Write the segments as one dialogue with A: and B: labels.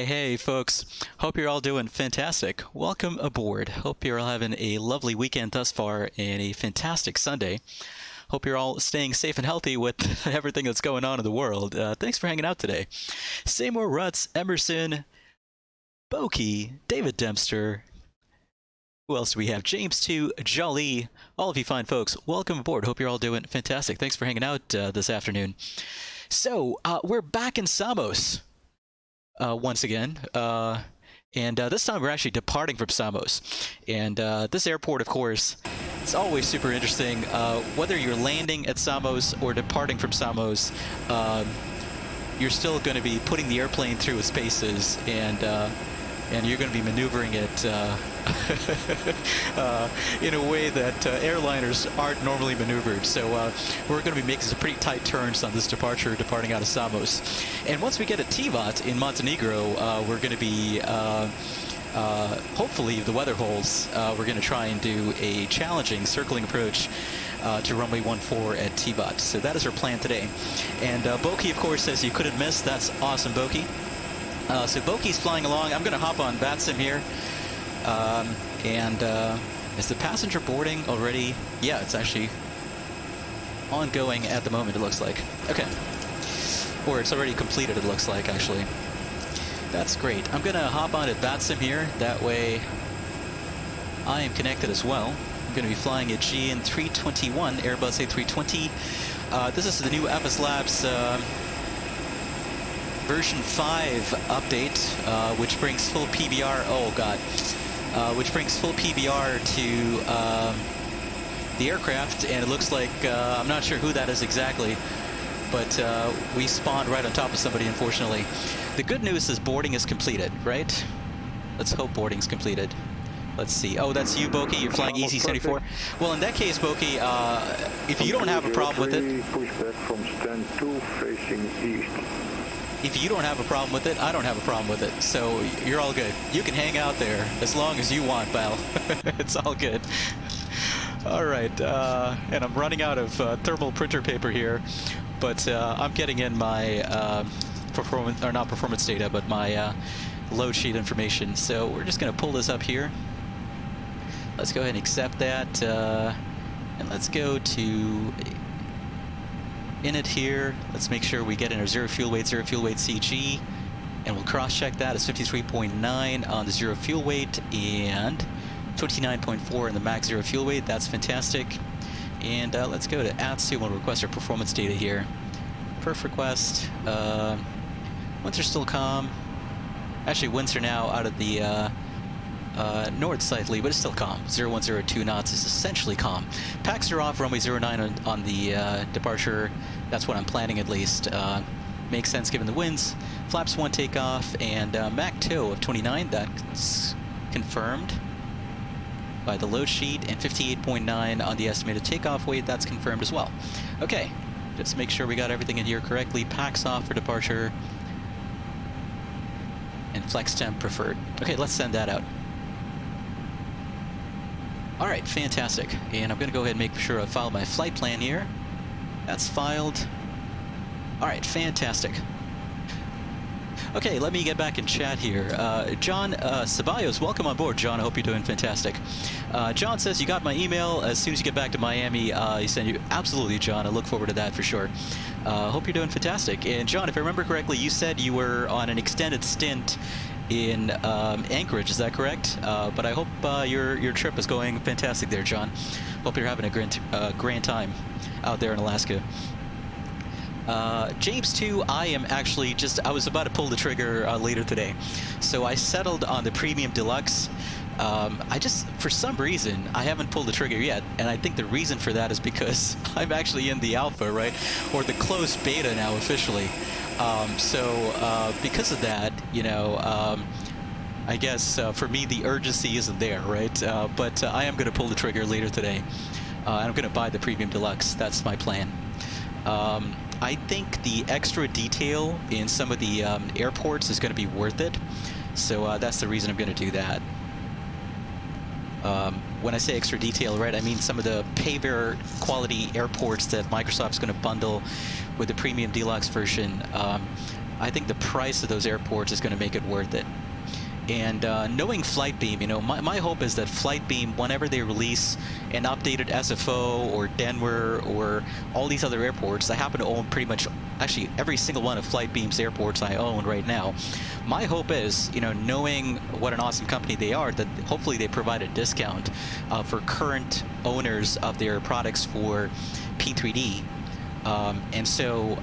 A: Hey, folks. Hope you're all doing fantastic. Welcome aboard. Hope you're all having a lovely weekend thus far and a fantastic Sunday. Hope you're all staying safe and healthy with everything that's going on in the world. Thanks for hanging out today. Seymour Rutz, Emerson, Boki, David Dempster. Who else do we have? James 2, Jolly. All of you fine folks, welcome aboard. Hope you're all doing fantastic. Thanks for hanging out this afternoon. So, we're back in Samos. Once again, and this time we're actually departing from Samos. And this airport, of course, it's always super interesting. Whether you're landing at Samos or departing from Samos, you're still going to be putting the airplane through its paces, and you're going to be maneuvering it in a way that airliners aren't normally maneuvered. So we're going to be making some pretty tight turns on this departure, departing out of Samos. And once we get to Tivat in Montenegro, we're going to be, hopefully, the weather holds. We're going to try and do a challenging circling approach to runway 14 at Tivat. So that is our plan today. And Boki, of course, says you couldn't miss. That's awesome, Boki. So Boki's flying along. I'm going to hop on VATSIM here. Is the passenger boarding already? Yeah, it's actually ongoing at the moment, it looks like. Okay. Or it's already completed, it looks like, actually. That's great. I'm going to hop on at VATSIM here. That way I am connected as well. I'm going to be flying a GN321, Airbus A320. This is the new FSLabs version 5 update, which brings full PBR. Oh god, which brings full PBR to the aircraft, and it looks like I'm not sure who that is exactly, but we spawned right on top of somebody, unfortunately. The good news is boarding is completed, right? Let's hope boarding's completed. Let's see. Oh, that's you, Boki. You're flying EC-74. Well, in that case, Boki, if you don't have a problem with it,
B: pushback from stand 2 facing east.
A: If you don't have a problem with it, I don't have a problem with it. So you're all good. You can hang out there as long as you want, pal. It's all good. All right. And I'm running out of thermal printer paper here, but I'm getting in my performance, or not performance data, but my load sheet information. So we're just going to pull this up here. Let's go ahead and accept that. And let's go to init here. Let's make sure we get in our zero fuel weight CG, and we'll cross-check that. It's 53.9 on the zero fuel weight and 29.4 in the max zero fuel weight. That's fantastic. And let's go to ATSU and we'll request our performance data here. Perf request. Winds are still calm. Actually, winds are now out of the north slightly, but it's still calm. 0102 knots is essentially calm. Packs are off, runway 09 on the departure. That's what I'm planning, at least. Makes sense given the winds. Flaps 1 takeoff, and Mach 2 of 29, that's confirmed by the load sheet, and 58.9 on the estimated takeoff weight, that's confirmed as well. Okay, just make sure we got everything in here correctly. Packs off for departure, and flex temp preferred. Okay, let's send that out. All right, fantastic. And I'm going to go ahead and make sure I file my flight plan here. That's filed. All right, fantastic. Okay, let me get back in chat here. John Ceballos, welcome on board, John. I hope you're doing fantastic. John says you got my email. As soon as you get back to Miami, he sent you. Absolutely, John. I look forward to that for sure. Hope you're doing fantastic. And John, if I remember correctly, you said you were on an extended stint in Anchorage, is that correct? But I hope your trip is going fantastic there, John. Hope you're having a grand time out there in Alaska. James 2, I am actually I was about to pull the trigger later today. So I settled on the Premium Deluxe. For some reason, I haven't pulled the trigger yet, and I think the reason for that is because I'm actually in the alpha, right? Or the closed beta now officially. Because of that, you know, I guess for me the urgency isn't there, right? But I am going to pull the trigger later today. I'm going to buy the Premium Deluxe. That's my plan. I think the extra detail in some of the airports is going to be worth it. So that's the reason I'm going to do that. When I say extra detail, right, I mean some of the paver quality airports that Microsoft's going to bundle with the Premium Deluxe version. I think the price of those airports is going to make it worth it. And knowing Flightbeam, you know, my hope is that Flightbeam, whenever they release an updated SFO or Denver or all these other airports, I happen to own pretty much, actually every single one of Flightbeam's airports I own right now. My hope is, you know, knowing what an awesome company they are, that hopefully they provide a discount for current owners of their products for P3D. And so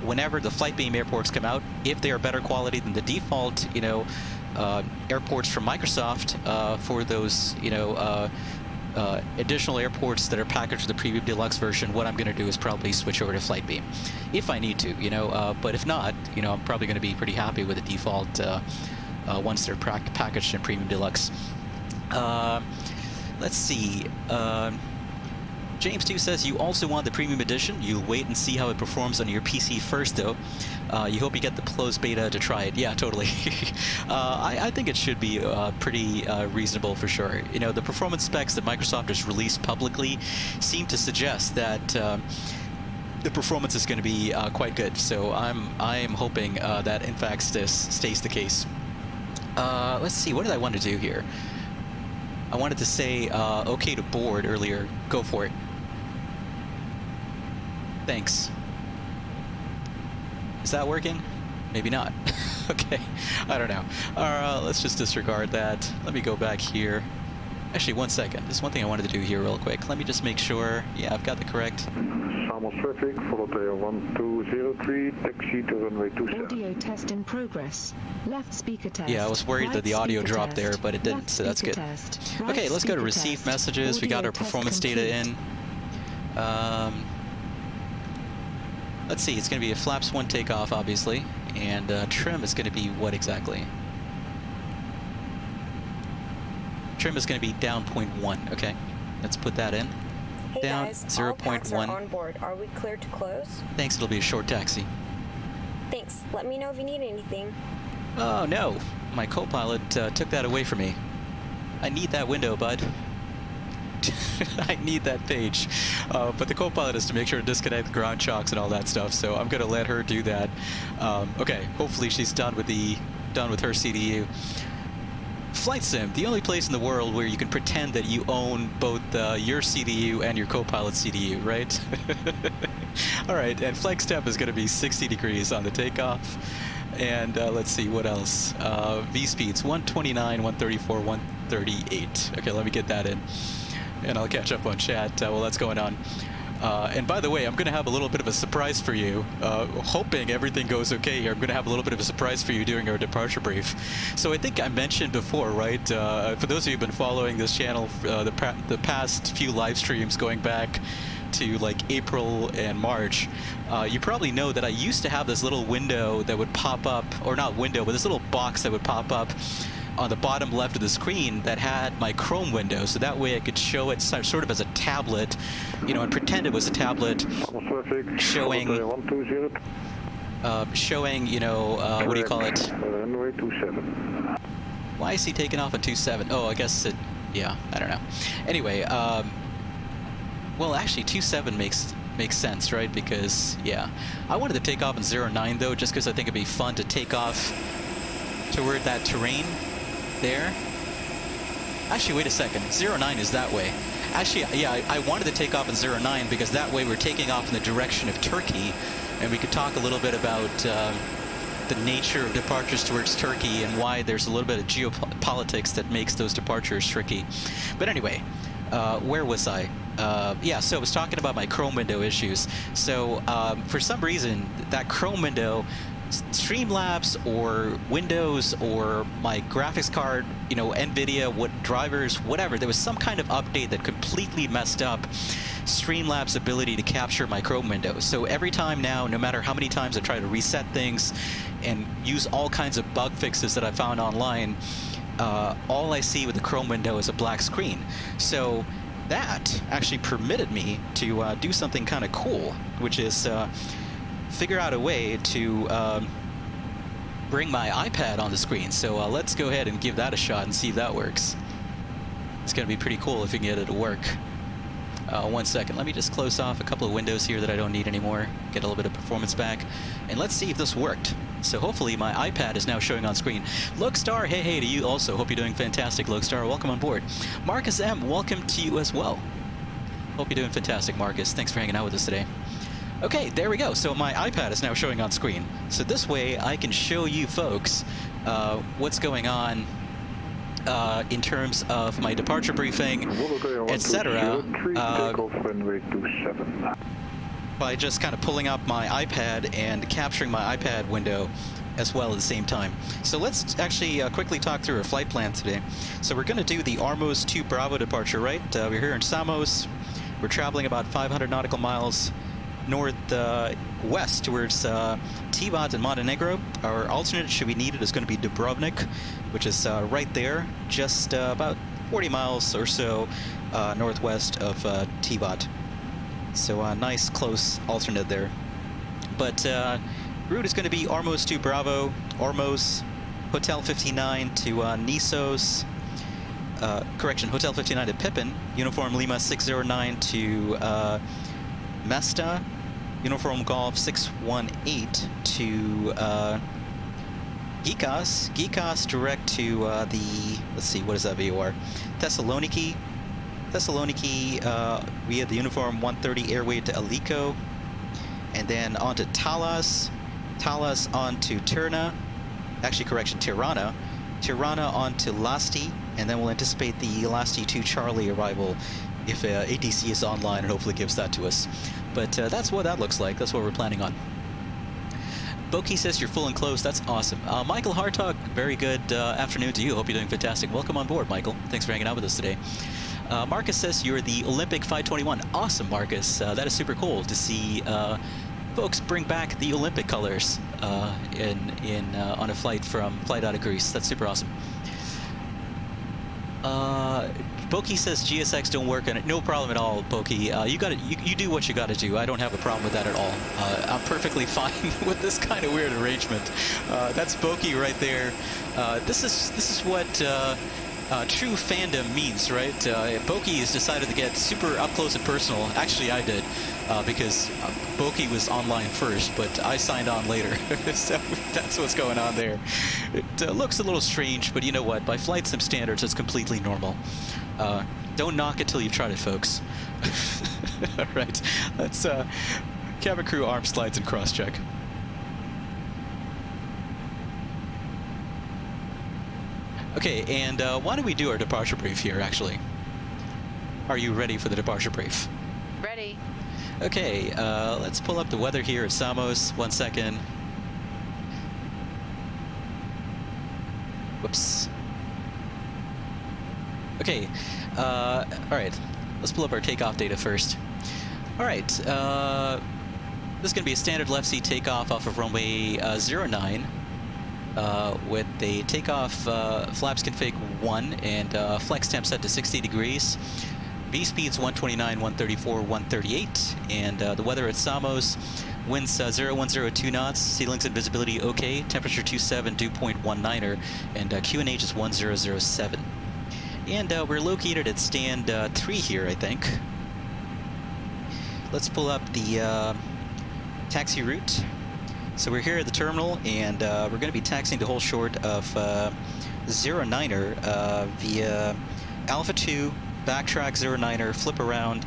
A: whenever the Flightbeam airports come out, if they are better quality than the default, you know, airports from Microsoft for those, you know, additional airports that are packaged with the Premium Deluxe version, what I'm going to do is probably switch over to Flightbeam, if I need to, you know. But if not, you know, I'm probably going to be pretty happy with the default once they're packaged in Premium Deluxe. Let's see. James 2 says you also want the premium edition. You'll wait and see how it performs on your PC first, though. You hope you get the closed beta to try it. Yeah, totally. I think it should be pretty reasonable for sure. You know, the performance specs that Microsoft has released publicly seem to suggest that the performance is going to be quite good. So I am hoping that in fact this stays the case. Let's see. What did I want to do here? I wanted to say okay to board earlier. Go for it. Thanks. Is that working? Maybe not. Okay, I don't know. Let's just disregard that. Let me go back here. Actually, one second. There's one thing I wanted to do here real quick. Let me just make sure. Yeah, I've got the correct.
B: Samos traffic, follow tail 1203, taxi to runway 27.
C: Audio test in progress. Left speaker test.
A: Yeah, I was worried that the audio dropped there, but it didn't, so that's good. Okay, let's go to receive messages. We got our performance data in. Let's see, it's going to be a flaps 1 takeoff, obviously, and trim is going to be what exactly? Trim is going to be down 0.1. Okay, let's put that in.
D: Hey
A: down
D: guys,
A: 0.1.
D: all on board. Are we clear to close?
A: Thanks, it'll be a short taxi.
D: Thanks. Let me know if you need anything.
A: Oh no, my co-pilot took that away from me. I need that window, bud. I need that page. But the co-pilot is to make sure to disconnect the ground shocks and all that stuff, so I'm going to let her do that. Okay, hopefully she's done with her CDU. Flight Sim, the only place in the world where you can pretend that you own both your CDU and your co-pilot CDU, right? Alright, and flight step is going to be 60 degrees on the takeoff. And let's see, what else? V-speeds, 129, 134, 138. Okay, let me get that in. And I'll catch up on chat while that's going on. And by the way, I'm going to have a little bit of a surprise for you. Hoping everything goes okay here, I'm going to have a little bit of a surprise for you during our departure brief. So I think I mentioned before, right? For those of you who've been following this channel, the past few live streams going back to like April and March, you probably know that I used to have this little window that would pop up, or not window, but this little box that would pop up on the bottom left of the screen that had my Chrome window, so that way I could show it sort of as a tablet, you know, and pretend it was a tablet showing, you know, what do you call it?
B: Runway 27.
A: Why is he taking off at 27? Oh, I guess it, yeah, I don't know. Anyway, well, actually, 27 makes sense, right? Because, yeah, I wanted to take off in 09 though, just because I think it'd be fun to take off toward that terrain there. Actually, wait a second. 09 is that way. Actually, yeah, I wanted to take off in 09 because that way we're taking off in the direction of Turkey, and we could talk a little bit about the nature of departures towards Turkey and why there's a little bit of geopolitics that makes those departures tricky. But anyway, where was I? Yeah, so I was talking about my Chrome window issues. So for some reason, that Chrome window, Streamlabs or Windows or my graphics card, you know, NVIDIA, what drivers, whatever, there was some kind of update that completely messed up Streamlabs' ability to capture my Chrome window. So every time now, no matter how many times I try to reset things and use all kinds of bug fixes that I found online, all I see with the Chrome window is a black screen. So that actually permitted me to do something kind of cool, which is figure out a way to bring my iPad on the screen. So let's go ahead and give that a shot and see if that works. It's going to be pretty cool if we can get it to work. 1 second. Let me just close off a couple of windows here that I don't need anymore. Get a little bit of performance back. And let's see if this worked. So hopefully my iPad is now showing on screen. Logstar, hey to you also. Hope you're doing fantastic, Logstar. Welcome on board. Marcus M, welcome to you as well. Hope you're doing fantastic, Marcus. Thanks for hanging out with us today. Okay, there we go. So my iPad is now showing on screen. So this way I can show you folks what's going on in terms of my departure briefing, etc. By just kind of pulling up my iPad and capturing my iPad window as well at the same time. So let's actually quickly talk through our flight plan today. So we're going to do the ORMOS 2 Bravo departure, right? We're here in Samos. We're traveling about 500 nautical miles northwest towards Tivat and Montenegro. Our alternate, should we need it, is going to be Dubrovnik, which is right there, just about 40 miles or so northwest of Tivat. So a nice close alternate there. But route is going to be ORMOS 2 Bravo, ORMOS, Hotel 59 to Nisos, Hotel 59 to PIPEN, Uniform Lima 609 to Mesta, Uniform Golf 618 to GIKAS, GIKAS direct to the, let's see, what is that VOR? Thessaloniki, we have the Uniform 130 airway to Aliko, and then on to Talas on to Tirana on to LASTI, and then we'll anticipate the LASTI 2 Charlie arrival if ATC is online and hopefully gives that to us. But that's what that looks like. That's what we're planning on. Boki says you're full and close. That's awesome. Michael Hartog, very good afternoon to you. Hope you're doing fantastic. Welcome on board, Michael. Thanks for hanging out with us today. Marcus says you're the Olympic 521. Awesome, Marcus. That is super cool to see folks bring back the Olympic colors on a flight out of Greece. That's super awesome. Boki says GSX don't work on it. No problem at all, Boki. You do what you got to do. I don't have a problem with that at all. I'm perfectly fine with this kind of weird arrangement. That's Boki right there. This is what true fandom means, right? Boki has decided to get super up close and personal. Actually, I did, because Boki was online first, but I signed on later. So that's what's going on there. It looks a little strange, but you know what? By flight sim standards, it's completely normal. Don't knock it till you've tried it, folks. All right, let's cabin crew arm slides and cross-check. Okay, and why don't we do our departure brief here, actually? Are you ready for the departure brief?
E: Ready.
A: Okay, let's pull up the weather here at Samos. 1 second. Whoops. Okay, all right. Let's pull up our takeoff data first. All right, this is going to be a standard left seat takeoff off of runway 09. With the takeoff flaps config 1 and flex temp set to 60 degrees. V speeds 129, 134, 138, and the weather at Samos, winds 0102 knots, ceilings and visibility okay, temperature 27, dew point 19er, and QNH is 1007. And we're located at stand 3 here, I think. Let's pull up the taxi route. So we're here at the terminal, and we're going to be taxiing to hold short of 09er via Alpha 2, backtrack 09er, flip around,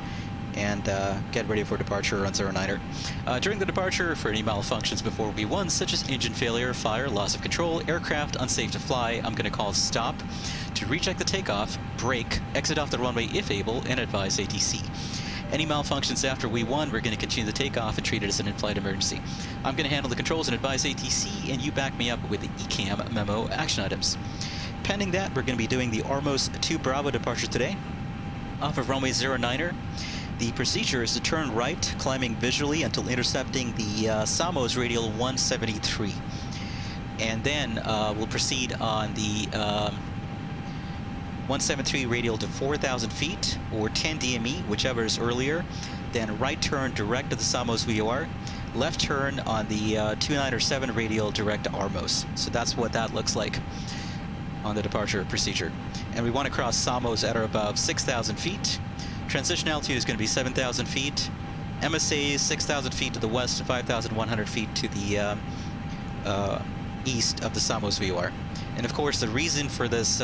A: and get ready for departure on 09er. During the departure, for any malfunctions before V1, such as engine failure, fire, loss of control, aircraft unsafe to fly, I'm going to call stop to recheck the takeoff, brake, exit off the runway if able, and advise ATC. Any malfunctions after V1, we're going to continue the takeoff and treat it as an in-flight emergency. I'm going to handle the controls and advise ATC, and you back me up with the ECAM memo action items. Pending that, we're going to be doing the ORMOS 2 Bravo departure today, off of runway 09er. The procedure is to turn right, climbing visually until intercepting the Samos radial 173. And then we'll proceed on the 173 radial to 4,000 feet, or 10 DME, whichever is earlier. Then right turn direct to the Samos VOR. Left turn on the 297 radial direct to ORMOS. So that's what that looks like on the departure procedure. And we want to cross Samos at or above 6,000 feet. Transition altitude is going to be 7,000 feet. MSA is 6,000 feet to the west, 5,100 feet to the east of the Samos VOR. And of course, the reason for this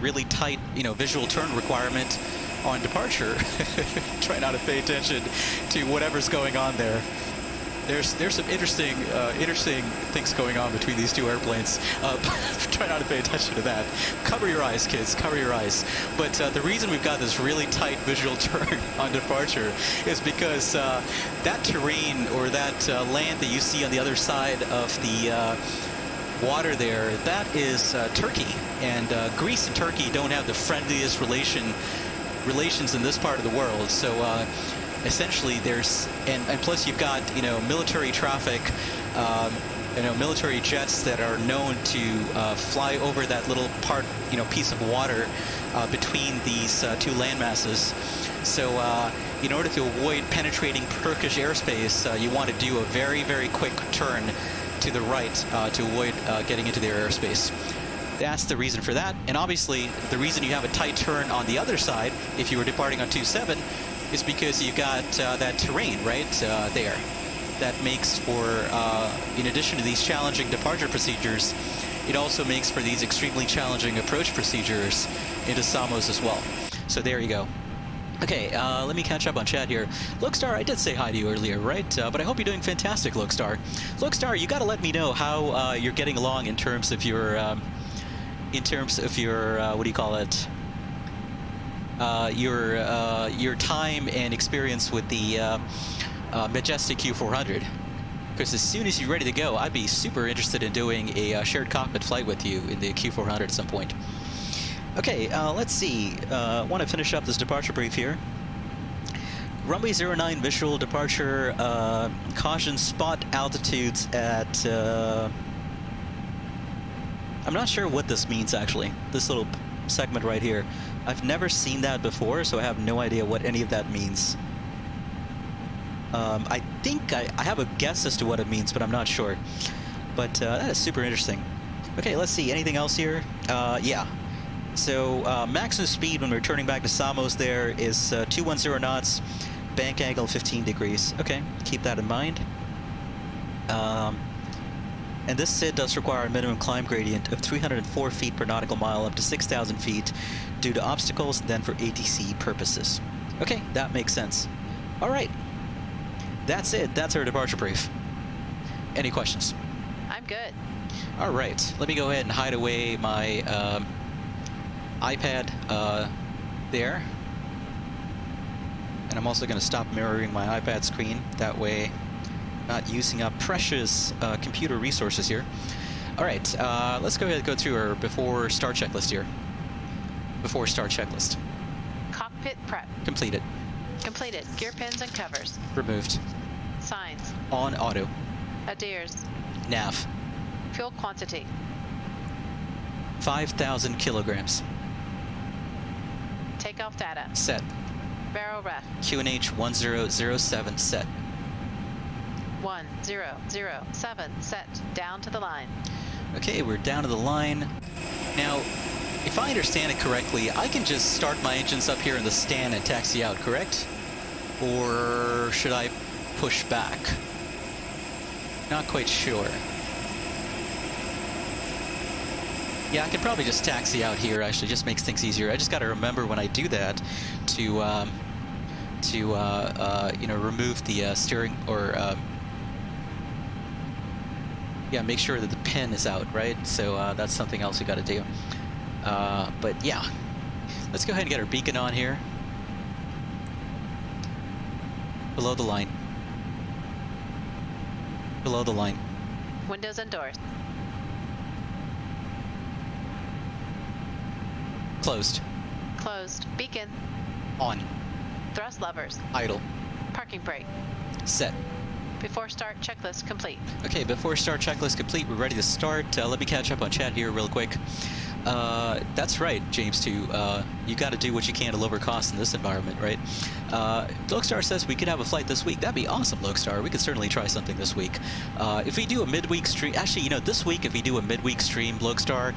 A: really tight, visual turn requirement on departure, try not to pay attention to whatever's going on there. There's some interesting things going on between these two airplanes. Try not to pay attention to that. Cover your eyes, kids. Cover your eyes. But the reason we've got this really tight visual turn on departure is because that terrain or that land that you see on the other side of the water there, that is Turkey. And Greece and Turkey don't have the friendliest relations in this part of the world. So essentially there's, and plus you've got, military traffic, military jets that are known to fly over that little part, piece of water between these two land masses. So in order to avoid penetrating Turkish airspace, you want to do a very, very quick turn to the right to avoid getting into their airspace. That's the reason for that. And obviously, the reason you have a tight turn on the other side, if you were departing on 27, is because you got that terrain right there. That makes for, in addition to these challenging departure procedures, it also makes for these extremely challenging approach procedures into Samos as well. So there you go. Okay, let me catch up on chat here. Lokestar, I did say hi to you earlier, right? But I hope you're doing fantastic, Lokestar. Lokestar, you got to let me know how you're getting along in terms of your, what do you call it? Your time and experience with the Majestic Q400. Because as soon as you're ready to go, I'd be super interested in doing a shared cockpit flight with you in the Q400 at some point. Okay, let's see. Want to finish up this departure brief here. Runway 09 visual departure, caution spot altitudes at... I'm not sure what this means, actually. This little segment right here. I've never seen that before, so I have no idea what any of that means. I think I have a guess as to what it means, but I'm not sure. But that is super interesting. Okay, let's see. Anything else here? Yeah. So maximum speed when we're turning back to Samos there is 210 knots, bank angle 15 degrees. Okay, keep that in mind. And this SID does require a minimum climb gradient of 304 feet per nautical mile up to 6,000 feet due to obstacles, then for ATC purposes. Okay, that makes sense. All right. That's it. That's our departure brief. Any questions?
E: I'm good.
A: All right. Let me go ahead and hide away my iPad there. And I'm also going to stop mirroring my iPad screen. That way, not using up precious computer resources here. All right. Let's go ahead and go through our before start checklist here. Before start checklist.
E: Cockpit prep.
A: Completed.
E: Completed. Gear pins and covers.
A: Removed.
E: Signs.
A: On auto.
E: Adheres.
A: Nav.
E: Fuel quantity.
A: 5,000 kilograms.
E: Takeoff data.
A: Set.
E: Barrel ref.
A: QNH 1007 set.
E: 1007 set. Down to the line.
A: Okay, we're down to the line. Now, if I understand it correctly, I can just start my engines up here in the stand and taxi out, correct? Or should I push back? Not quite sure. Yeah, I could probably just taxi out here, actually. Just makes things easier. I just got to remember when I do that to remove the steering, or yeah, make sure that the pin is out, right? So that's something else we got to do. But yeah, let's go ahead and get our beacon on here. Below the line. Below the line.
E: Windows and doors.
A: Closed.
E: Closed. Beacon.
A: On.
E: Thrust levers.
A: Idle.
E: Parking brake.
A: Set.
E: Before start checklist complete.
A: Okay, before start checklist complete, we're ready to start. Let me catch up on chat here real quick. That's right, James, too. You got to do what you can to lower costs in this environment, right? Lokestar says we could have a flight this week. That'd be awesome, Lokestar. We could certainly try something this week. If we do a midweek stream, actually, this week, if we do a midweek stream, Lokestar,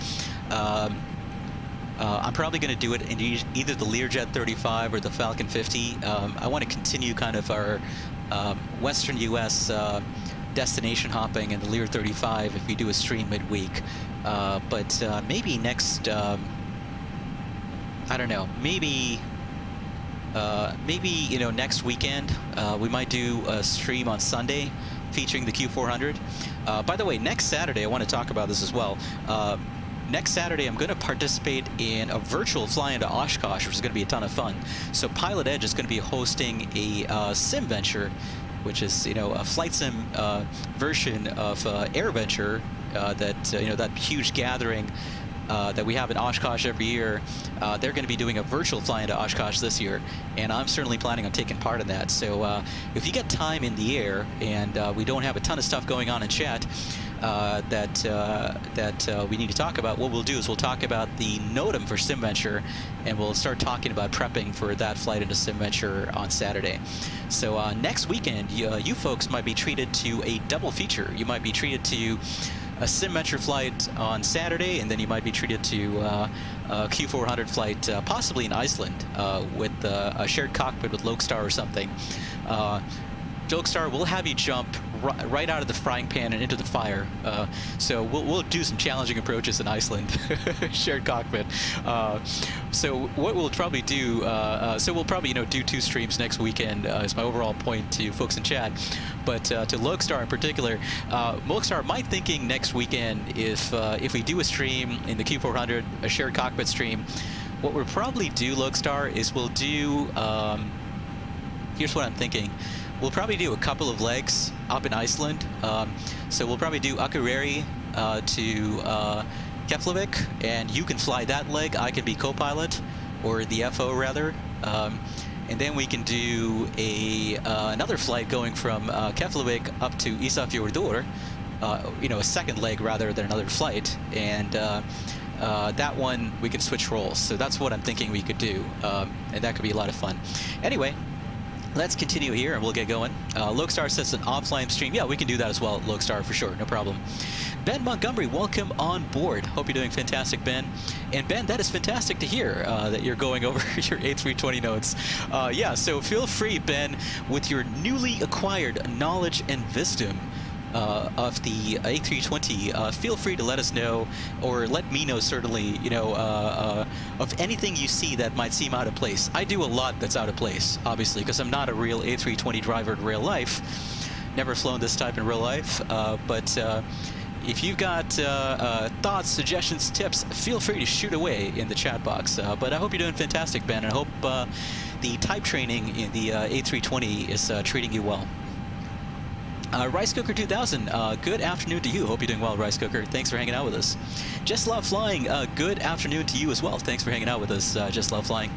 A: I'm probably going to do it in either the Learjet 35 or the Falcon 50. I want to continue kind of our Western U.S. Destination hopping in the Lear 35 if we do a stream midweek. But maybe next, I don't know, maybe you know, next weekend we might do a stream on Sunday featuring the Q400. By the way, next Saturday, I want to talk about this as well. Next Saturday, I'm going to participate in a virtual fly into Oshkosh, which is going to be a ton of fun. So Pilot Edge is going to be hosting a SimVenture, which is, you know, a flight sim version of AirVenture, that you know, that huge gathering that we have in Oshkosh every year. They're going to be doing a virtual fly into Oshkosh this year, and I'm certainly planning on taking part in that. So if you get time in the air and we don't have a ton of stuff going on in chat that we need to talk about, what we'll do is we'll talk about the NOTAM for SimVenture, and we'll start talking about prepping for that flight into SimVenture on Saturday. So next weekend, you folks might be treated to a double feature. You might be treated to a SimVenture flight on Saturday, and then you might be treated to a Q400 flight, possibly in Iceland, with a shared cockpit with Lokestar or something. Lokestar will have you jump right out of the frying pan and into the fire. So we'll do some challenging approaches in Iceland, shared cockpit. So what we'll probably do, so we'll probably, you know, do 2 streams next weekend, is my overall point to folks in chat. But to Lokestar in particular, Lokestar, my thinking next weekend, if we do a stream in the Q400, a shared cockpit stream, what we'll probably do, Lokestar, is we'll do, here's what I'm thinking. We'll probably do a couple of legs up in Iceland. So we'll probably do Akureyri to Keflavik, and you can fly that leg. I can be co-pilot, or the FO rather. And then we can do another flight going from Keflavik up to Ísafjörður, you know, a second leg rather than another flight. And that one we can switch roles. So that's what I'm thinking we could do, and that could be a lot of fun. Anyway, let's continue here and we'll get going. Lokestar says an offline stream. Yeah, we can do that as well, Lokestar, for sure, no problem. Ben Montgomery, welcome on board. Hope you're doing fantastic, Ben. And Ben, that is fantastic to hear that you're going over your A320 notes. Yeah, so feel free, Ben, with your newly acquired knowledge and wisdom of the A320, feel free to let us know, or let me know, certainly, you know, of anything you see that might seem out of place. I do a lot that's out of place, obviously, because I'm not a real A320 driver in real life. Never flown this type in real life, but if you've got thoughts, suggestions, tips, feel free to shoot away in the chat box. But I hope you're doing fantastic, Ben, and I hope the type training in the A320 is treating you well. Rice Cooker 2000, good afternoon to you. Hope you're doing well, Rice Cooker. Thanks for hanging out with us. Just Love Flying, good afternoon to you as well. Thanks for hanging out with us, Just Love Flying.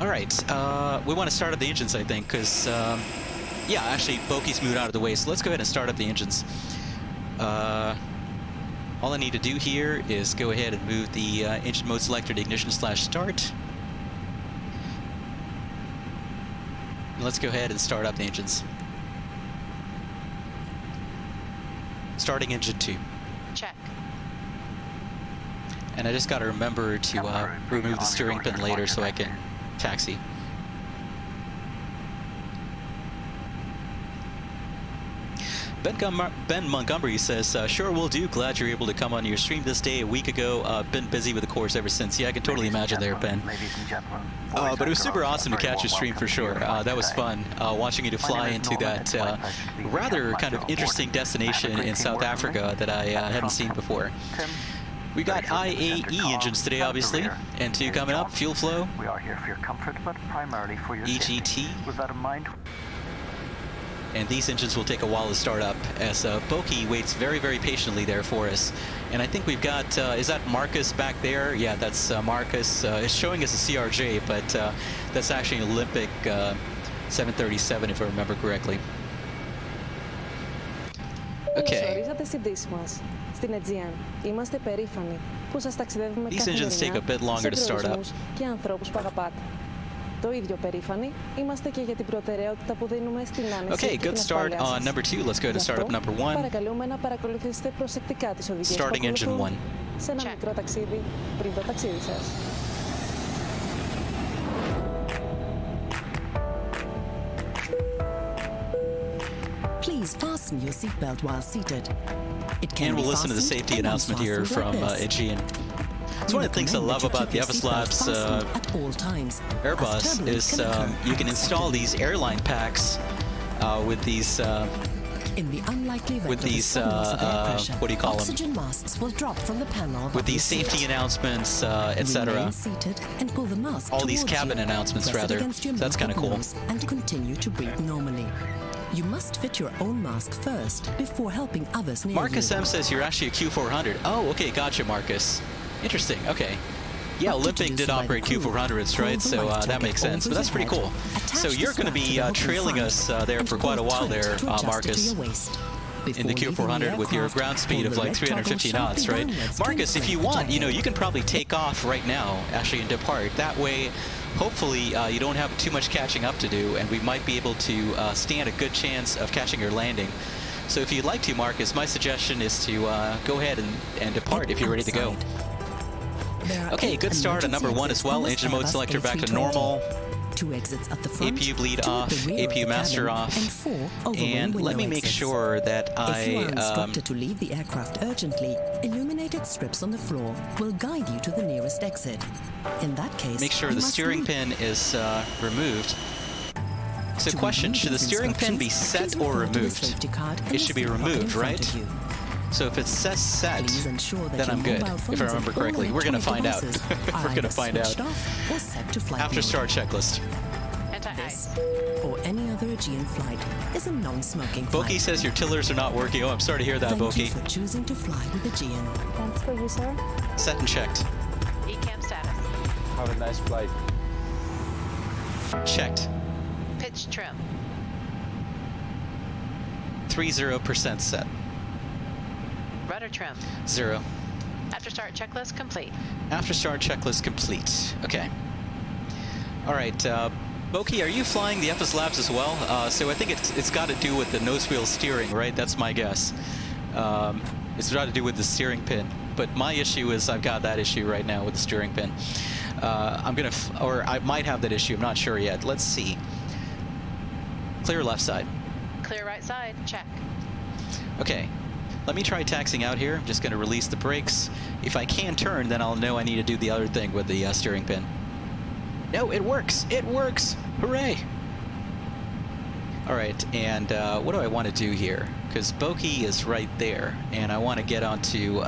A: All right, we want to start up the engines, I think, because, yeah, actually, Boki's moved out of the way, so let's go ahead and start up the engines. All I need to do here is go ahead and move the engine mode selector to ignition/start. Let's go ahead and start up the engines. Starting engine 2.
E: Check.
A: And I just got to remember to remove the steering pin later so I can taxi. Ben Montgomery says, sure will do. Glad you're able to come on your stream this day. A week ago, been busy with the course ever since. Yeah, I can totally imagine there, Ben. But it was super awesome to catch your stream for sure. That was fun, watching you to fly into that rather kind of interesting destination in South Africa that I hadn't seen before. We got IAE engines today, obviously, and 2 coming up, fuel flow,
F: We are here for your comfort, but primarily for your
A: EGT.
F: safety. With that in mind,
A: and these engines will take a while to start up as Boki waits very, very patiently there for us. And I think we've got, is that Marcus back there? Yeah, that's Marcus. It's showing us a CRJ, but that's actually an Olympic 737, if I remember correctly. Okay. These engines take a bit longer to start up. Okay, good start on number 2. Let's go to start up number 1. Starting engine 1.
G: σε ένα
E: Check.
G: μικρό ταξίδι πριν το ταξίδι σας.
H: Please fasten your seatbelt while seated. It can
A: And
H: be
A: we'll listen to the
H: fastened
A: safety
H: and
A: announcement here
H: unfastened
A: from
H: like this.
A: Aegean. It's one of the things I love about the FSLabs
H: at all times,
A: Airbus
H: as turbulence
A: is
H: can occur
A: you can install
H: unexpectedly.
A: these airline packs with these
H: In the unlikely event
A: with
H: of a
A: these,
H: sudden loss of air pressure,
A: what do you call 'em?
H: oxygen masks will drop from the panel above
A: with these
H: your
A: safety
H: seat.
A: announcements, etc.
H: Remain seated and pull the mask
A: All these
H: towards
A: cabin
H: you.
A: announcements,
H: Press it
A: rather.
H: against your
A: So that's
H: mouth
A: kinda
H: and
A: cool.
H: nose and continue to breathe normally. You must fit your own mask first before helping others near
A: Marcus
H: you.
A: M says you're actually a Q400. Oh, okay, gotcha, Marcus. Interesting. Okay. Yeah,
H: Up
A: Olympic
H: introduced
A: did
H: by the
A: operate
H: crew.
A: Q400s, right?
H: Hold the
A: So
H: life
A: that
H: jacket
A: makes sense.
H: over
A: But that's
H: your
A: pretty cool.
H: head. Attach
A: So
H: the
A: you're going to
H: strap
A: be
H: to the bottom
A: trailing
H: front
A: us there
H: and
A: for quite a
H: hold
A: while
H: tight
A: there,
H: to adjust it to
A: Marcus.
H: your waist.
A: In the
H: Before leaving
A: Q400 with your
H: aircraft,
A: ground speed
H: hold
A: of
H: the
A: like
H: red
A: 350
H: toggle
A: knots,
H: sharply
A: right?
H: downwards to
A: Marcus, if you
H: inflate the
A: want, you know,
H: jacket.
A: you can probably take off right now, actually, and depart. That way, hopefully, you don't have too much catching up to do, and we might be able to stand a good chance of catching your landing. So if you'd like to, Marcus, my suggestion is to go ahead and depart if you're ready to go.
H: There are
A: Okay,
H: 8
A: good start on number
H: emergency
A: 1 as
H: exits
A: well.
H: on this
A: Engine mode
H: Airbus
A: selector back to
H: A320.
A: normal.
H: 2 exits at the front,
A: APU bleed
H: 2 at
A: off,
H: the rear of
A: APU
H: the
A: master
H: cabin,
A: off.
H: and 4 overwing
A: And let
H: window
A: me make
H: exits.
A: sure that
H: If you are
A: I
H: instructed to leave the aircraft urgently, illuminated strips on the floor will guide you to the nearest exit. In that case,
A: make sure
H: you
A: the
H: must
A: steering
H: leave.
A: pin is removed. So
H: To
A: question,
H: review
A: should the
H: these
A: steering pin be
H: instructions,
A: set
H: please
A: or
H: refer to the
A: removed?
H: safety card in
A: It
H: the
A: should be
H: seat pocket in
A: removed,
H: front
A: right?
H: of you.
A: So if it says set,
H: Please ensure that
A: then
H: your
A: I'm good,
H: mobile
A: if I
H: phones and
A: remember
H: all
A: correctly. We're going to find out.
H: electronic devices are
A: We're going to
H: either
A: find out.
H: switched off or set to flight
A: After
H: mode.
A: start checklist.
E: Anti-ice.
H: Or any other Aegean flight is a non-smoking
A: Boki
H: flight.
A: says your tillers are not working. Oh, I'm sorry to hear that,
H: Thank
A: Boki.
H: you for choosing to fly with Aegean.
D: Thanks for you, sir.
A: Set and checked.
E: ECAM status.
I: Have a nice flight.
A: Checked.
E: Pitch trim.
A: 30% set.
E: Rudder trim.
A: 0.
E: After start checklist complete.
A: After start checklist complete. Okay. All right. Boki, are you flying the FSLabs as well? So I think it's got to do with the nose wheel steering, right? That's my guess. It's got to do with the steering pin. But my issue is I've got that issue right now with the steering pin. I'm gonna, or I might have that issue. I'm not sure yet. Let's see. Clear left side.
E: Clear right side. Check.
A: Okay. Let me try taxiing out here. I'm just going to release the brakes. If I can turn, then I'll know I need to do the other thing with the steering pin. No, it works! It works! Hooray! Alright, and what do I want to do here? Because Boki is right there, and I want to get onto...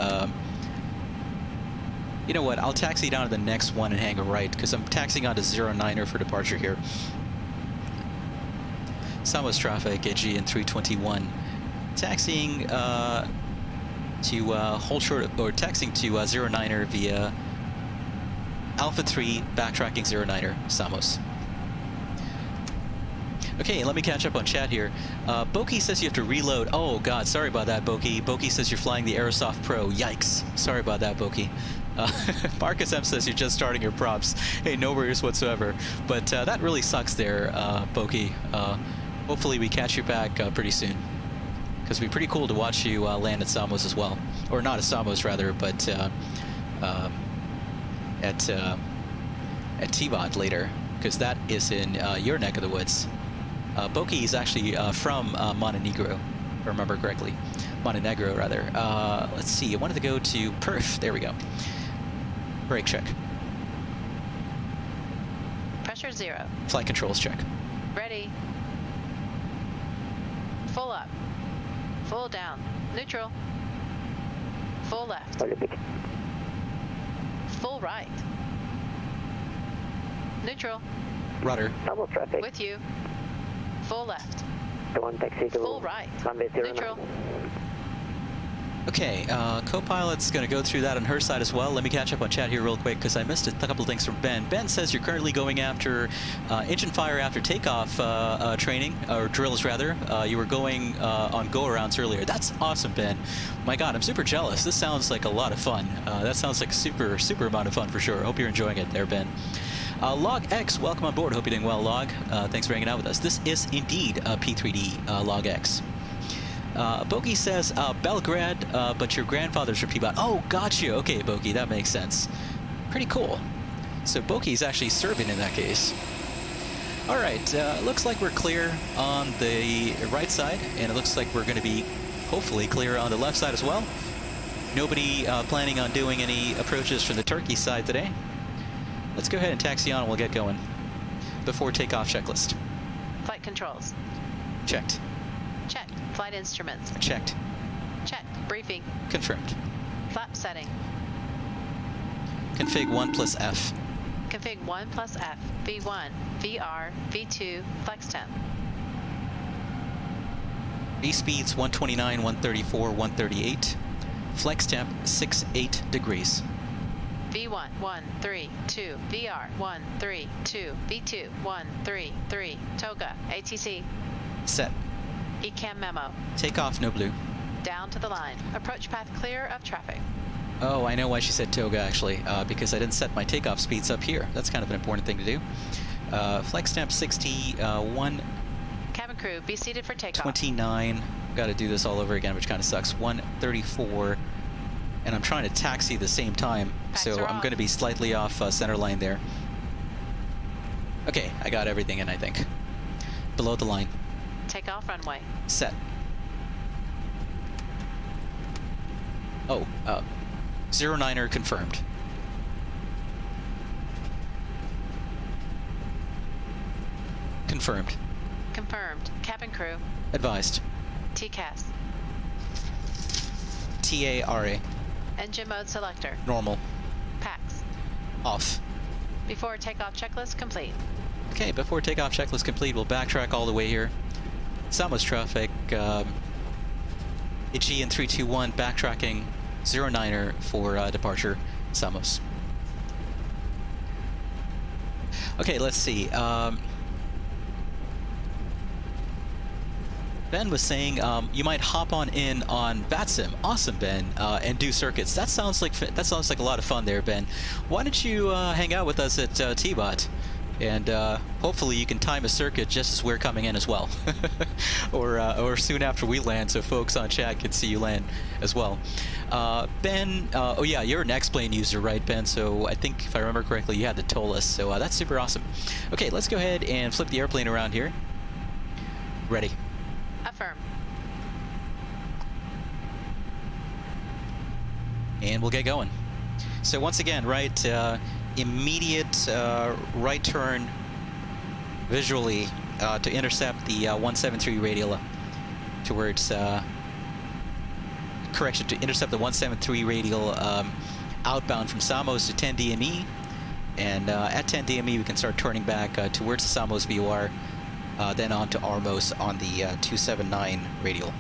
A: you know what, I'll taxi down to the next one and hang a right, because I'm taxiing onto 09er for departure here. Samos traffic, Aegean 321. Taxiing to hold short, or taxiing to 09er via Alpha 3, backtracking 09er, Samos. Okay, let me catch up on chat here. Boki says you have to reload. Oh god, sorry about that, Boki. Boki says you're flying the Aerosoft Pro. Yikes. Sorry about that, Boki. Marcus M says you're just starting your props. Hey, no worries whatsoever. But that really sucks there, Boki. Hopefully we catch you back pretty soon. Because it'd be pretty cool to watch you land at Samos as well. Or not at Samos, rather, but at Tivat later. Because that is in your neck of the woods. Boki is actually from Montenegro, if I remember correctly. Montenegro, rather. Let's see, I wanted to go to Perth. There we go. Brake check.
E: Pressure 0.
A: Flight controls check.
E: Ready. Full up. Full down. Neutral. Full left. Full right. Neutral.
A: Rudder.
J: Samos traffic.
E: With you. Full left.
J: One taxi to
E: Full right.
J: runway 09.
E: Neutral.
A: Okay, co-pilot's going to go through that on her side as well. Let me catch up on chat here real quick because I missed a couple of things from Ben. Ben says you're currently going after engine fire after takeoff training, or drills rather. You were going on go-arounds earlier. That's awesome, Ben. My God, I'm super jealous. This sounds like a lot of fun. That sounds like super amount of fun for sure. Hope you're enjoying it there, Ben. Log X, welcome on board. Hope you're doing well, Log. Thanks for hanging out with us. This is indeed P3D Log X. Bogey says Belgrade, but your grandfather's from Tivat. Oh, gotcha. Okay, Bogey, that makes sense. Pretty cool. So Bogey's actually Serbian in that case. All right, looks like we're clear on the right side, and it looks like we're going to be hopefully clear on the left side as well. Nobody planning on doing any approaches from the Turkey side today. Let's go ahead and taxi on and we'll get going. Before takeoff checklist.
E: Flight controls.
A: Checked.
E: Check. Flight instruments.
A: Checked.
E: Check. Briefing.
A: Confirmed.
E: Flap setting.
A: Config 1 plus F.
E: Config 1 plus F. V1. VR. V2. Flex temp.
A: V speeds 129, 134, 138. Flex temp 68 degrees.
E: V1, 1, 3, 2, VR, 1, 3, 2, V2, 1, 3, 3, TOGA, ATC,
A: Set.
E: ECAM memo,
A: Takeoff, no blue.
E: down to the line, approach path clear of traffic.
A: Oh, I know why she said Toga actually, because I didn't set my takeoff speeds up here. That's kind of an important thing to do. Flex temp 61,
E: Cabin crew, be seated for takeoff.
A: 29. Got to do this all over again, which kind of sucks. 134. And I'm trying to taxi at the same time, so
E: Factor
A: I'm
E: off.
A: going to be slightly off center line there. Okay, I got everything in, I think. Below the line.
E: Takeoff runway.
A: Set. Oh, 09er confirmed. Confirmed.
E: Confirmed. Cabin crew,
A: Advised.
E: TCAS.
A: TARA.
E: Engine mode selector.
A: Normal.
E: PAX.
A: Off.
E: Before takeoff checklist complete.
A: Okay, before takeoff checklist complete, we'll backtrack all the way here. Samos traffic, Aegean 321 backtracking 09er for departure Samos. Okay, let's see. Ben was saying you might hop on in on VATSIM. Awesome, Ben, and do circuits. That sounds like a lot of fun there, Ben. Why don't you hang out with us at Tivat, and hopefully you can time a circuit just as we're coming in as well, or soon after we land, so folks on chat can see you land as well. Ben, oh yeah, you're an X-Plane user, right, Ben? So I think if I remember correctly, you had the TOLUS. So that's super awesome. Okay, let's go ahead and flip the airplane around here. Ready.
E: Affirm.
A: And we'll get going. So once again, right, immediate right turn visually to intercept the 173 radial towards, correction, to intercept the 173 radial outbound from Samos to 10 DME. And at 10 DME, we can start turning back towards the Samos VOR, then on to ORMOS on the 279 radial.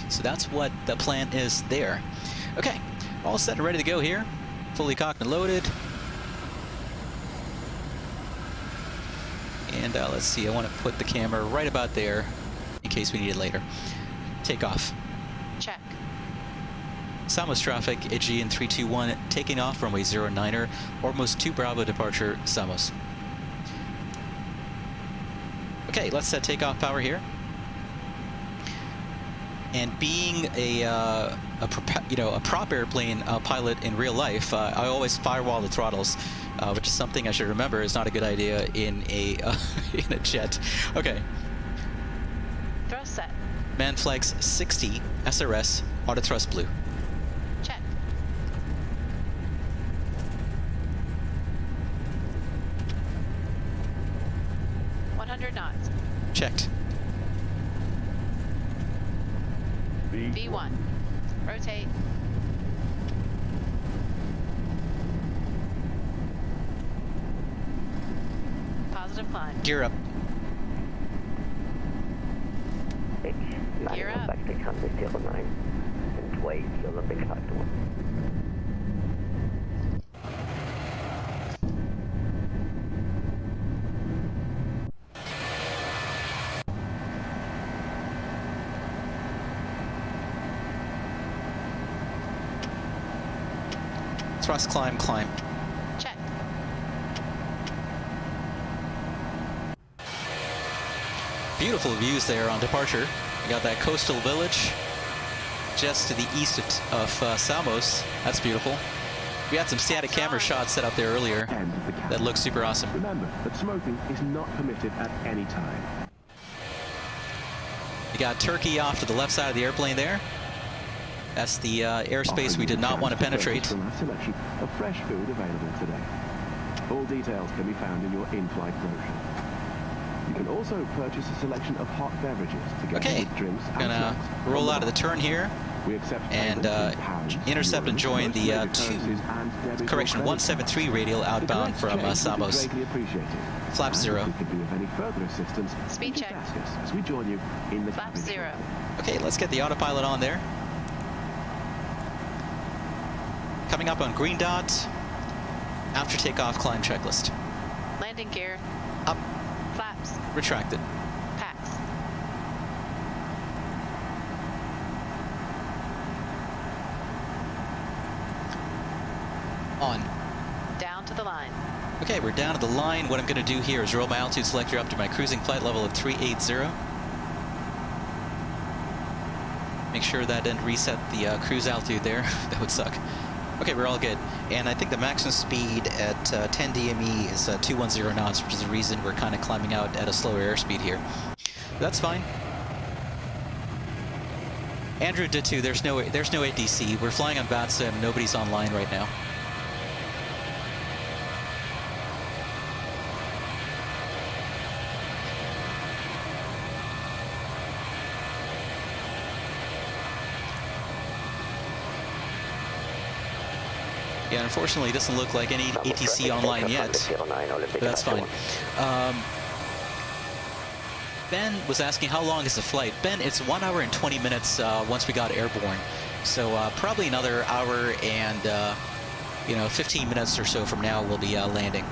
A: So that's what the plan is there. Okay, all set and ready to go here. Fully cocked and loaded. And let's see, I want to put the camera right about there in case we need it later. Takeoff.
E: Check.
A: Samos traffic, Aegean 321, taking off runway 09er, ORMOS 2 Bravo departure, Samos. Okay, let's set takeoff power here. And being a prop airplane pilot in real life, I always firewall the throttles, which is something I should remember is not a good idea in a in a jet. Okay.
E: Thrust set.
A: Man flags 60 SRS auto thrust blue.
E: Check. knots.
A: Checked.
E: V1. Rotate. Positive climb.
A: Gear up.
E: Gear up.
I: And wait till the big hot door.
A: Thrust, climb, climb.
E: Check.
A: Beautiful views there on departure. We got that coastal village just to the east of Samos. That's beautiful. We had some static camera shots set up there earlier that look super awesome.
J: Remember that smoking is not permitted at any time.
A: We got Turkey off to the left side of the airplane there. That's the airspace we did not want to penetrate.
J: From our selection of fresh food available today. All details can be found in your in-flight brochure. You can also purchase a selection of hot beverages together with drinks and
A: gonna
J: snacks.
A: roll out of the turn here and intercept and join the 173 radial outbound from Samos. Flap 0.
E: Speed check.
J: As we join you in the
E: Flap 0.
A: Okay, let's get the autopilot on there. Coming up on green dot. After takeoff, climb checklist.
E: Landing gear.
A: Up.
E: Flaps.
A: Retracted.
E: Pass.
A: On.
E: Down to the line.
A: Okay, we're down to the line. What I'm going to do here is roll my altitude selector up to my cruising flight level of 380. Make sure that didn't reset the cruise altitude there. That would suck. Okay, we're all good. And I think the maximum speed at 10 DME is 210 knots, which is the reason we're kind of climbing out at a slower airspeed here. That's fine. Andrew did too. There's no ATC. We're flying on VATSIM. Nobody's online right now. Yeah, unfortunately, it doesn't look like any ATC online yet, but that's fine. Ben was asking how long is the flight. Ben, it's 1 hour and 20 minutes once we got airborne, so probably another hour and 15 minutes or so from now we'll be landing.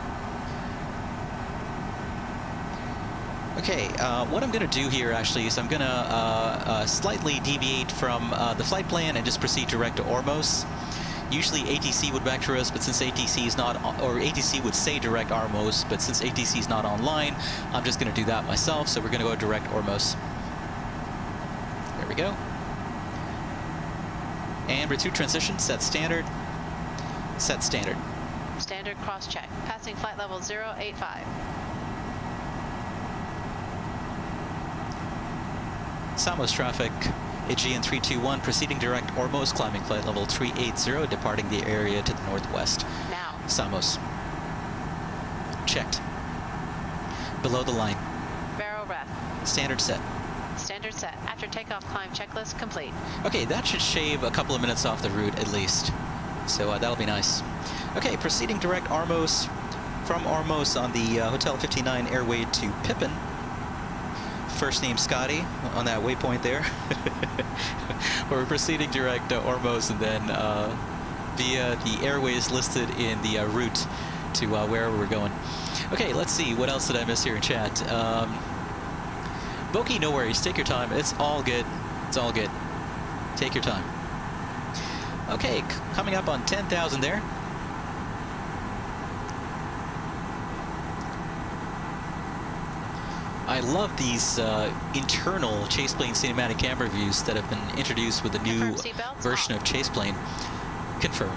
A: Okay, what I'm going to do here actually is I'm going to slightly deviate from the flight plan and just proceed direct to ORMOS. Usually ATC would vector us, but since ATC is not, or ATC would say direct ORMOS, but since ATC is not online, I'm just going to do that myself, so we're going to go direct ORMOS. There we go. And Route transition, set standard. Set standard.
E: Standard cross-check. Passing flight level 085.
A: Samos traffic. Aegean 321, proceeding direct ORMOS, climbing flight level 380, departing the area to the northwest.
E: Now.
A: Samos. Checked. Below the line.
E: Barrel ref.
A: Standard set.
E: Standard set. After takeoff, climb checklist complete.
A: Okay, that should shave a couple of minutes off the route at least. So that'll be nice. Okay, proceeding direct ORMOS. From ORMOS on the Hotel 59 airway to PIPEN. First name Scotty on that waypoint there. We're proceeding direct ORMOS and then via the airways listed in the route to wherever we're going. Okay, let's see. What else did I miss here in chat? Boki, no worries. Take your time. It's all good. It's all good. Take your time. Okay, coming up on 10,000 there. I love these internal ChasePlane cinematic camera views that have been introduced with the new version of ChasePlane. Confirm.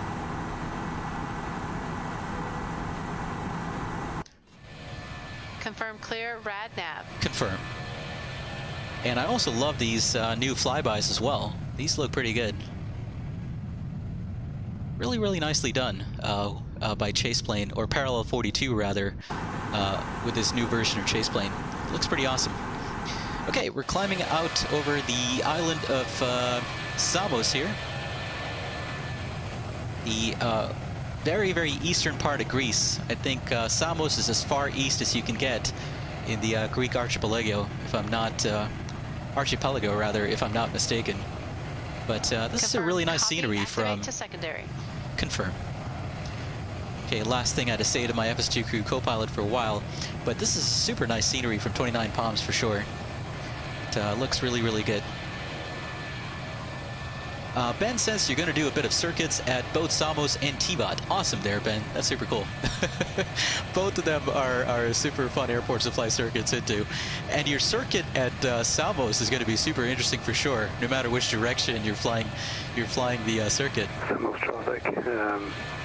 E: Confirm clear, rad nav.
A: Confirm. And I also love these new flybys as well. These look pretty good. Really, really nicely done by ChasePlane, or Parallel 42 rather, with this new version of ChasePlane. Looks pretty awesome. Okay, we're climbing out over the island of Samos here. The very, very eastern part of Greece. I think Samos is as far east as you can get in the Greek archipelago, if I'm not if I'm not mistaken. But this is a really nice scenery from.
E: To secondary.
A: Confirm. Okay, last thing I had to say to my FS2 crew co-pilot for a while, but this is super nice scenery from 29 Palms for sure. It looks really, really good. Ben says you're going to do a bit of circuits at both Samos and Tivat. Awesome there, Ben. That's super cool. Both of them are super fun airports to fly circuits into. And your circuit at Samos is going to be super interesting for sure, no matter which direction you're flying the circuit.
B: Samos traffic,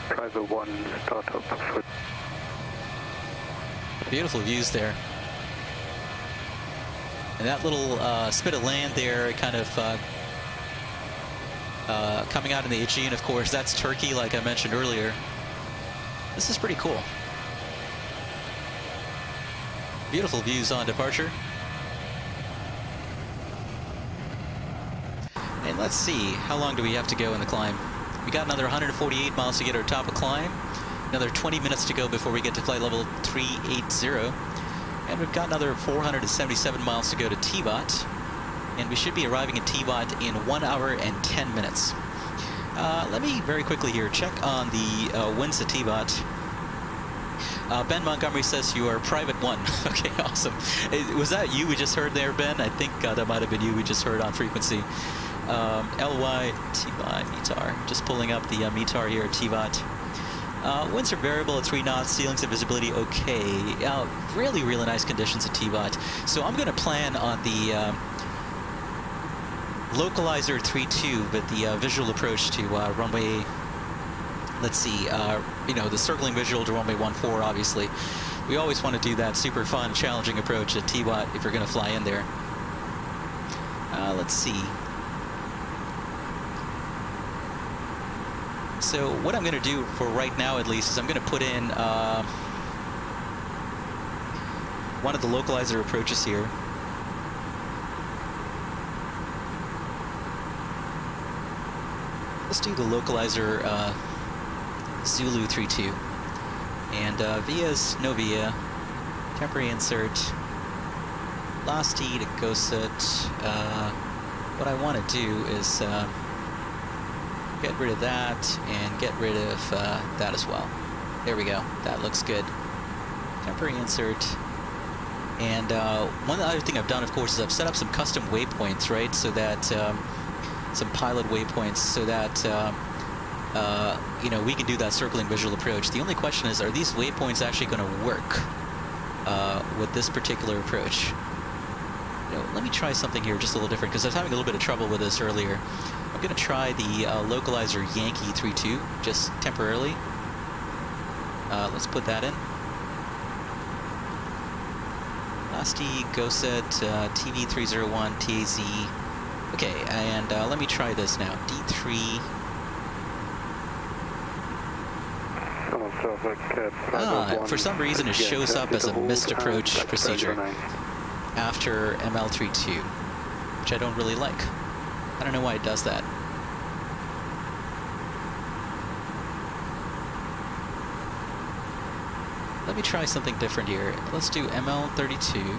B: private 1, start up for...
A: Beautiful views there. And that little spit of land there, kind of coming out in the Aegean, of course, that's Turkey, like I mentioned earlier. This is pretty cool. Beautiful views on departure. And let's see, how long do we have to go in the climb? We got another 148 miles to get our top of climb. Another 20 minutes to go before we get to flight level 380. And we've got another 477 miles to go to Tivat. And we should be arriving in Tivat in 1 hour and 10 minutes. Let me very quickly here check on the winds at Tivat. Ben Montgomery says you are private 1. Okay, awesome. Was that you we just heard there, Ben? I think that might have been you we just heard on frequency. LYTV METAR. Just pulling up the METAR here at Tivat. Winds are variable at 3 knots, ceilings and visibility okay. Really, really nice conditions at Tivat. So I'm going to plan on the localizer 3.2 with the visual approach to runway, let's see, you know, the circling visual to runway 14, obviously. We always want to do that super fun, challenging approach at Tivat if you're going to fly in there. Let's see. So what I'm going to do for right now, at least, is I'm going to put in one of the localizer approaches here. Let's do the localizer Zulu 3.2. And vias, no via, temporary insert, LASTI to GOSET. What I want to do is get rid of that and get rid of that as well. There we go. That looks good. Temporary insert. And one other thing I've done, of course, is I've set up some custom waypoints, right? So that some pilot waypoints, so that you know, we can do that circling visual approach. The only question is, are these waypoints actually going to work with this particular approach? You know, let me try something here just a little different, because I was having a little bit of trouble with this earlier. I'm going to try the localizer Yankee 3.2 just temporarily. Let's put that in. LASTI, GOSET, TV 301, TAZ. Okay, and let me try this now. D3. For some reason it shows up as a missed approach procedure after ML32, which I don't really like. I don't know why it does that. Let me try something different here. Let's do ML32.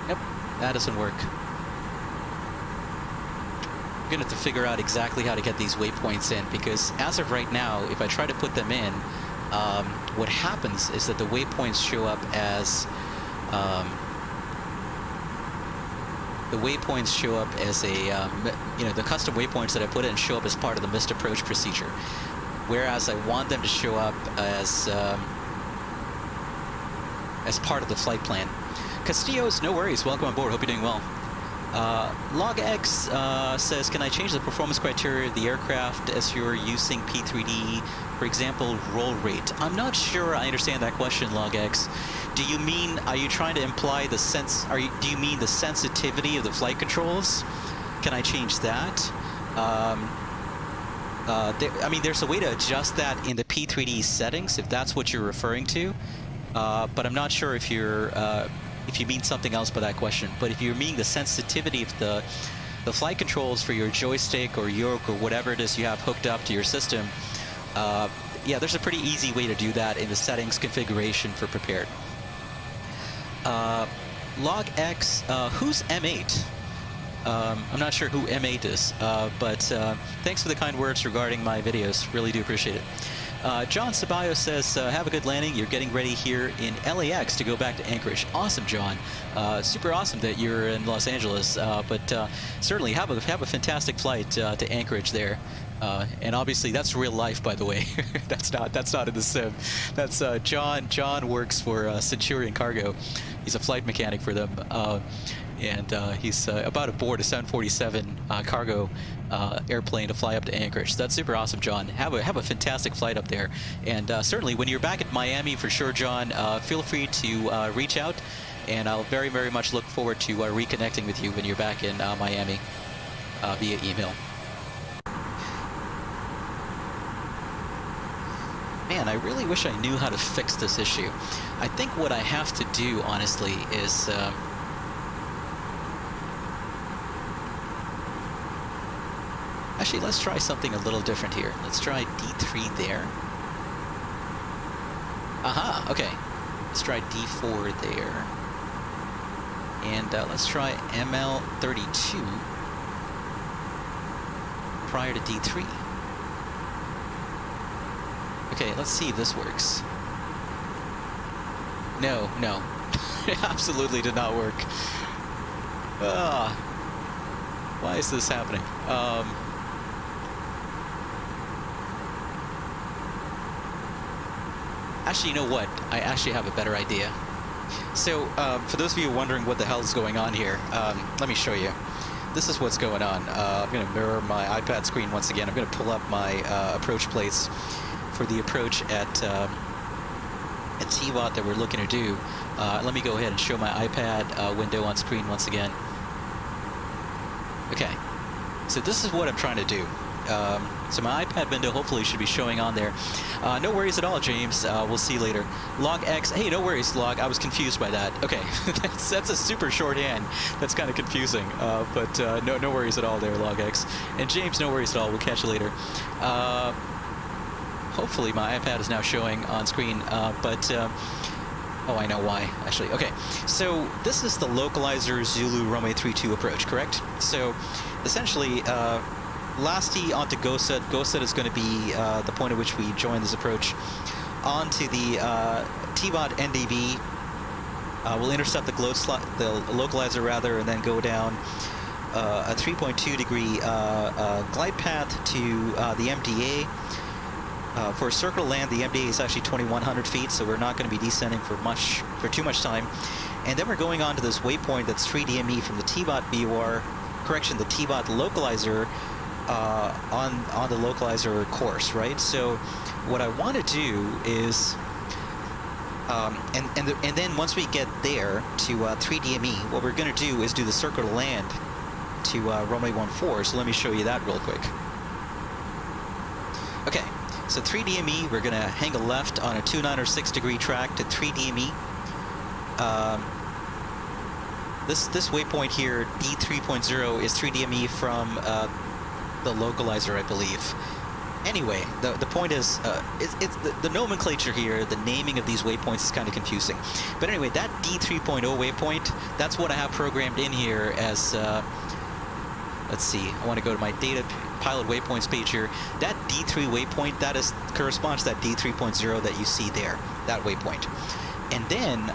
A: Nope, that doesn't work. I'm gonna have to figure out exactly how to get these waypoints in, because as of right now, if I try to put them in, what happens is that the waypoints show up as a you know, the custom waypoints that I put in show up as part of the missed approach procedure, whereas I want them to show up as part of the flight plan. Castillo's, no worries, welcome on board, hope you're doing well. LogX says, can I change the performance criteria of the aircraft as you're using P3D, for example, roll rate? I'm not sure I understand that question, LogX. Do you mean, are you trying to imply the do you mean the sensitivity of the flight controls? Can I change that? I mean, there's a way to adjust that in the P3D settings, if that's what you're referring to. But I'm not sure if you're, if you mean something else by that question. But if you mean the sensitivity of the flight controls for your joystick or yoke or whatever it is you have hooked up to your system, yeah, there's a pretty easy way to do that in the settings configuration for prepared. LogX, who's M8? I'm not sure who M8 is, but thanks for the kind words regarding my videos. Really do appreciate it. John Ceballos says, have a good landing. You're getting ready here in LAX to go back to Anchorage. Awesome, John. Super awesome that you're in Los Angeles. But certainly have a fantastic flight to Anchorage there. And obviously that's real life, by the way. that's not in the sim. That's John. John works for Centurion Cargo. He's a flight mechanic for them. And he's about to board a 747 cargo airplane to fly up to Anchorage. So that's super awesome, John. Have a fantastic flight up there. And certainly when you're back at Miami, for sure, John, feel free to reach out. And I'll very, very much look forward to reconnecting with you when you're back in Miami via email. Man, I really wish I knew how to fix this issue. I think what I have to do, honestly, is... Actually, let's try something a little different here. Let's try D3 there. Aha, okay. Let's try D4 there. And let's try ML32 prior to D3. Okay, let's see if this works. No. It absolutely did not work. Why is this happening? Actually, you know what? I actually have a better idea. So, for those of you wondering what the hell is going on here, let me show you. This is what's going on. I'm going to mirror my iPad screen once again. I'm going to pull up my approach plates for the approach at Tivat that we're looking to do. Let me go ahead and show my iPad window on screen once again. Okay, so this is what I'm trying to do. So my iPad window hopefully should be showing on there. No worries at all, James. We'll see you later. Log X. Hey, no worries, Log. I was confused by that. Okay, that's a super shorthand. That's kind of confusing. But no worries at all there, Log X. And James, no worries at all. We'll catch you later. Hopefully my iPad is now showing on screen. Oh, I know why, actually. Okay, so this is the localizer Zulu runway 32 approach, correct? So essentially, LASTI onto GOSET. GOSET is going to be the point at which we join this approach. Onto the Tivat NDB. We'll intercept the localizer rather, and then go down a 3.2 degree glide path to the MDA. For circle land, the MDA is actually 2,100 feet, so we're not going to be descending for too much time. And then we're going on to this waypoint that's 3DME from the Tivat BOR, the Tivat localizer on the localizer course, right? So what I want to do is, and then once we get there to 3DME, what we're going to do is do the circle to land to runway 14. So let me show you that real quick. Okay. So 3DME, we're going to hang a left on a 296 degree track to 3DME. This waypoint here, D3.0, is 3DME from the localizer, I believe. Anyway, the point is, it's the nomenclature here, the naming of these waypoints is kind of confusing. But anyway, that D3.0 waypoint, that's what I have programmed in here as, let's see, I want to go to my data pilot waypoints page here. That D3 waypoint, that corresponds to that D3.0 that you see there, that waypoint. And then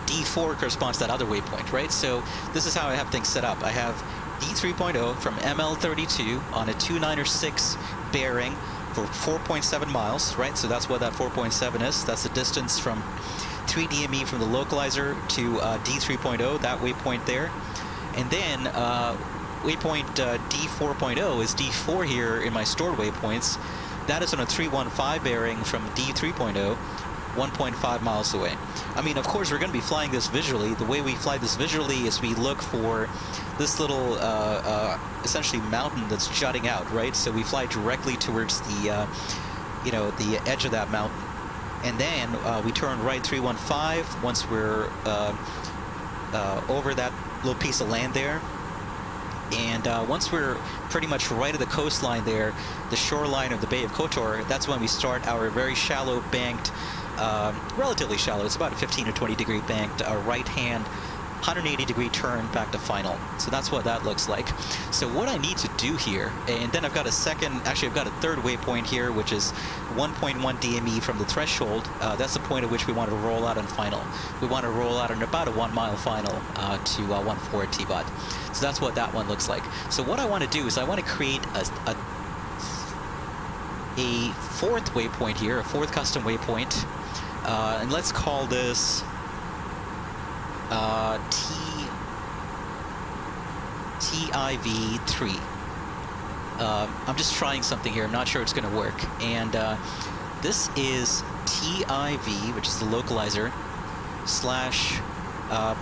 A: D4 corresponds to that other waypoint, right? So this is how I have things set up. I have D3.0 from ML32 on a 296 bearing for 4.7 miles, right? So that's what that 4.7 is. That's the distance from 3DME from the localizer to D3.0, that waypoint there. And then waypoint D4.0 is D4 here in my stored waypoints. That is on a 315 bearing from D3.0, 1.5 miles away. I mean, of course, we're going to be flying this visually. The way we fly this visually is we look for this little, essentially, mountain that's jutting out, right? So we fly directly towards the, the edge of that mountain. And then we turn right 315 once we're over that little piece of land there. And once we're pretty much right at the coastline there, the shoreline of the Bay of Kotor, that's when we start our very shallow banked, relatively shallow, it's about a 15 or 20 degree banked right-hand 180-degree turn back to final. So that's what that looks like. So what I need to do here, and then I've got a third waypoint here, which is 1.1 DME from the threshold. That's the point at which we want to roll out on final. We want to roll out on about a 1 mile final to 1-4 Tivat. So that's what that one looks like. So what I want to do is I want to create a fourth waypoint here, a fourth custom waypoint, and let's call this TIV3. I'm just trying something here. I'm not sure it's going to work. And this is TIV, which is the localizer, slash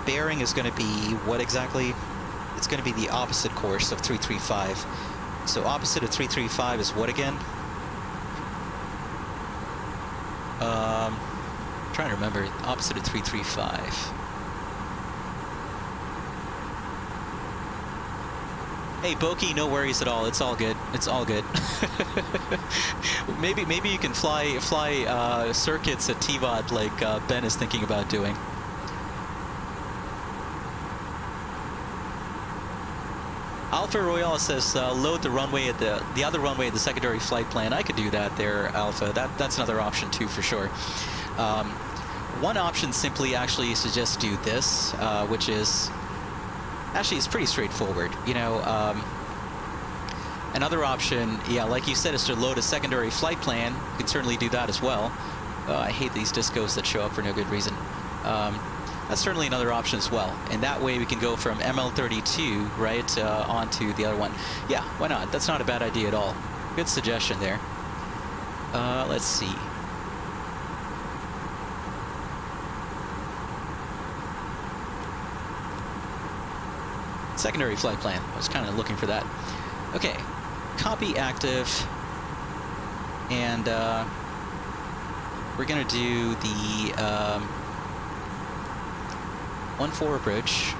A: bearing is going to be what exactly? It's going to be the opposite course of 335. So opposite of 335 is what again? Trying to remember. Opposite of 335. Hey, Boki, no worries at all. It's all good. It's all good. maybe you can fly circuits at Tivat like Ben is thinking about doing. Alpha Royale says load the runway at the other runway at the secondary flight plan. I could do that there, Alpha. That's another option too, for sure. One option simply actually is to just do this, which is actually it's pretty straightforward. You know, another option, yeah, like you said, is to load a secondary flight plan. You can certainly do that as well. I hate these discos that show up for no good reason. That's certainly another option as well. And that way we can go from ML32, right, onto the other one. Yeah, why not? That's not a bad idea at all. Good suggestion there. Let's see. Secondary flight plan. I was kind of looking for that. Okay, copy active. And we're going to do the 1-4 approach.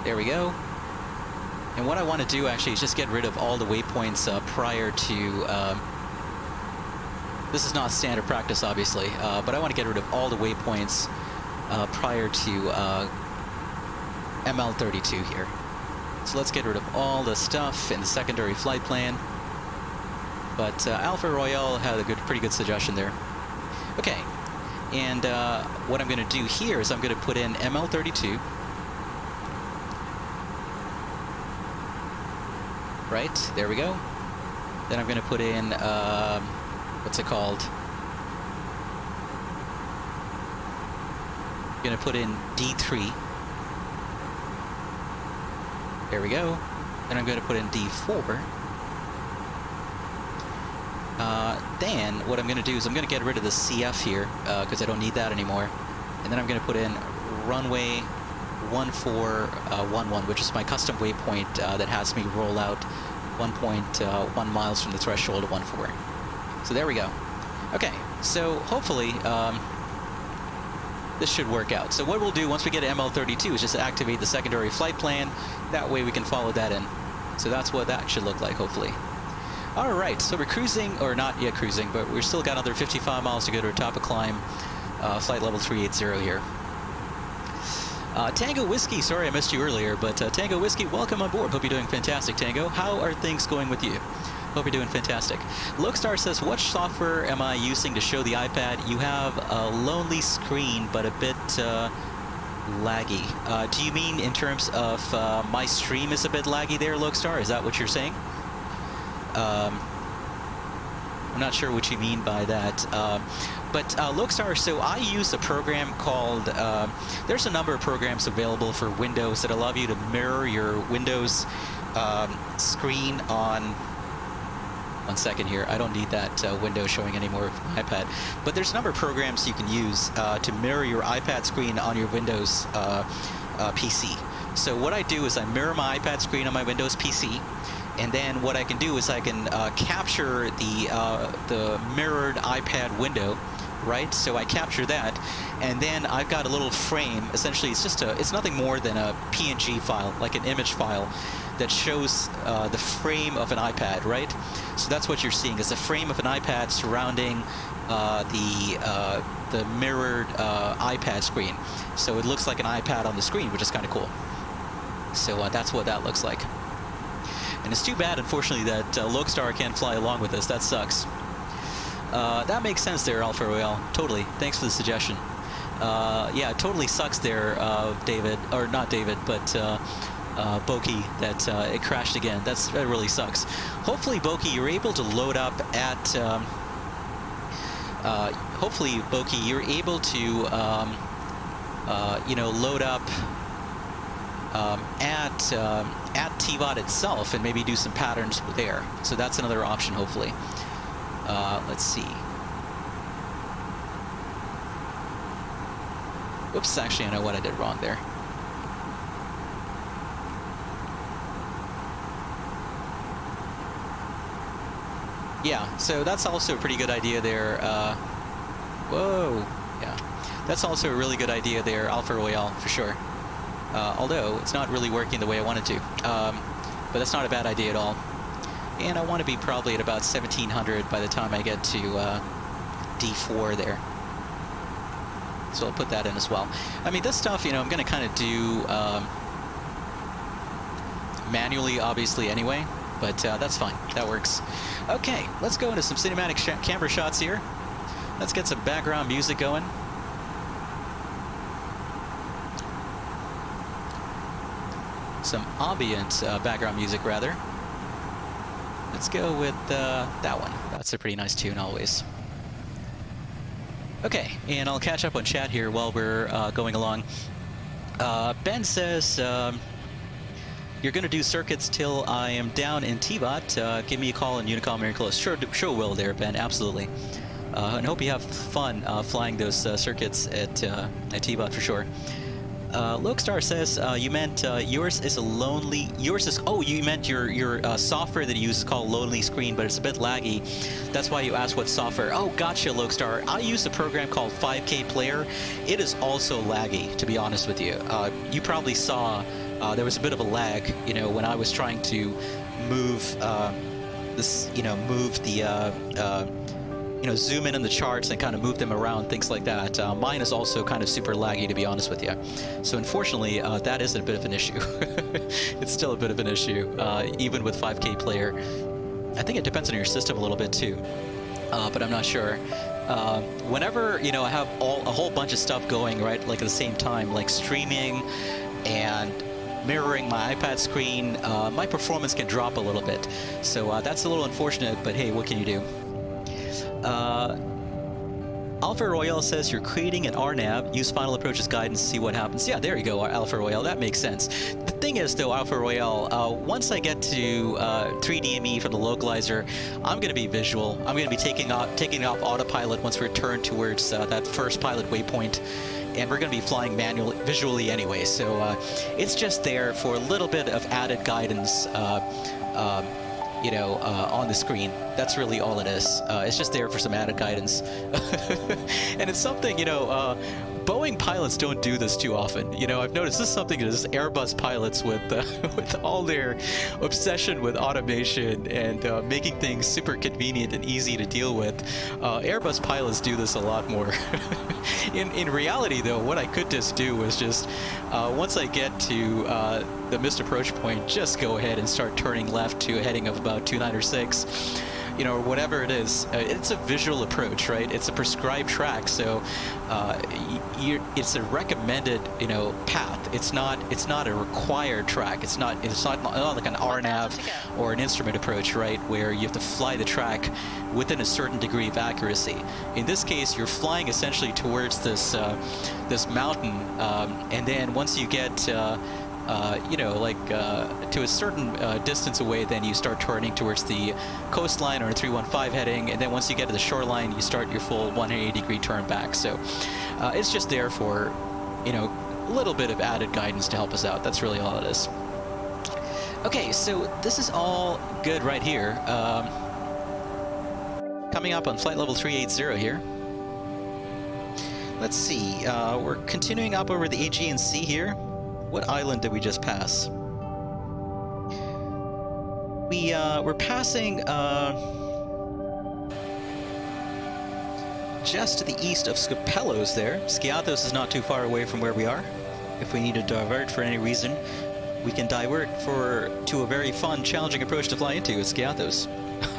A: There we go. And what I want to do actually is just get rid of all the waypoints prior to... this is not standard practice, obviously, but I want to get rid of all the waypoints prior to ML32 here. So let's get rid of all the stuff in the secondary flight plan. But Alpha Royale had a pretty good suggestion there. Okay, and what I'm going to do here is I'm going to put in ML32. Right, there we go. Then I'm going to put in, what's it called? I'm going to put in D3. There we go. Then I'm going to put in D4. Then what I'm going to do is I'm going to get rid of the CF here because I don't need that anymore. And then I'm going to put in runway 1411, which is my custom waypoint that has me roll out 1.1 miles from the threshold of 14. So there we go. Okay, so hopefully this should work out. So what we'll do once we get to ML32 is just activate the secondary flight plan. That way we can follow that in. So that's what that should look like, hopefully. All right, so we're cruising, or not yet cruising, but we're still got another 55 miles to go to our top of climb, flight level 380 here. Tango Whiskey, sorry I missed you earlier, but Tango Whiskey, welcome on board. Hope you're doing fantastic, Tango. How are things going with you? Hope you're doing fantastic. Lokestar says, what software am I using to show the iPad? You have a lonely screen, but a bit laggy. Do you mean in terms of my stream is a bit laggy there, Lokestar? Is that what you're saying? I'm not sure what you mean by that. But Lokestar, so I use a program called, there's a number of programs available for Windows that allow you to mirror your Windows screen on, one second here, I don't need that window showing anymore of my iPad. But there's a number of programs you can use to mirror your iPad screen on your Windows PC. So what I do is I mirror my iPad screen on my Windows PC. And then what I can do is I can capture the mirrored iPad window, right? So I capture that, and then I've got a little frame. Essentially, it's nothing more than a PNG file, like an image file, that shows the frame of an iPad, right? So that's what you're seeing is a frame of an iPad surrounding the mirrored iPad screen. So it looks like an iPad on the screen, which is kind of cool. So that's what that looks like. And it's too bad, unfortunately, that Lokestar can't fly along with us. That sucks. That makes sense there, Alpha Royale. Totally. Thanks for the suggestion. Yeah, it totally sucks there, David. Or not David, but Boki, that it crashed again. That really sucks. Hopefully, Boki, you're able to load up at... hopefully, Boki, you're able to, you know, load up at Tivat itself and maybe do some patterns there. So that's another option, hopefully. Let's see. Oops, actually, I know what I did wrong there. Yeah, so that's also a pretty good idea there. Whoa, yeah. That's also a really good idea there, Alpha Royale, for sure. Although, it's not really working the way I wanted to. But that's not a bad idea at all. And I want to be probably at about 1700 by the time I get to D4 there. So I'll put that in as well. I mean, this stuff, you know, I'm going to kind of do manually, obviously, anyway. But that's fine. That works. Okay, let's go into some cinematic camera shots here. Let's get some background music going. Some ambient background music, rather. Let's go with that one. That's a pretty nice tune, always. Okay, and I'll catch up on chat here while we're going along. Ben says, you're going to do circuits till I am down in Tivat. Give me a call in Unicom very close. Sure will there, Ben, absolutely. And hope you have fun flying those circuits at Tivat for sure. Lokestar says you meant yours is a lonely. Yours is you meant your software that you use is called Lonely Screen, but it's a bit laggy. That's why you asked what software. Oh, gotcha, Lokestar. I use a program called 5K Player. It is also laggy, to be honest with you. You probably saw there was a bit of a lag, you know, when I was trying to move this, you know, move the. You know, zoom in on the charts and kind of move them around, things like that. Mine is also kind of super laggy, to be honest with you. So unfortunately, that is a bit of an issue. It's still a bit of an issue, even with 5K Player. I think it depends on your system a little bit too, but I'm not sure. Whenever, you know, I have a whole bunch of stuff going, right, like at the same time, like streaming and mirroring my iPad screen, my performance can drop a little bit. So that's a little unfortunate, but hey, what can you do? Alpha Royale says you're creating an RNAV, use Final Approach's guidance to see what happens. Yeah, there you go, Alpha Royale, that makes sense. The thing is, though, Alpha Royale, once I get to 3DME from the localizer, I'm going to be visual. I'm going to be taking off autopilot once we return towards that first pilot waypoint. And we're going to be flying visually anyway, so it's just there for a little bit of added guidance, you know, on the screen. That's really all it is. It's just there for some added guidance. And it's something, you know, Boeing pilots don't do this too often. You know, I've noticed this is something that is Airbus pilots with all their obsession with automation and making things super convenient and easy to deal with. Airbus pilots do this a lot more. In reality, though, what I could just do was just, once I get to the missed approach point, just go ahead and start turning left to a heading of about 29 or 6. You know, or whatever it is. It's a visual approach, right? It's a prescribed track, so it's a recommended, you know, path. It's not a required track. It's not like an RNAV or an instrument approach, right, where you have to fly the track within a certain degree of accuracy. In this case, you're flying essentially towards this this mountain, and then once you get you know, like to a certain distance away, then you start turning towards the coastline or a 315 heading, and then once you get to the shoreline, you start your full 180-degree turn back. So it's just there for, you know, a little bit of added guidance to help us out. That's really all it is. Okay, so this is all good right here. Coming up on flight level 380 here. Let's see, we're continuing up over the Aegean Sea here. What island did we just pass? We're passing just to the east of Scapellos there. Skiathos is not too far away from where we are. If we need to divert for any reason, we can divert to a very fun, challenging approach to fly into at Skiathos.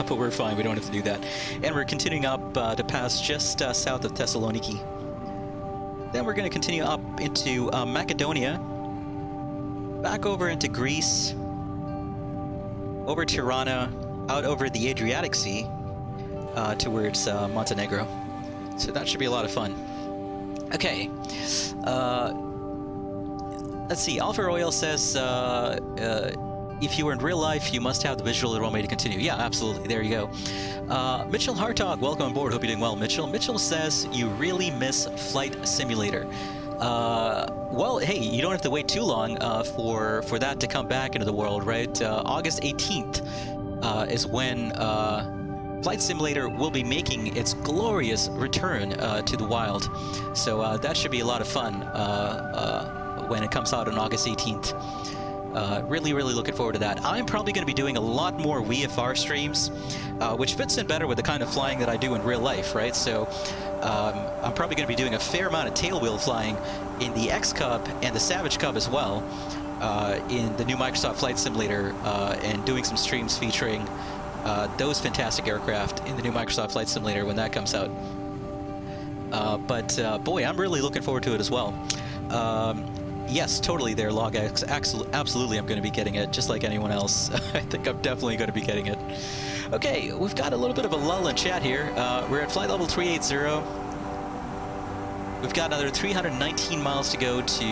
A: But we're fine, we don't have to do that. And we're continuing up to pass just south of Thessaloniki. Then we're going to continue up into Macedonia, back over into Greece, over Tirana, out over the Adriatic Sea, towards Montenegro. So that should be a lot of fun. Okay. Let's see. Alpha Royal says, if you were in real life, you must have the visual aroma to continue. Yeah, absolutely. There you go. Mitchell Hartog, welcome on board. Hope you're doing well, Mitchell. Mitchell says, you really miss Flight Simulator. Well, hey, you don't have to wait too long for that to come back into the world, right? August 18th is when Flight Simulator will be making its glorious return to the wild. So that should be a lot of fun when it comes out on August 18th. Really looking forward to that. I'm probably going to be doing a lot more VFR streams, which fits in better with the kind of flying that I do in real life, right? So I'm probably going to be doing a fair amount of tailwheel flying in the X Cub and the Savage Cub as well, in the new Microsoft Flight Simulator, and doing some streams featuring those fantastic aircraft in the new Microsoft Flight Simulator when that comes out. But boy, I'm really looking forward to it as well. Yes, totally there, LogX. Absolutely, I'm going to be getting it, just like anyone else. I think I'm definitely going to be getting it. Okay, we've got a little bit of a lull in chat here. We're at flight level 380. We've got another 319 miles to go to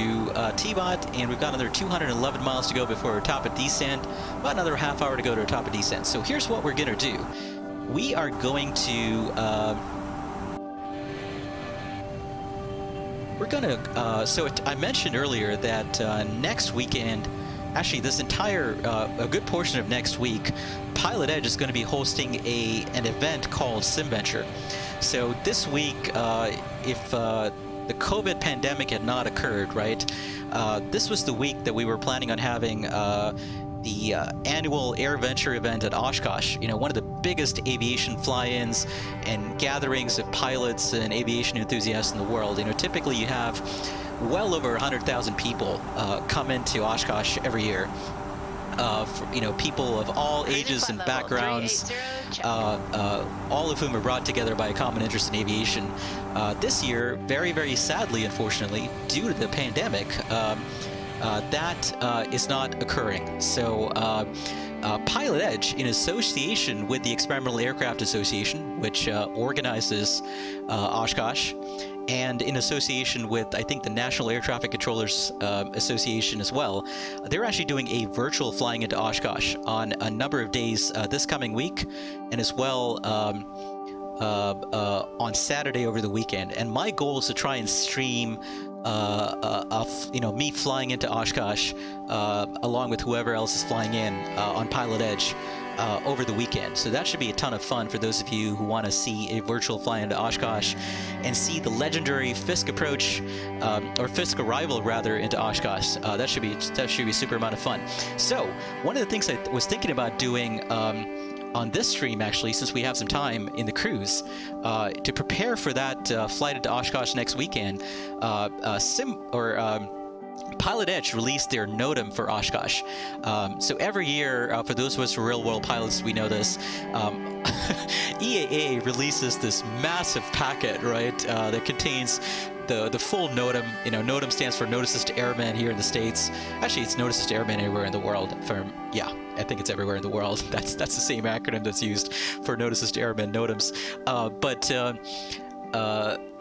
A: Tivat, and we've got another 211 miles to go before our top of descent. About another half hour to go to our top of descent. So here's what we're going to do. We are going to... I mentioned earlier that next weekend, actually this entire, a good portion of next week, Pilot Edge is going to be hosting an event called SimVenture. So this week, if the COVID pandemic had not occurred, right, this was the week that we were planning on having the annual AirVenture event at Oshkosh. You know, one of the biggest aviation fly-ins and gatherings of pilots and aviation enthusiasts in the world. You know, typically you have well over 100,000 people come into Oshkosh every year. You know, people of all ages and backgrounds, all of whom are brought together by a common interest in aviation. This year, very sadly, unfortunately, due to the pandemic, that is not occurring. So Pilot Edge, in association with the Experimental Aircraft Association, which organizes Oshkosh, and in association with, I think, the National Air Traffic Controllers Association as well, they're actually doing a virtual flying into Oshkosh on a number of days this coming week, and as well on Saturday over the weekend. And my goal is to try and stream me flying into Oshkosh along with whoever else is flying in on Pilot Edge over the weekend. So that should be a ton of fun for those of you who want to see a virtual fly into Oshkosh and see the legendary Fisk approach, or Fisk arrival rather, into Oshkosh. That should be a super amount of fun. So one of the things I was thinking about doing on this stream, actually, since we have some time in the cruise, to prepare for that flight into Oshkosh next weekend, Pilot Edge released their NOTAM for Oshkosh. So every year, for those of us who are real-world pilots, we know this, EAA releases this massive packet, right, that contains the full NOTAM. You know, NOTAM stands for Notices to Airmen here in the States. Actually, it's Notices to Airmen everywhere in the world. I think it's everywhere in the world. That's the same acronym that's used for Notices to Airmen, NOTAMs.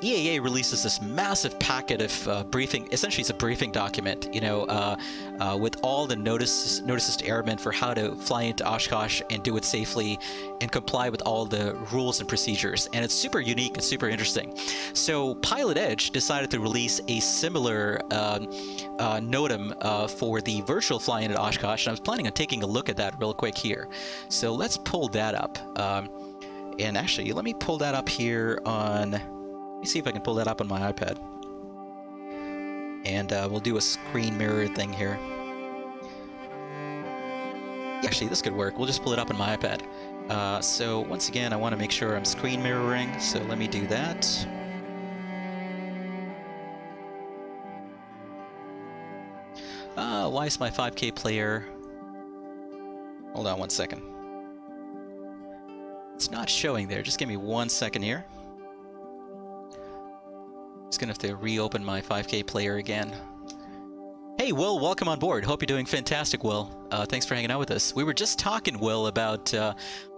A: EAA releases this massive packet of briefing. Essentially, it's a briefing document, you know, with all the notices to airmen for how to fly into Oshkosh and do it safely and comply with all the rules and procedures. And it's super unique and super interesting. So Pilot Edge decided to release a similar NOTAM for the virtual fly-in at Oshkosh. And I was planning on taking a look at that real quick here. So let's pull that up. And actually, let me pull that up here on... Let me see if I can pull that up on my iPad. And we'll do a screen mirror thing here. Actually, this could work. We'll just pull it up on my iPad. So once again, I want to make sure I'm screen mirroring, so let me do that. Why is my 5K player... Hold on 1 second. It's not showing there. Just give me 1 second here. Just gonna have to reopen my 5K player again. Hey, Will, welcome on board. Hope you're doing fantastic, Will. Thanks for hanging out with us. We were just talking, Will, about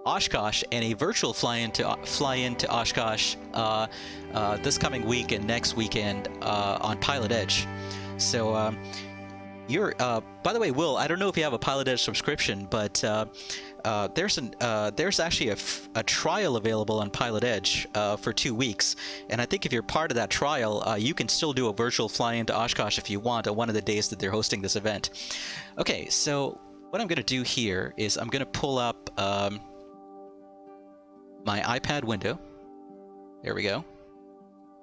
A: Oshkosh and a virtual fly into Oshkosh this coming week and next weekend on Pilot Edge. So you're by the way, Will, I don't know if you have a Pilot Edge subscription, but there's actually a trial available on Pilot Edge for 2 weeks, and I think if you're part of that trial, you can still do a virtual fly into Oshkosh if you want on one of the days that they're hosting this event. Okay, so what I'm going to do here is I'm going to pull up my iPad window. There we go,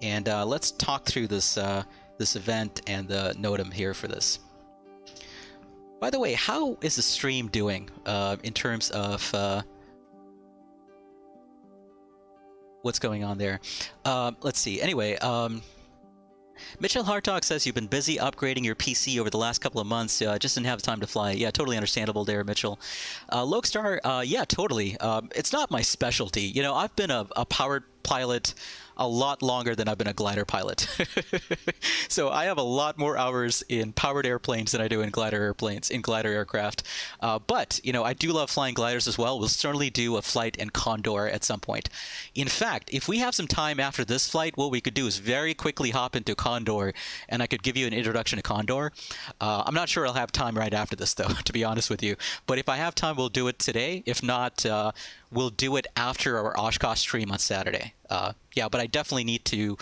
A: and let's talk through this this event and the NOTAM here for this. By the way, how is the stream doing in terms of what's going on there? Let's see. Anyway, Mitchell Hartog says you've been busy upgrading your PC over the last couple of months. Just didn't have time to fly. Yeah, totally understandable there, Mitchell. Lokestar, yeah, totally. It's not my specialty. You know, I've been a powered pilot a lot longer than I've been a glider pilot. So I have a lot more hours in powered airplanes than I do in glider airplanes, in glider aircraft. But, you know, I do love flying gliders as well. We'll certainly do a flight in Condor at some point. In fact, if we have some time after this flight, what we could do is very quickly hop into Condor, and I could give you an introduction to Condor. I'm not sure I'll have time right after this, though, to be honest with you. But if I have time, we'll do it today. If not, we'll do it after our Oshkosh stream on Saturday. Yeah, but I definitely need to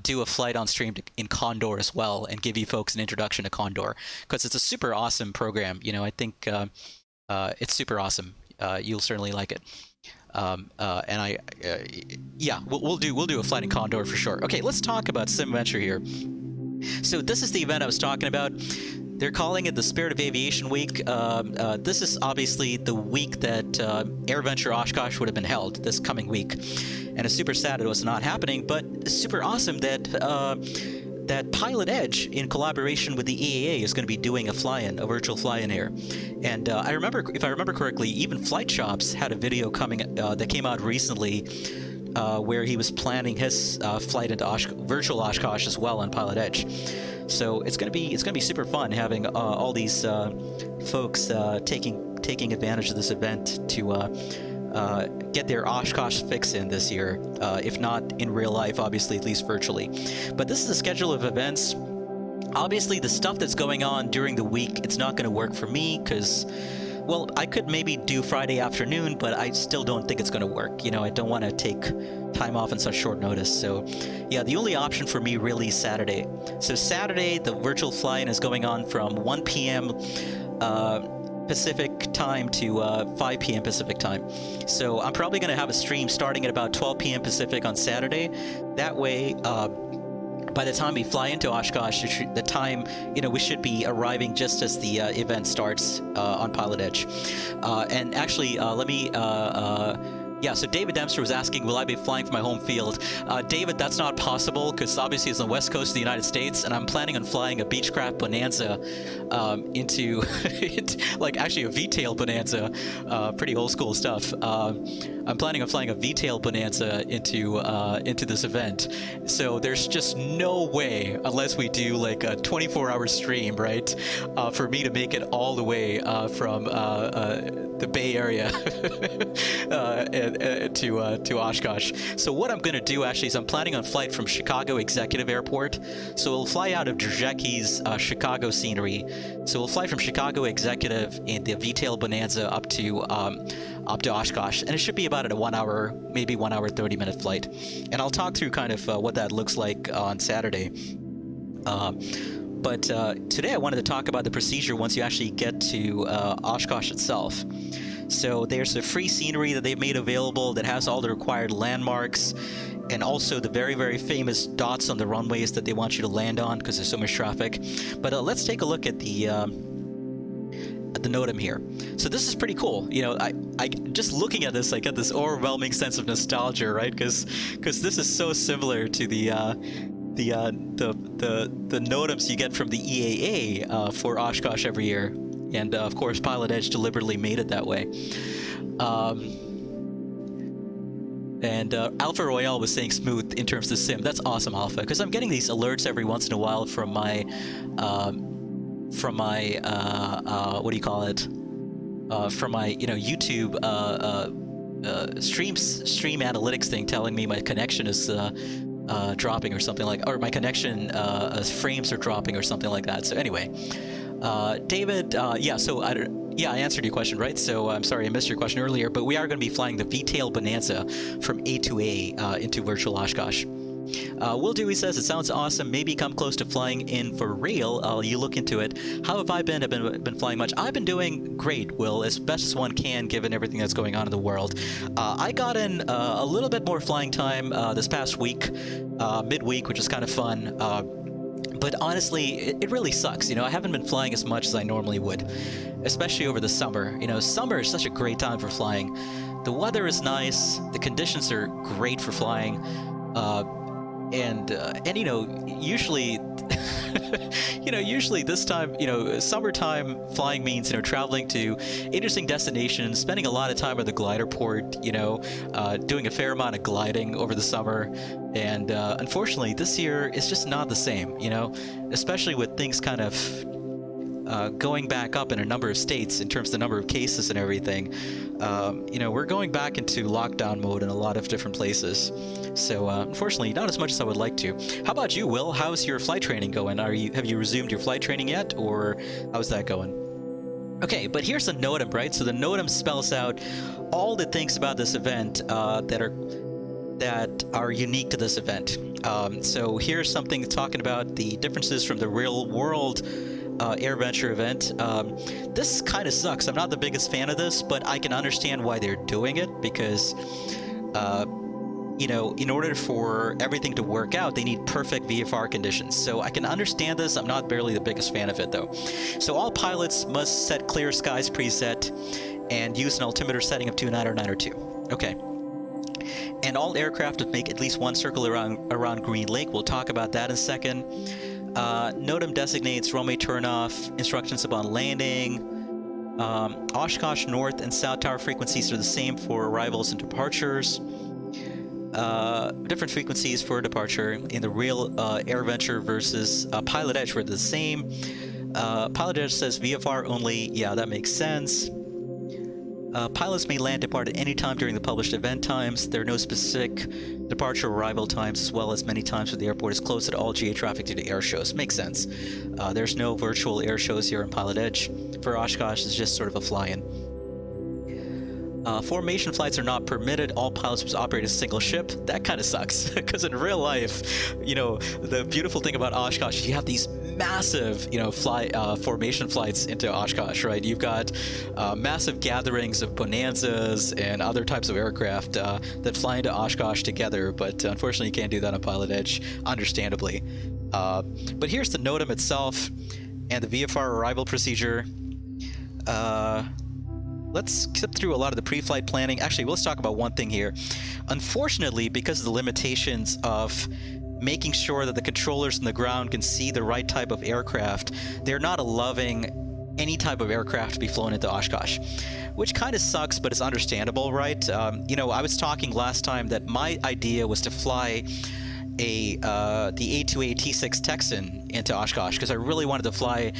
A: do a flight on stream in Condor as well and give you folks an introduction to Condor, because it's a super awesome program. You know, I think it's super awesome. You'll certainly like it. And yeah, we'll do a flight in Condor for sure. Okay, let's talk about SimVenture here. So this is the event I was talking about. They're calling it the Spirit of Aviation Week. This is obviously the week that AirVenture Oshkosh would have been held, this coming week. And it's super sad it was not happening, but it's super awesome that that Pilot Edge, in collaboration with the EAA, is going to be doing a fly-in, a virtual fly-in here. And I remember, if I remember correctly, even Flight Shops had a video coming that came out recently where he was planning his flight into virtual Oshkosh as well on Pilot Edge. So it's gonna be super fun having all these folks taking advantage of this event to get their Oshkosh fix in this year, if not in real life, obviously, at least virtually. But this is a schedule of events. Obviously, the stuff that's going on during the week, it's not going to work for me because, well, I could maybe do Friday afternoon, but I still don't think it's going to work. You know, I don't want to take time off on such short notice. So, yeah, the only option for me really is Saturday. So Saturday, the virtual fly-in is going on from 1 p.m. Pacific time to 5 p.m. Pacific time. So I'm probably going to have a stream starting at about 12 p.m. Pacific on Saturday. That way, by the time we fly into Oshkosh, the time, you know, we should be arriving just as the event starts on Pilot Edge. And actually, let me... yeah, so David Dempster was asking, will I be flying from my home field? David, that's not possible because obviously it's on the west coast of the United States, and I'm planning on flying a Beechcraft Bonanza into, like actually a V-tail Bonanza, pretty old school stuff. I'm planning on flying a V-tail Bonanza into this event. So there's just no way, unless we do like a 24-hour stream, right, for me to make it all the way from the Bay Area to Oshkosh. So what I'm going to do actually is I'm planning on flight from Chicago Executive Airport. So we'll fly out of Drzeki's Chicago scenery. So we'll fly from Chicago Executive in the V-tail Bonanza up to Oshkosh, and it should be about a 1 hour, maybe 1 hour 30-minute flight. And I'll talk through kind of what that looks like on Saturday. But today I wanted to talk about the procedure once you actually get to Oshkosh itself. So there's a free scenery that they've made available that has all the required landmarks and also the very, very famous dots on the runways that they want you to land on because there's so much traffic. But let's take a look at the NOTAM here. So this is pretty cool. You know, I just looking at this, I get this overwhelming sense of nostalgia, right? Because this is so similar to the NOTAMs you get from the EAA for Oshkosh every year, and of course Pilot Edge deliberately made it that way. And Alpha Royale was saying smooth in terms of sim. That's awesome, Alpha, because I'm getting these alerts every once in a while from my what do you call it? From my YouTube stream analytics thing, telling me my connection is dropping or something like, or my connection frames are dropping or something like that. So anyway, David, yeah, I answered your question, right? So I'm sorry I missed your question earlier, but we are going to be flying the V-tail Bonanza from A2A into virtual Oshkosh. Will Dewey says, it sounds awesome. Maybe come close to flying in for real. You look into it. How have I been? I've been flying much. I've been doing great, Will, as best as one can given everything that's going on in the world. I got in a little bit more flying time this past week, midweek, which is kind of fun. But honestly, it really sucks. I haven't been flying as much as I normally would, especially over the summer. Summer is such a great time for flying. The weather is nice. The conditions are great for flying. And usually, usually this time, summertime flying means, traveling to interesting destinations, spending a lot of time at the glider port, doing a fair amount of gliding over the summer. And unfortunately, this year is just not the same, especially with things kind of going back up in a number of states in terms of the number of cases and everything. We're going back into lockdown mode in a lot of different places. So unfortunately, not as much as I would like to. How about you, Will? How's your flight training going? Have you resumed your flight training yet, or how's that going? Okay, but here's the NOTAM, right? So the NOTAM spells out all the things about this event that are unique to this event. So here's something talking about the differences from the real world AirVenture event. This kind of sucks. I'm not the biggest fan of this, but I can understand why they're doing it, because in order for everything to work out, they need perfect VFR conditions. So I can understand this. I'm not barely the biggest fan of it, though. So all pilots must set clear skies preset and use an altimeter setting of 29 or 9 or 2. Okay. And all aircraft must make at least one circle around Green Lake. We'll talk about that in a second. NOTAM designates runway turnoff, instructions upon landing. Oshkosh North and South Tower frequencies are the same for arrivals and departures. Different frequencies for departure in the real AirVenture versus Pilot Edge were the same. Pilot Edge says VFR only. Yeah, that makes sense. Pilots may land depart at any time during the published event times. There are no specific departure arrival times, as well as many times when the airport is closed at all GA traffic due to air shows. Makes sense. There's no virtual air shows here in Pilot Edge. For Oshkosh, it's just sort of a fly-in. Formation flights are not permitted. All pilots must operate a single ship. That kind of sucks, because in real life, the beautiful thing about Oshkosh is you have these massive, formation flights into Oshkosh, right? You've got massive gatherings of Bonanzas and other types of aircraft that fly into Oshkosh together, but unfortunately you can't do that on Pilot Edge, understandably. But here's the NOTAM itself and the VFR arrival procedure. Let's skip through a lot of the pre-flight planning. Actually, let's talk about one thing here. Unfortunately, because of the limitations of making sure that the controllers on the ground can see the right type of aircraft, they're not allowing any type of aircraft to be flown into Oshkosh, which kind of sucks, but it's understandable, right? I was talking last time that my idea was to fly the A2A T6 Texan into Oshkosh, because I really wanted to fly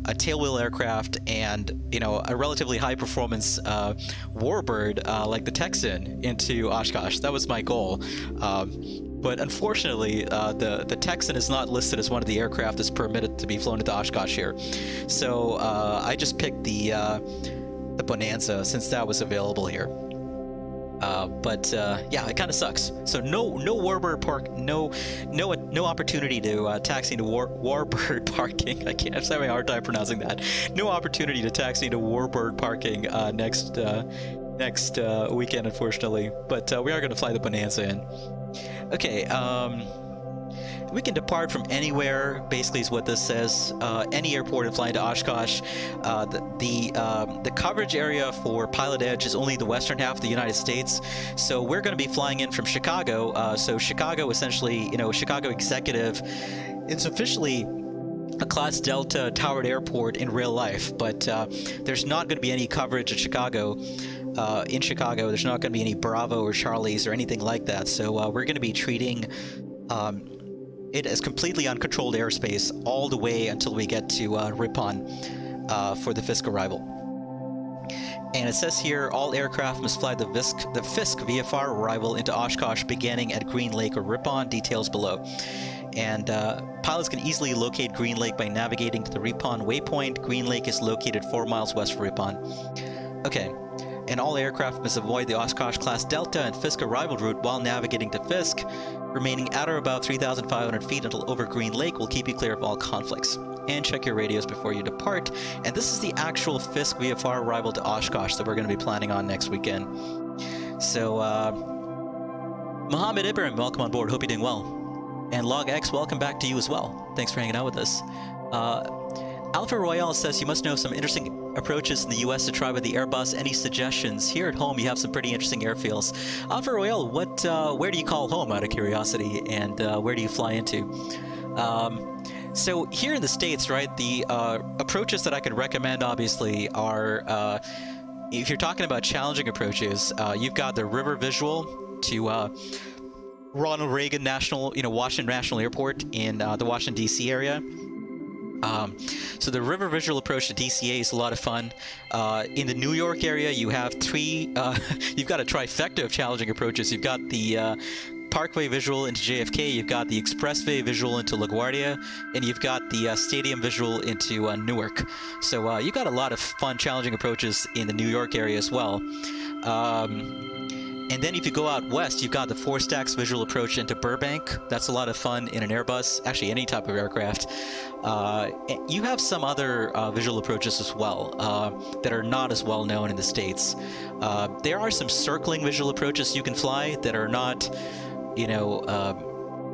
A: a tailwheel aircraft and a relatively high performance warbird like the Texan into Oshkosh. That was my goal. But unfortunately, the Texan is not listed as one of the aircraft that's permitted to be flown into Oshkosh here. So I just picked the Bonanza, since that was available here. Yeah, it kind of sucks. So no warbird park, no opportunity to taxi into warbird parking. I'm having a hard time pronouncing that. No opportunity to taxi into warbird parking next weekend, unfortunately. But we are going to fly the Bonanza in. Okay. we can depart from anywhere, basically is what this says. Any airport and fly to Oshkosh. The coverage area for Pilot Edge is only the western half of the United States. So we're going to be flying in from Chicago. So Chicago, essentially, Chicago Executive, it's officially a Class Delta towered airport in real life, but there's not going to be any coverage at Chicago. In Chicago, there's not going to be any Bravo or Charlies or anything like that. So we're going to be treating it as completely uncontrolled airspace all the way until we get to Ripon for the Fisk arrival. And it says here, all aircraft must fly the Fisk VFR arrival into Oshkosh beginning at Green Lake or Ripon. Details below. And pilots can easily locate Green Lake by navigating to the Ripon waypoint. Green Lake is located 4 miles west of Ripon. Okay. And all aircraft must avoid the Oshkosh Class Delta and Fisk arrival route while navigating to Fisk. Remaining at or about 3,500 feet until over Green Lake will keep you clear of all conflicts. And check your radios before you depart. And this is the actual Fisk VFR arrival to Oshkosh that we're going to be planning on next weekend. So, Mohammed Ibrahim, welcome on board. Hope you're doing well. And LogX, welcome back to you as well. Thanks for hanging out with us. Alpha Royale says you must know some interesting approaches in the U.S. to try with the Airbus. Any suggestions? Here at home, you have some pretty interesting airfields. Alpha Royale, where do you call home, out of curiosity, and where do you fly into? So here in the States, right, the approaches that I could recommend, obviously, are if you're talking about challenging approaches, you've got the river visual to Ronald Reagan Washington National Airport in the Washington, D.C. area. So the river visual approach to DCA is a lot of fun. In the New York area, you have you've got a trifecta of challenging approaches. You've got the Parkway visual into JFK, you've got the Expressway visual into LaGuardia, and you've got the Stadium visual into Newark. So you've got a lot of fun, challenging approaches in the New York area as well. And then if you go out west, you've got the Four Stacks visual approach into Burbank. That's a lot of fun in an Airbus, actually any type of aircraft. You have some other visual approaches as well that are not as well known in the States. There are some circling visual approaches you can fly that are not,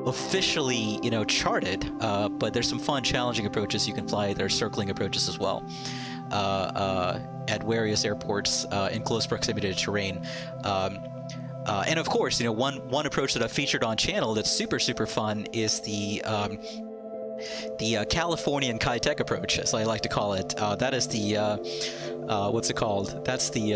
A: officially, charted, but there's some fun, challenging approaches you can fly. There are circling approaches as well at various airports in close proximity to terrain. And of course, one approach that I've featured on channel that's super, super fun is the Californian Kitech approach, as I like to call it. That is the what's it called? That's the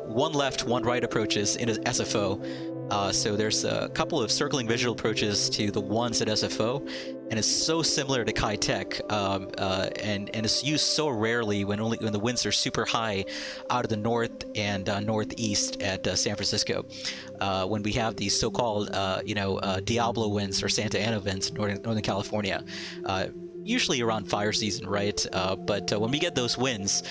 A: one left, one right approaches in SFO. So there's a couple of circling visual approaches to the ones at SFO, and it's so similar to Kitech, and it's used so rarely when the winds are super high out of the north and northeast at San Francisco. When we have these so-called Diablo winds or Santa Ana winds in Northern California. Usually around fire season, right? But when we get those winds,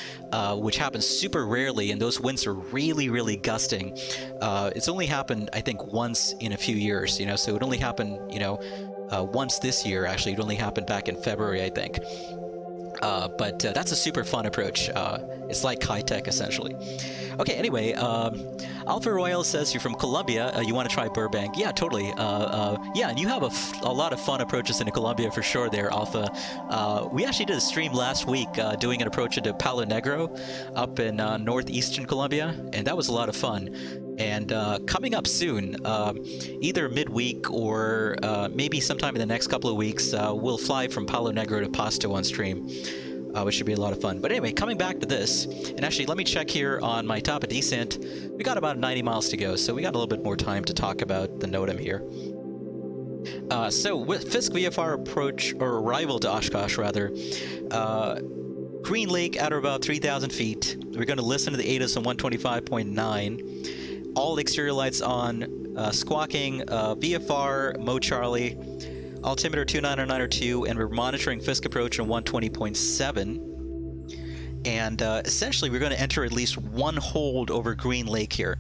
A: which happens super rarely, and those winds are really, really gusting, it's only happened, I think, once in a few years, so it only happened, once this year, actually. It only happened back in February, I think. But that's a super fun approach. It's like Kitech, essentially. Okay, anyway, Alpha Royale says you're from Colombia. You want to try Burbank. Yeah, totally. Yeah, and you have a lot of fun approaches into Colombia for sure there, Alpha. We actually did a stream last week doing an approach into Palo Negro up in northeastern Colombia, and that was a lot of fun. And coming up soon, either midweek or maybe sometime in the next couple of weeks, we'll fly from Palo Negro to Pasto on stream, which should be a lot of fun. But anyway, coming back to this, and actually let me check here on my top of descent. We got about 90 miles to go, so we got a little bit more time to talk about the NOTAM here. So with Fisk VFR approach, or arrival to Oshkosh rather, Green Lake at or about 3,000 feet. We're going to listen to the ATIS on 125.9. All exterior lights on, squawking, VFR, Mo Charlie, altimeter 29902, and we're monitoring Fisk approach on 120.7. And essentially, we're going to enter at least one hold over Green Lake here.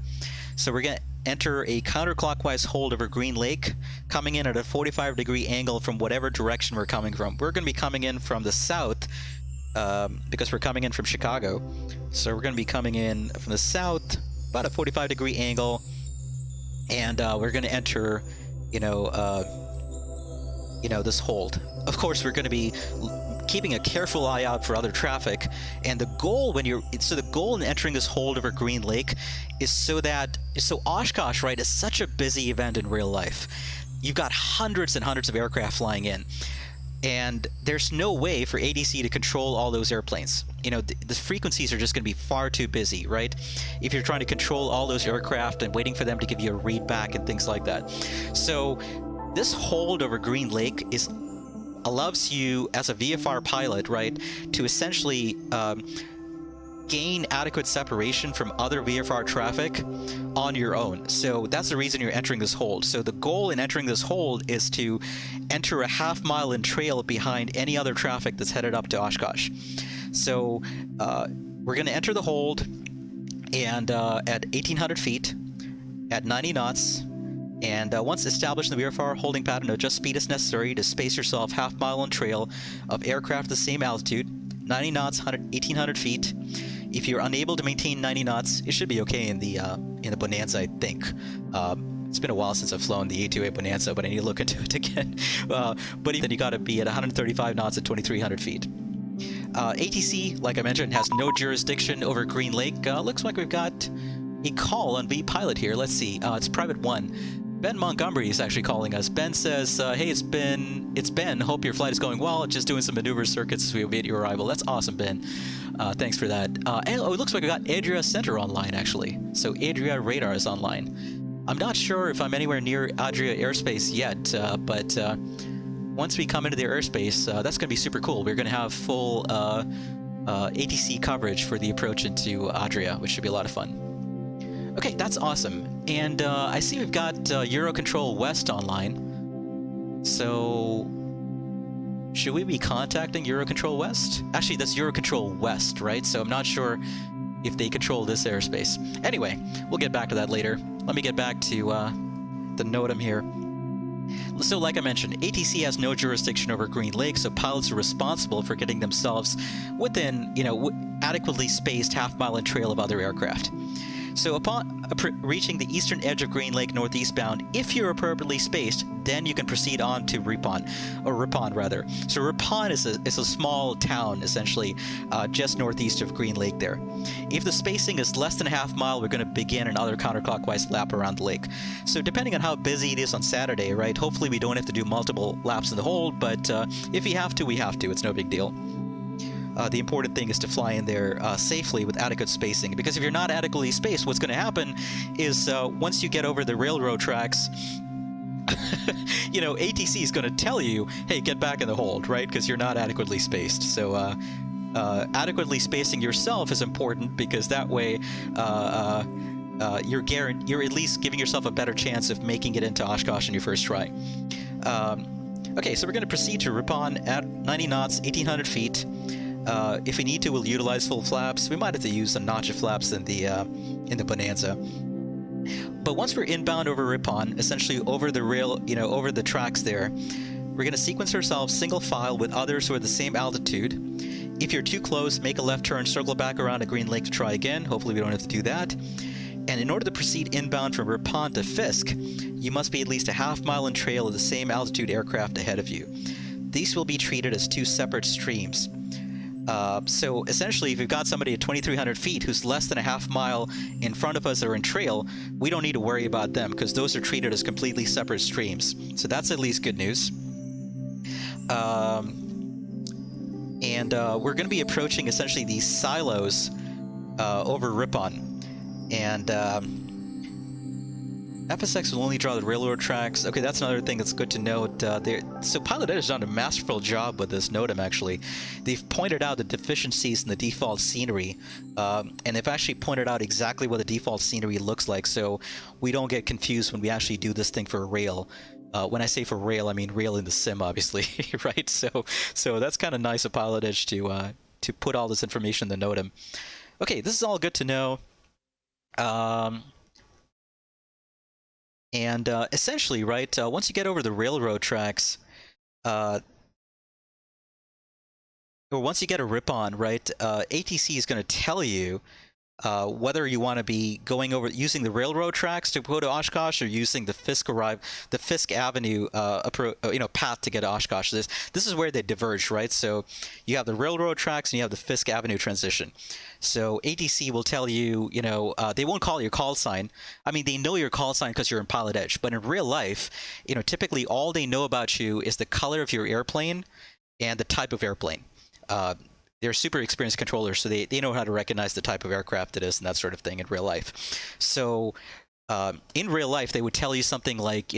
A: So we're going to enter a counterclockwise hold over Green Lake, coming in at a 45-degree angle from whatever direction we're coming from. We're going to be coming in from the south, because we're coming in from Chicago. So we're going to be coming in from the south, about a 45-degree angle, and we're going to enter, you know, this hold. Of course, we're going to be keeping a careful eye out for other traffic, and the goal the goal in entering this hold over Green Lake is so Oshkosh, right, is such a busy event in real life. You've got hundreds and hundreds of aircraft flying in, and there's no way for ATC to control all those airplanes. You know, the frequencies are just going to be far too busy, right? If you're trying to control all those aircraft and waiting for them to give you a read back and things like that. So this hold over Green Lake allows you as a VFR pilot, right, to essentially gain adequate separation from other VFR traffic on your own. So that's the reason you're entering this hold. So the goal in entering this hold is to enter a half-mile in trail behind any other traffic that's headed up to Oshkosh. So we're going to enter the hold, and at 1,800 feet, at 90 knots, and once established in the VFR holding pattern, adjust speed as necessary to space yourself half-mile on trail of aircraft at the same altitude, 90 knots, 1,800 feet. If you're unable to maintain 90 knots, it should be okay in the Bonanza, I think. It's been a while since I've flown the A2A Bonanza, but I need to look into it again. But then you got to be at 135 knots at 2,300 feet. ATC, like I mentioned, has no jurisdiction over Green Lake. Looks like we've got a call on VPilot here. Let's see. It's Private 1. Ben Montgomery is actually calling us. Ben says, hey, it's Ben. Hope your flight is going well. Just doing some maneuver circuits as we await your arrival. That's awesome, Ben. Thanks for that. And, it looks like we got Adria Center online, actually. So Adria Radar is online. I'm not sure if I'm anywhere near Adria airspace yet, but once we come into their airspace, that's going to be super cool. We're going to have full ATC coverage for the approach into Adria, which should be a lot of fun. Okay, that's awesome. And I see we've got Eurocontrol West online. So should we be contacting Eurocontrol West? Actually, that's Eurocontrol West, right? So I'm not sure if they control this airspace. Anyway, we'll get back to that later. Let me get back to the NOTAM here. So like I mentioned, ATC has no jurisdiction over Green Lake, so pilots are responsible for getting themselves within, you know, adequately spaced half-mile in trail of other aircraft. So upon reaching the eastern edge of Green Lake northeastbound, if you're appropriately spaced, then you can proceed on to Ripon, or Ripon rather. So Ripon is a small town, essentially, just northeast of Green Lake there. If the spacing is less than a half mile, we're going to begin another counterclockwise lap around the lake. So depending on how busy it is on Saturday, right, hopefully we don't have to do multiple laps in the hold, but if we have to, we have to. It's no big deal. The important thing is to fly in there safely with adequate spacing, because if you're not adequately spaced, what's going to happen is once you get over the railroad tracks, you know, ATC is going to tell you, hey, get back in the hold, right? Because you're not adequately spaced. So adequately spacing yourself is important, because that way you're at least giving yourself a better chance of making it into Oshkosh in your first try. Okay, so we're going to proceed to Ripon at 90 knots, 1,800 feet. If we need to, we'll utilize full flaps. We might have to use a notch of flaps in the Bonanza. But once we're inbound over Ripon, essentially over the rail, you know, over the tracks there, we're going to sequence ourselves single file with others who are the same altitude. If you're too close, make a left turn, circle back around to Green Lake to try again. Hopefully we don't have to do that. And in order to proceed inbound from Ripon to Fisk, you must be at least a half mile in trail of the same altitude aircraft ahead of you. These will be treated as two separate streams. So essentially, if you've got somebody at 2,300 feet who's less than a half mile in front of us or in trail, we don't need to worry about them, because those are treated as completely separate streams. So that's at least good news. We're going to be approaching essentially these silos over Ripon. And FSX will only draw the railroad tracks. Okay, that's another thing that's good to note. So Pilot Ed has done a masterful job with this NOTAM, actually. They've pointed out the deficiencies in the default scenery, and they've actually pointed out exactly what the default scenery looks like, so we don't get confused when we actually do this thing for rail. When I say for rail, I mean rail in the sim, obviously, right? So that's kind of nice of Pilot Edge to put all this information in the NOTAM. Okay, this is all good to know. Essentially, right, once you get over the railroad tracks, or once you get a Ripon, right, ATC is going to tell you whether you want to be going over using the railroad tracks to go to Oshkosh or using the Fisk Avenue path to get to Oshkosh. This is where they diverge, right? So you have the railroad tracks and you have the Fisk Avenue transition. So ATC will tell you, they won't call your call sign. I mean, they know your call sign because you're in Pilot Edge, but in real life, typically all they know about you is the color of your airplane and the type of airplane. They're super experienced controllers, so they know how to recognize the type of aircraft it is and that sort of thing in real life. So in real life, they would tell you something like,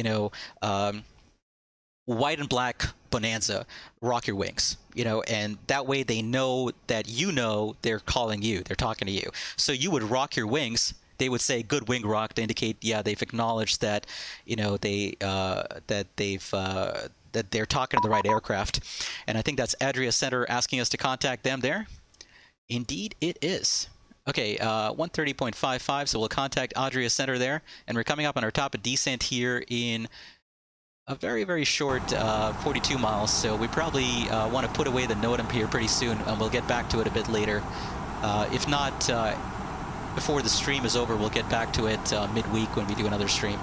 A: white and black Bonanza, rock your wings, and that way they know that they're calling you, they're talking to you. So you would rock your wings. They would say good wing rock to indicate, yeah, they've acknowledged that, that they're talking to the right aircraft. And I think that's Adria Center asking us to contact them there. Indeed, it is. Okay, 130.55, so we'll contact Adria Center there. And we're coming up on our top of descent here in a very, very short 42 miles. So we probably want to put away the NOTAM here pretty soon, and we'll get back to it a bit later. If not, before the stream is over, we'll get back to it midweek when we do another stream.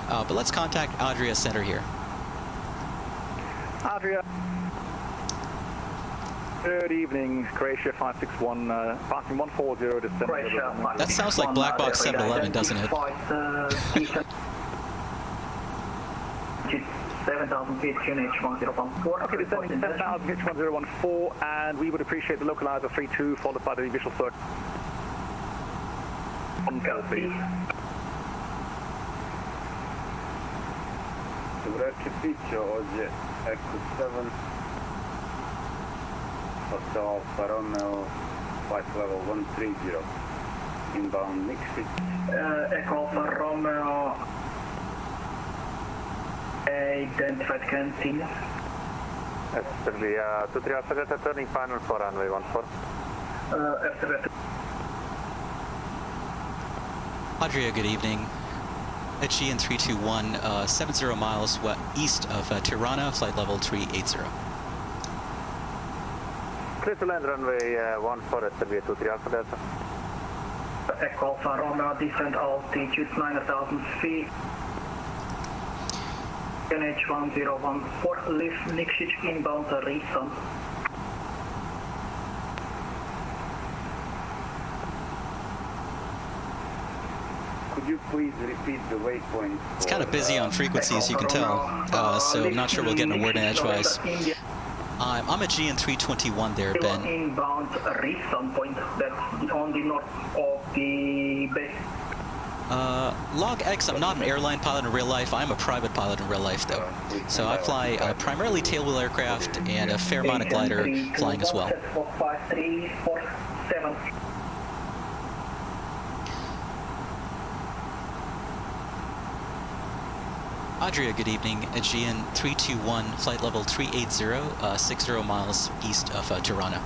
A: But let's contact Adria Center here.
B: Adria. Good evening, Croatia 561, passing 140 to Croatia.
A: That sounds like Black Box 711, doesn't it?
K: 7,000 feet, QNH 1014.
B: Okay, descending 7,000 feet, 1014, and we would appreciate the localizer 32, followed by the visual circle. Go, please.
L: Vraći piće ovdje Echo 7 Hotel Alfa Romeo flight level 130 inbound Nixit.
K: Echo Alfa Romeo identified canteen.
B: Absolutely, 23 Alpha Delta turning final for runway 14.
A: Adria, good evening. At GN 321, 70 miles east of Tirana, flight level 380.
B: Clear to land runway 14, SW 23 Alpha Delta.
K: Echo Alpha Romeo, descent altitude 9,000 feet. NH 1014, lift Nixit inbound Reason.
L: Could you please repeat the waypoint?
A: It's kind of busy on frequencies, you can tell, so I'm not sure we'll get an word in edgewise. I'm at GN 321 there, Ben.
K: Inbound Reason point, that's on the north of the base.
A: Log X, I'm not an airline pilot in real life. I'm a private pilot in real life, though. So I fly primarily tailwheel aircraft and a fair amount of glider flying as well.
K: 5347.
A: Adria, good evening. At GN 321, flight level 380, 60 miles east of Tirana.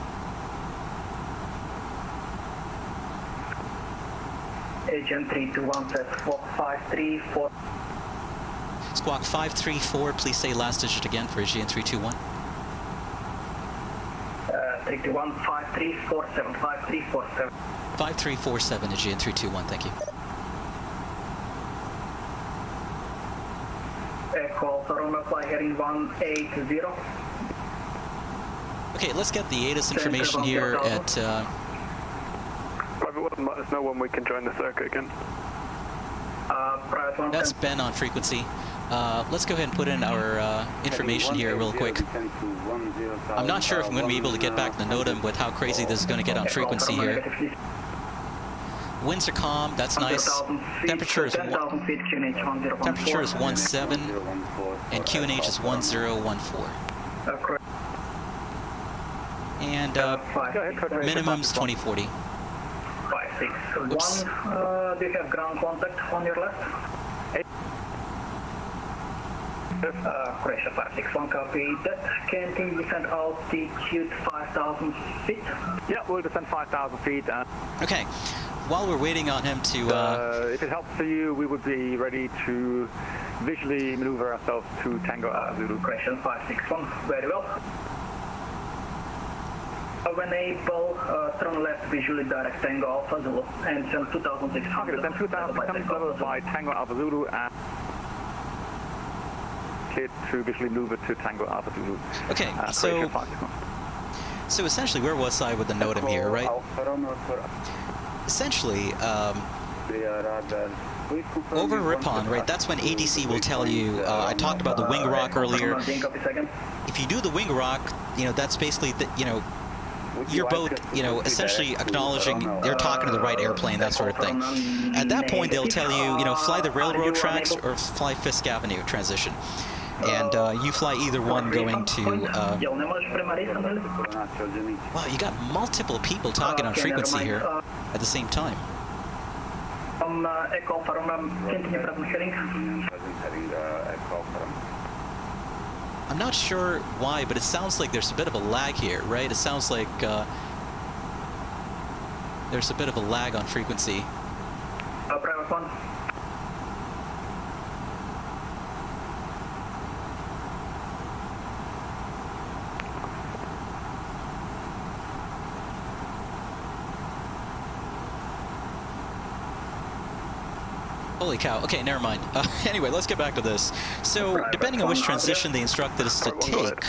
K: Agent 321 says Squawk 534.
A: Squawk 534, please say last digit again for GN 321.
K: 321 5347 5347.
A: 5347 at GN 321, thank you.
K: Echo Alpha Romeo, fly heading 180.
A: Okay, let's get the ATIS information here at...
B: Private one, let us know when we can join the circuit again.
K: Private one.
A: That's Ben on frequency. Let's go ahead and put in our information here real quick. I'm not sure if I'm going to be able to get back the NOTAM with how crazy this is going to get on frequency here. Winds are calm, that's nice. Temperature is 17 and QNH is 1014. And minimum's 2040.
K: 561. Do you have ground contact on your left? Croatia 561, copy that. Canteen descent altitude 5,000 feet.
B: Yeah, we'll descend 5,000 feet.
A: Okay. While we're waiting on him to...
B: if it helps for you, we would be ready to visually maneuver ourselves to Tango Alpha Zulu.
K: Croatia 561, very well. when able, turn left visually direct Tango Alpha Zulu and send 2600.
B: Okay, then 2000 level by Tango Alpha Zulu and clear to visually move it to Tango Alpha Zulu.
A: Okay, so essentially, where was I with the NOTAM here, right? Essentially, over Ripon, right, that's when ADC will tell you, I talked about the wing rock earlier. If you do the wing rock, you know, that's basically, your boat, essentially acknowledging they're talking to the right airplane, that sort of thing. At that point, they'll tell you, fly the railroad tracks or fly Fisk Avenue transition. And you fly either one going to... Wow, you got multiple people talking on frequency here at the same time. I'm not sure why, but it sounds like there's a bit of a lag here, right? It sounds like there's a bit of a lag on frequency.
K: Private one.
A: Holy cow. Okay, never mind. Anyway, let's get back to this. So, depending on which transition they instructed us to take,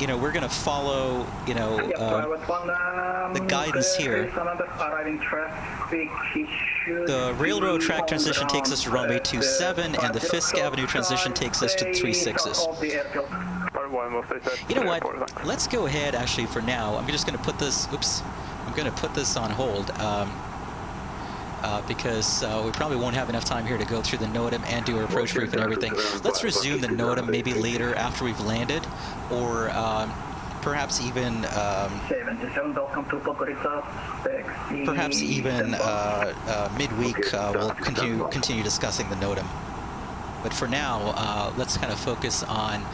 A: we're going to follow, the guidance here. The railroad track transition takes us to runway 27, and the Fisk Avenue transition takes us to 36s. You know what? Let's go ahead, actually, for now. I'm just going to put this, I'm going to put this on hold. Because we probably won't have enough time here to go through the NOTAM and do our approach brief and everything. Let's resume the NOTAM maybe later after we've landed, or perhaps even midweek we'll continue discussing the NOTAM. But for now, let's kind of focus on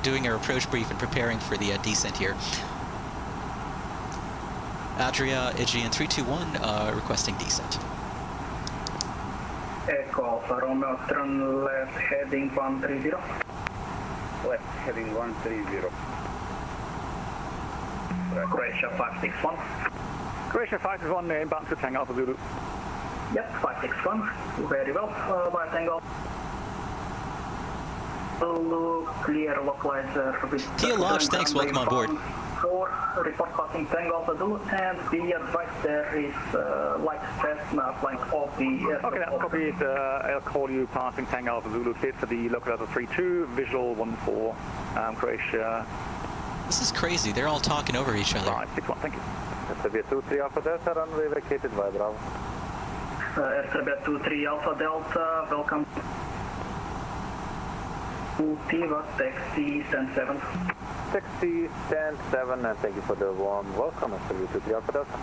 A: doing our approach brief and preparing for the descent here. Adria, Aegean 321, requesting descent.
K: Echo Alpha Romeo, turn left heading 130.
L: Left heading 130.
K: Croatia 561.
B: Croatia 561, inbound to Tango Alpha Zulu.
K: Yep, 561. Very well. By Tango Zulu, clear localizer.
A: Tia Lodge, thanks, welcome on board.
K: 4, report passing Tango Alpha Zulu, and be advised there is light Cessna flying off the airport.
B: Okay, that's copied. I'll call you passing Tango Alpha Zulu, cleared for the localizer 32, visual 14, Croatia.
A: This is crazy, they're all talking over each other.
B: Right, 61, thank you.
M: SRB 23 Alpha Delta, runway vacated by Bravo.
K: SRB 23 Alpha Delta, welcome to Tivat, taxi stand 7.
M: Taxi stand 7, and thank you for the warm welcome, SRB 23 Alpha Delta.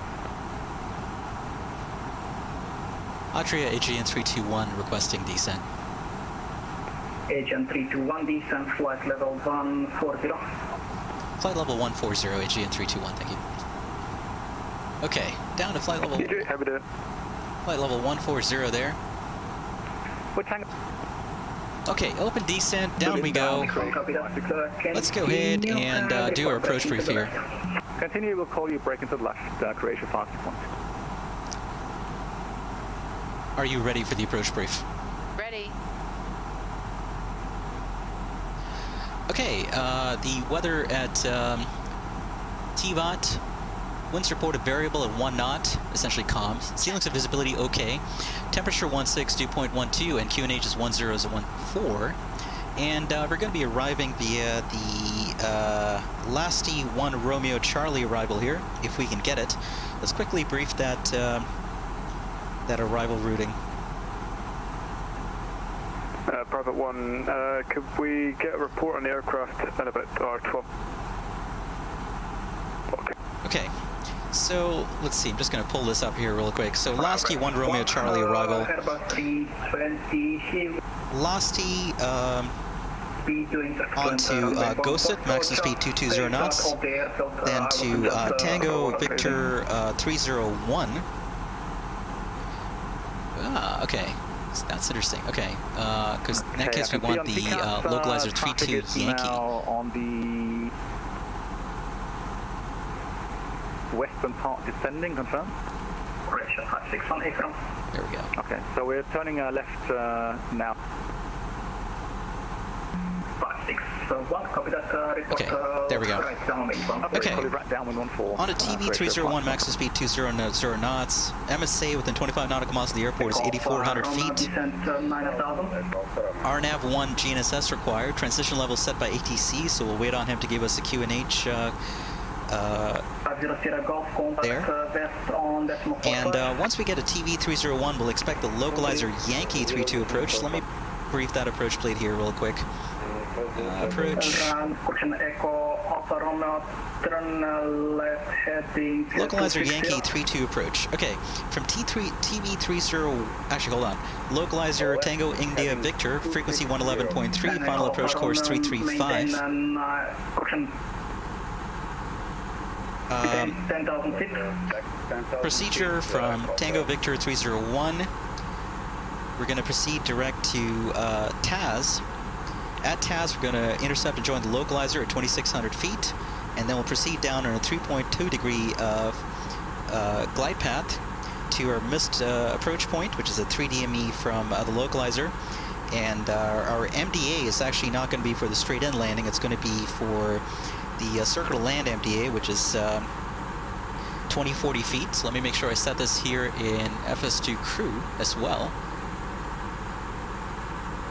A: Adria, Aegean 321, requesting descent.
K: Aegean 321, descent, flight level 140.
A: Flight level 140, Aegean 321, thank you. Okay, down to flight level... Flight level 140 there. Okay, open descent, down we go. Let's go ahead and do our approach brief here.
B: Continue, we'll call you break into the left, Croatia 561.
A: Are you ready for the approach brief?
E: Ready.
A: Okay, the weather at Tivat, winds reported variable at 1 knot, essentially calm. Ceilings of visibility okay. Temperature 16, dew point 12, and QNH is 1014. And we're going to be arriving via the LASTI 1 Romeo Charlie arrival here, if we can get it. Let's quickly brief that that arrival routing.
B: Private 1, could we get a report on the aircraft at about R12?
A: Okay, so let's see, I'm just going to pull this up here real quick. So LASTI 1 Romeo Charlie arrival. LASTI onto Goset, maximum speed 220 knots. Then to Tango Victor 301. Ah, okay. That's interesting. Okay, because in that case we want the localizer 32 Yankee.
B: On the western part descending, confirm?
K: Correction, 561 Ekron.
A: There we go.
B: Okay, so we're turning left now.
K: 561, copy that, report.
A: Okay, there we go.
K: Right downwind 14.
A: Okay.
B: Right downwind 14.
A: On a TV301, maximum speed 200 knots. MSA within 25 nautical miles of the airport is 8,400 feet. RNAV 1 GNSS required. Transition level set by ATC, so we'll wait on him to give us a QNH there. And once we get a TV301, we'll expect the localizer Yankee 32 approach. Let me brief that approach plate here real quick. Approach. Localizer Yankee 32 approach. Okay, from TV30, actually hold on. Localizer Tango India Victor, frequency 111.3, final approach course 335.
K: 10,000 feet.
A: Procedure from Tango Victor 301. We're going to proceed direct to Taz. At Taz, we're going to intercept and join the localizer at 2,600 feet, and then we'll proceed down on a 3.2 degree glide path to our missed approach point, which is a 3DME from the localizer. And our MDA is actually not going to be for the straight-in landing. It's going to be for the circle to land MDA, which is 2040 feet. So let me make sure I set this here in FS2 crew as well.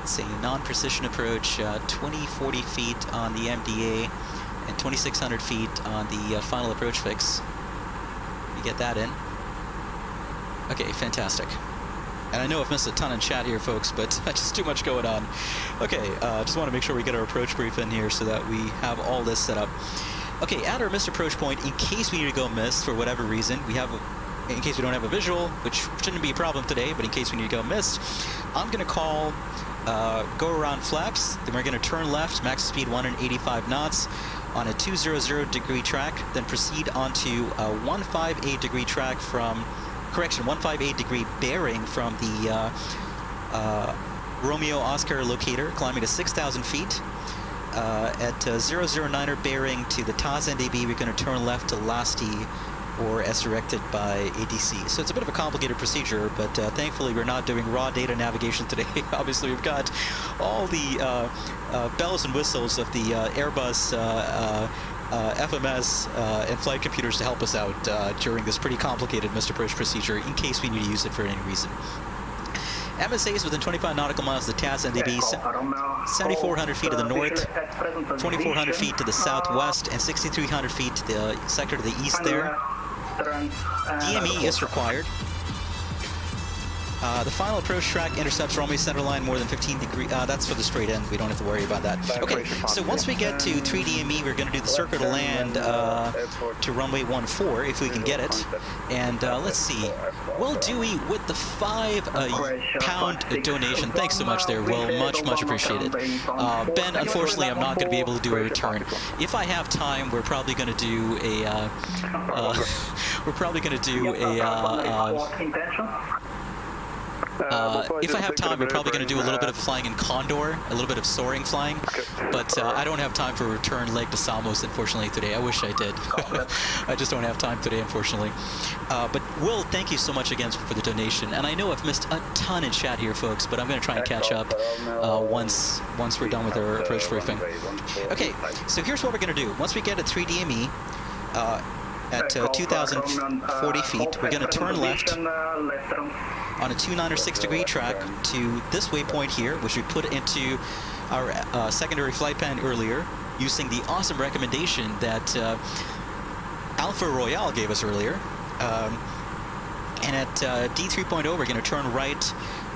A: It's a non-precision approach, 2040 feet on the MDA and 2,600 feet on the final approach fix. You get that in. Okay, fantastic. And I know I've missed a ton in chat here, folks, but just too much going on. Okay, just want to make sure we get our approach brief in here so that we have all this set up. Okay, at our missed approach point, in case we need to go missed for whatever reason, we have, in case we don't have a visual, which shouldn't be a problem today, but in case we need to go missed, I'm going to call go around flaps, then we're going to turn left, max speed 185 knots on a 200 degree track, then proceed onto a 158 degree track from, correction, 158 degree bearing from the Romeo Oscar locator, climbing to 6,000 feet. At 009er bearing to the Taz NDB, we're going to turn left to LASTI, or as directed by ATC. So it's a bit of a complicated procedure, but thankfully we're not doing raw data navigation today. Obviously we've got all the bells and whistles of the Airbus FMS and flight computers to help us out during this pretty complicated missed approach procedure in case we need to use it for any reason. MSA is within 25 nautical miles of the TAS NDB, 7,400 feet to the north, 2,400 feet to the southwest, and 6,300 feet to the sector to the east there. DME is required. The final approach track intercepts runway centerline more than 15 degrees. That's for the straight end. We don't have to worry about that. Okay, so once we get to 3DME, we're going to do the circle to land to runway 14 if we can get it. And let's see. Will Dewey with the £5 donation. Thanks so much there, Will. Much appreciated. Ben, unfortunately, I'm not going to be able to do a return. If I have time, we're probably going to do a. If I have time, we're probably going to do a little bit of flying in Condor, a little bit of soaring flying, but I don't have time for a return leg to Samos, unfortunately, today. I wish I did. I just don't have time today, unfortunately. But Will, thank you so much again for the donation, and I know I've missed a ton in chat here, folks, but I'm going to try and catch up once we're done with our approach briefing. Okay, so here's what we're going to do. Once we get at 3DME, at 2,040 feet, we're going to turn left on a 296 degree track to this waypoint here, which we put into our secondary flight plan earlier, using the awesome recommendation that Alpha Royale gave us earlier. And at D3.0, we're going to turn right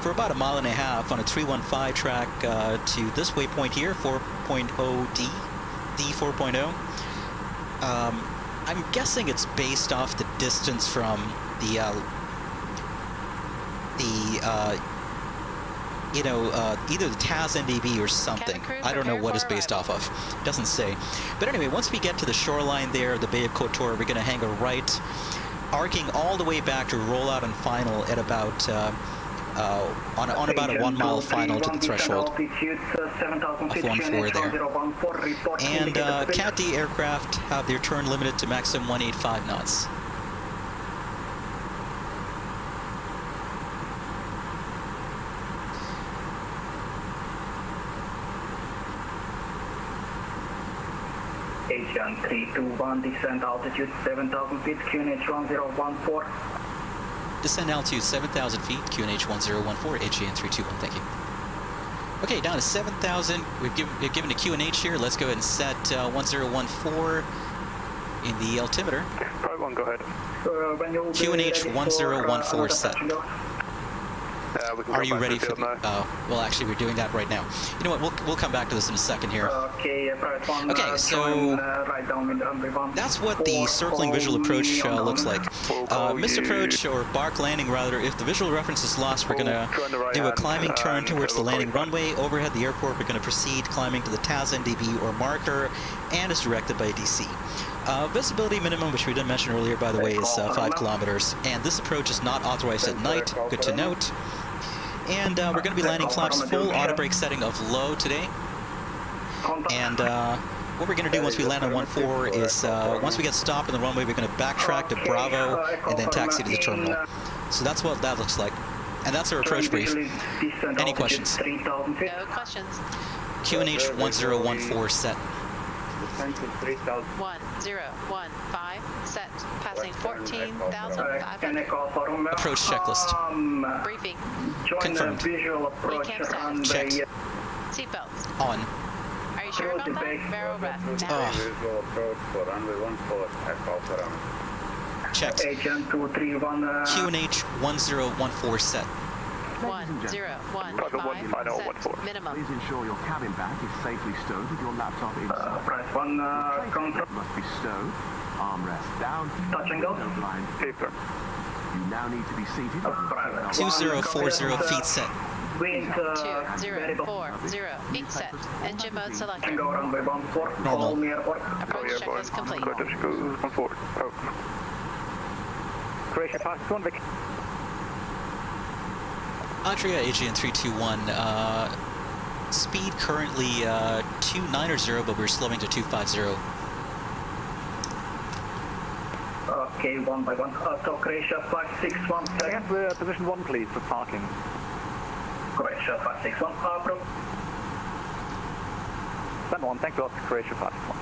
A: for about 1.5 miles on a 315 track to this waypoint here, 4.0D, D4.0. I'm guessing it's based off the distance from the either the TAS NDB or something. I don't know what it's based off of. It doesn't say. But anyway, once we get to the shoreline there, the Bay of Kotor, we're going to hang a right, arcing all the way back to roll out and final at about on about a 1 mile final to the threshold of 1-4 there. And Cat D aircraft have their turn limited to maximum 185 knots.
K: Asian 321, descent altitude 7,000 feet, QNH 1014.
A: Descent altitude 7,000 feet, QNH 1014, AGN 321, thank you. Okay, down to 7,000. We've given a QNH here. Let's go ahead and set 1014 in the altimeter.
B: Private 1, go ahead.
A: QNH 1014 set. Are you ready for the, well, actually, we're doing that right now. You know what, we'll come back to this in a second here.
K: Okay,
A: so that's what the circling visual approach looks like. Missed approach, or bark landing rather, if the visual reference is lost, we're going to do a climbing turn towards the landing runway. Overhead the airport, we're going to proceed climbing to the TAS NDB or marker, and is directed by DC. Visibility minimum, which we didn't mention earlier, by the way, is 5 kilometers. And this approach is not authorized at night. Good to note. And we're going to be landing flaps full auto brake setting of low today. And what we're going to do once we land on 1-4 is once we get stopped on the runway, we're going to backtrack to Bravo and then taxi to the terminal. So that's what that looks like. And that's our approach brief. Any questions?
E: No questions.
A: QNH 1014 set.
E: 1015 set, passing 14,500.
A: Approach checklist.
E: Briefing.
A: Confirmed.
E: Recam status.
A: Checked.
E: Seatbelts.
A: On.
E: Are you sure about that? Barrel rest.
A: Oh. Checked. QNH 1014 set.
E: 1015 set. Minimum.
J: Please ensure your cabin bag is safely stowed with your laptop inside.
K: Price 1,
J: Must be stowed. Armrest down.
K: Touch and go.
J: Paper. You now need to be seated.
A: 2040 feet set.
K: Wind
E: 2040 feet set. Engine mode selected.
A: Normal.
E: Approach checklist complete.
B: Croatia fast 1, Vic.
A: Adria AGN 321. Speed currently 290, but we're slowing to 250.
K: Okay, 1 by 1. So Croatia 561.
B: Can I get position 1, please, for parking?
K: Croatia 561. Approach.
B: Stand 1, thank you, Croatia 561.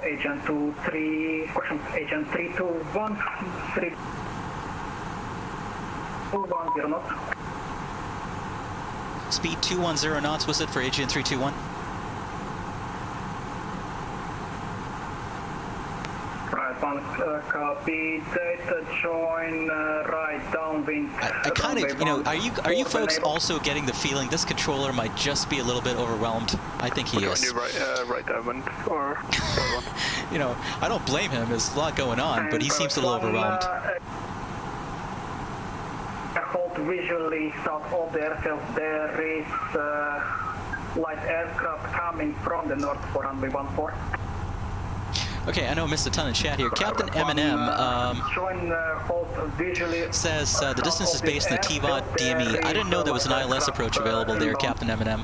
K: Agent 23, question, Agent 321, 310 knots.
A: Speed 210 knots, was it for AGN 321?
K: Right, one copy, data join, right downwind.
A: I kind of, you know, are you folks also getting the feeling this controller might just be a little bit overwhelmed? I think he is.
B: Right downwind, or...
A: You know, I don't blame him, there's a lot going on, but he seems a little overwhelmed.
K: Hold visually south of the airfield, there is light aircraft coming from the north for runway 14.
A: Okay, I know I missed a ton in chat here. Captain M&M says the distance is based on the Tivat DME. I didn't know there was an ILS approach available there, Captain M&M.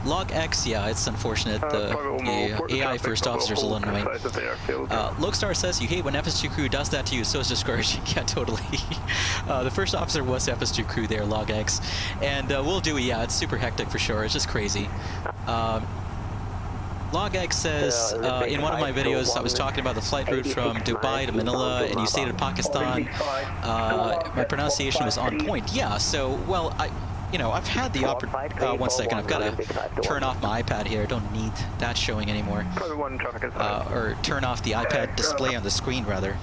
A: Log X, yeah, it's unfortunate. The AI first officer is a little annoying. Lokestar says you hate when FS2 crew does that to you, so it's discouraging. Yeah, totally. The first officer was FS2 crew there, Log X. And we'll do it, yeah, it's super hectic for sure. It's just crazy. Log X says, in one of my videos, I was talking about the flight route from Dubai to Manila, and you stated Pakistan. My pronunciation was on point. Yeah, so, well, you know, I've had the one second, I've got to turn off my iPad here. I don't need that showing anymore. Or turn off the iPad display on the screen, rather.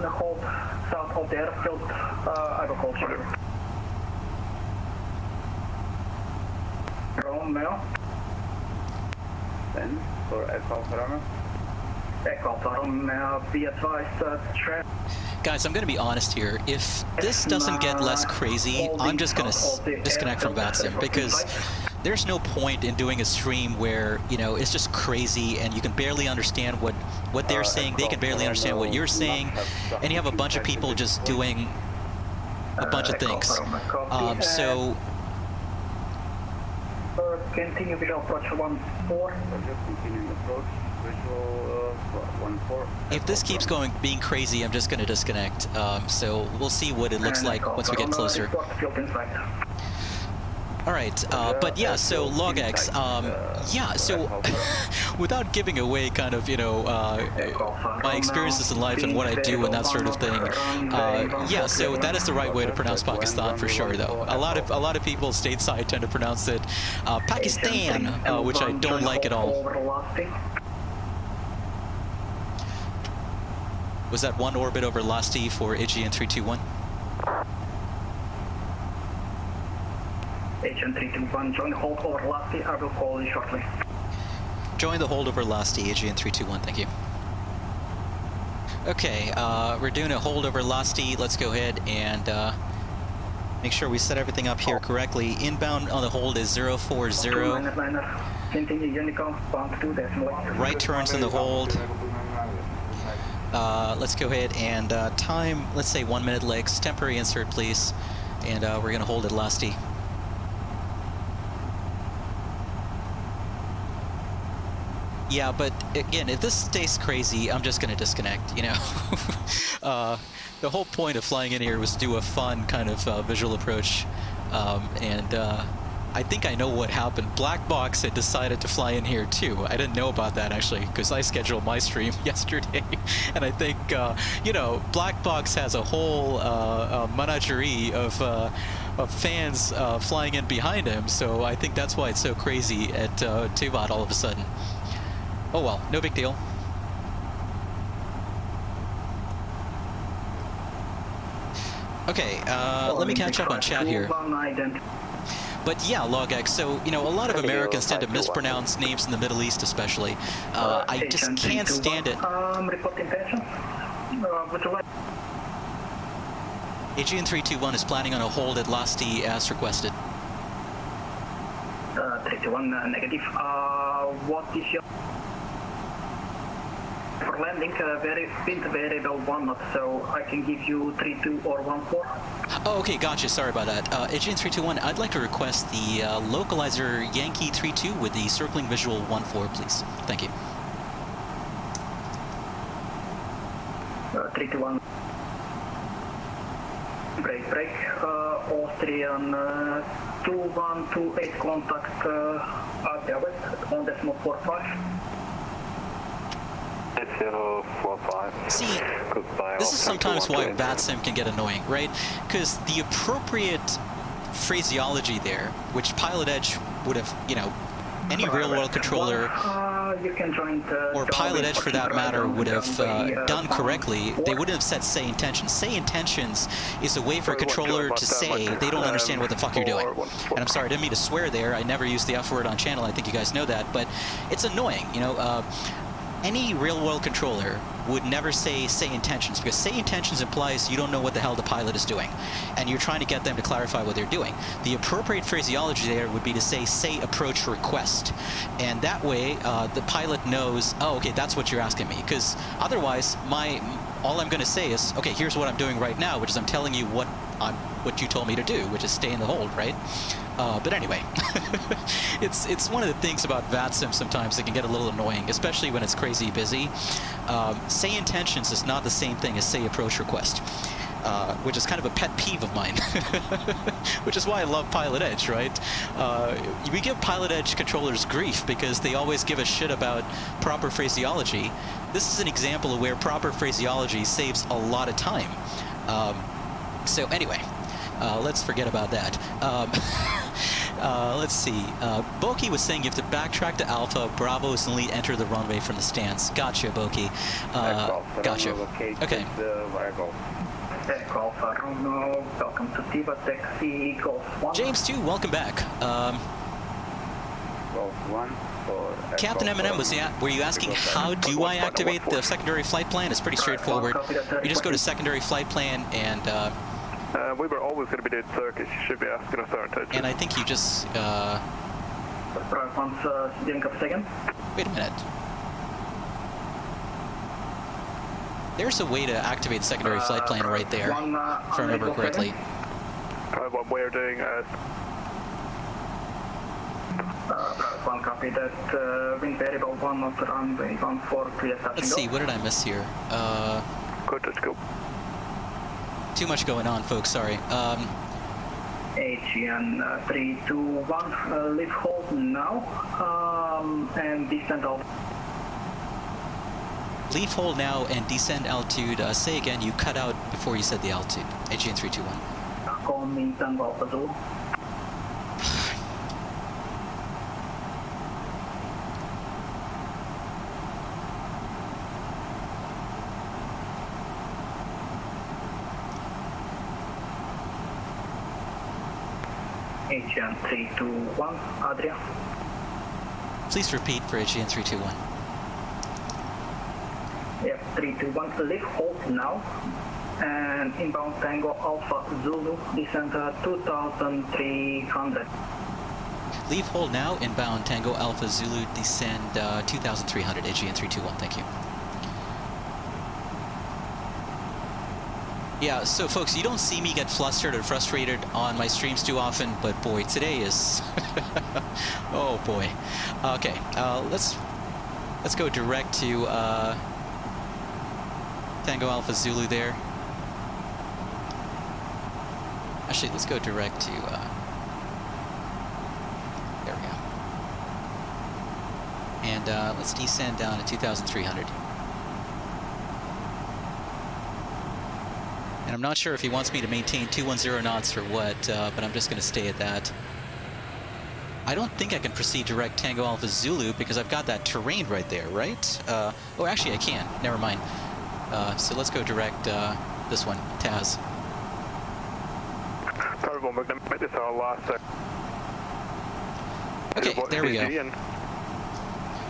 K: Hold south of the airfield, agriculture. Romeo.
L: Then, for Echo Romeo.
K: Echo Romeo, be advised,
A: Guys, I'm going to be honest here. If this doesn't get less crazy, I'm just going to disconnect from VATSIM, because there's no point in doing a stream where, you know, it's just crazy and you can barely understand what they're saying, they can barely understand what you're saying, and you have a bunch of people just doing a bunch of things. So
K: continue visual approach 1-4.
L: Just continuing approach, visual 1-4.
A: if this keeps being crazy, I'm just going to disconnect. So we'll see what it looks like once we get closer. All right, but yeah, so LogX, yeah, so without giving away kind of, you know, my experiences in life and what I do and that sort of thing, yeah, so that is the right way to pronounce Pakistan for sure, though. A lot of people stateside tend to pronounce it Pakistan, which I don't like at all. Was that one orbit over LASTI for AGN 321?
K: Agent 321, join the hold over LASTI. I will call you shortly.
A: Join the hold over LASTI, AGN 321, thank you. Okay, we're doing a hold over LASTI. Let's go ahead and make sure we set everything up here correctly. Inbound on the hold is 040. Right turns in the hold. Let's go ahead and time, let's say 1 minute legs. Temporary insert, please. And we're going to hold at LASTI. Yeah, but again, if this stays crazy, I'm just going to disconnect, you know. The whole point of flying in here was to do a fun kind of visual approach. I think I know what happened. Black Box had decided to fly in here too. I didn't know about that actually, because I scheduled my stream yesterday. And I think, you know, Black Box has a whole menagerie of fans flying in behind him. So I think that's why it's so crazy at Tivat all of a sudden. Oh well, no big deal. Okay, let me catch up on chat here. But yeah, LogX, so, you know, a lot of Americans tend to mispronounce names in the Middle East especially. I just can't stand it. AGN 321 is planning on a hold at LASTI as requested.
K: 321 negative. What is your... For landing, wind variable 1 knot, so I can give you 32 or 14.
A: Oh, okay, gotcha. Sorry about that. AGN 321, I'd like to request the localizer Yankee 32 with the circling visual 14, please. Thank you.
K: 321. Break. Austrian 2128 contact Asia West on decimal 45.
A: See, this is sometimes why VATSIM can get annoying, right? Because the appropriate phraseology there, which Pilot Edge would have, you know, any real-world controller or Pilot Edge for that matter would have done correctly, they wouldn't have said say intentions. Say intentions is a way for a controller to say they don't understand what the fuck you're doing. And I'm sorry, I didn't mean to swear there. I never use the F word on channel. I think you guys know that. But it's annoying, you know. Any real-world controller would never say intentions, because say intentions implies you don't know what the hell the pilot is doing, and you're trying to get them to clarify what they're doing. The appropriate phraseology there would be to say approach request, and that way the pilot knows, oh, okay, that's what you're asking me, because otherwise all I'm going to say is, okay, here's what I'm doing right now, which is I'm telling you what you told me to do, which is stay in the hold, right? But anyway, it's one of the things about VATSIM sometimes that can get a little annoying, especially when it's crazy busy. Say intentions is not the same thing as say approach request, which is kind of a pet peeve of mine, which is why I love Pilot Edge, right? We give Pilot Edge controllers grief because they always give a shit about proper phraseology. This is an example of where proper phraseology saves a lot of time. So anyway, let's forget about that. Let's see. Boki was saying you have to backtrack to Alpha. Bravo is only enter the runway from the stance. Gotcha, Boki. Gotcha. Okay.
K: Welcome to Tivat Taxi Golf 1.
A: James 2, welcome back.
L: Golf 1 for
A: Captain M&M, were you asking how do I activate the secondary flight plan? It's pretty straightforward. You just go to secondary flight plan and
M: we were always going to be doing Turkish. You should be asking us our intentions.
A: And I think you just
K: Right, once GIKAS second.
A: Wait a minute. There's a way to activate the secondary flight plan right there, if I remember correctly.
M: What we're doing
K: one copy that wind variable 1 of the runway 14 clear touch.
A: Let's see, what did I miss here?
M: Good, let's go.
A: Too much going on, folks, sorry.
K: AGN 321, leave hold now, and descend off.
A: Leave hold now and descend altitude. Say again, you cut out before you said the altitude. AGN 321.
K: Call me Tango Alpha Zulu. AGN 321, Adria.
A: Please repeat for AGN 321.
K: Yep, 321, leave hold now. And inbound Tango Alpha Zulu, descend 2300.
A: Leave hold now, inbound Tango Alpha Zulu, descend 2300, AGN 321, thank you. Yeah, so folks, you don't see me get flustered or frustrated on my streams too often, but boy, today is... oh boy. Okay, let's go direct to Tango Alpha Zulu there. Actually, let's go direct to... there we go. And let's descend down to 2,300. And I'm not sure if he wants me to maintain 210 knots or what, but I'm just going to stay at that. I don't think I can proceed direct Tango Alpha Zulu because I've got that terrain right there, right? Oh, actually I can. Never mind. So let's go direct this one, Taz.
M: Terrible, we're going to make this our last
A: Okay, there we go.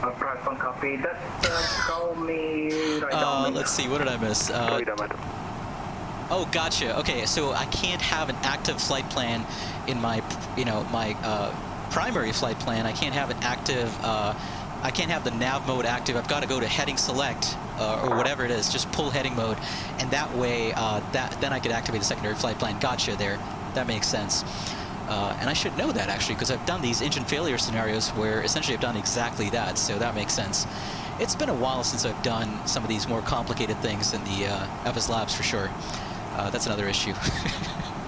K: Right, one copy. Call me right down.
A: Let's see, what did I miss? Oh, gotcha. Okay, so I can't have an active flight plan in my, my primary flight plan. I can't have an active, I can't have the nav mode active. I've got to go to heading select or whatever it is, just pull heading mode, and that way, then I could activate the secondary flight plan. Gotcha there. That makes sense. And I should know that actually, because I've done these engine failure scenarios where essentially I've done exactly that. So that makes sense. It's been a while since I've done some of these more complicated things in the FSLabs for sure. That's another issue,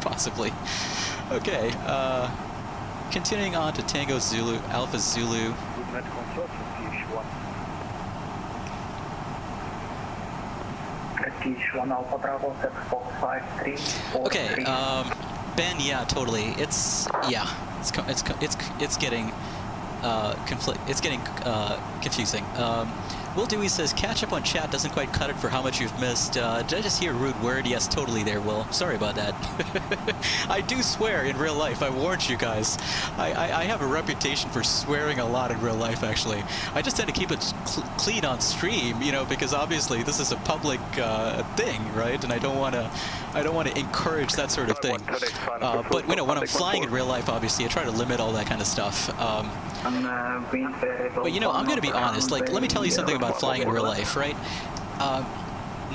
A: possibly. Okay, continuing on to Tango Zulu, Alpha Zulu. Okay, Ben, yeah, totally. It's getting confusing. Will Dewey says, catch up on chat doesn't quite cut it for how much you've missed. Did I just hear a rude word? Yes, totally there, Will. Sorry about that. I do swear in real life. I warned you guys. I have a reputation for swearing a lot in real life, actually. I just tend to keep it clean on stream, because obviously this is a public thing, right? And I don't want to encourage that sort of thing. But when I'm flying in real life, obviously, I try to limit all that kind of stuff. But I'm going to be honest. Like, let me tell you something about flying in real life, right?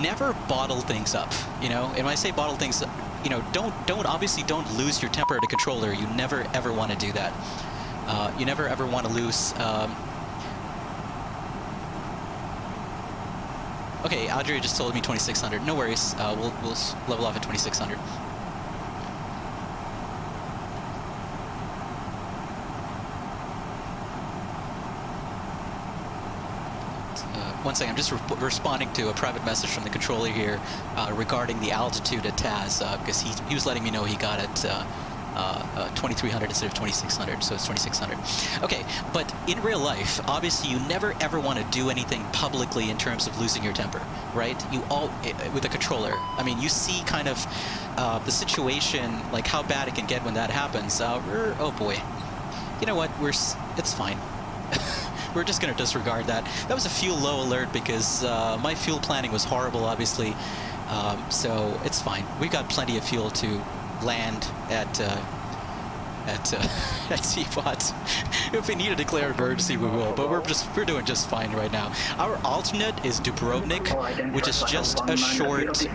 A: Never bottle things up, And when I say bottle things, don't lose your temper at a controller. You never ever want to do that. You never ever want to lose. Okay, Audrey just told me 2600. No worries. We'll level off at 2600. One second, I'm just responding to a private message from the controller here regarding the altitude at Taz, because he was letting me know he got it 2300 instead of 2600, so it's 2600. Okay, but in real life, obviously you never ever want to do anything publicly in terms of losing your temper, right? With a controller. I mean, you see kind of the situation, like how bad it can get when that happens. Oh boy. You know what? It's fine. We're just going to disregard that. That was a fuel low alert because my fuel planning was horrible, obviously. So it's fine. We've got plenty of fuel to land at at Tivat. If we need to declare emergency, we will. But we're doing just fine right now. Our alternate is Dubrovnik, which is just a short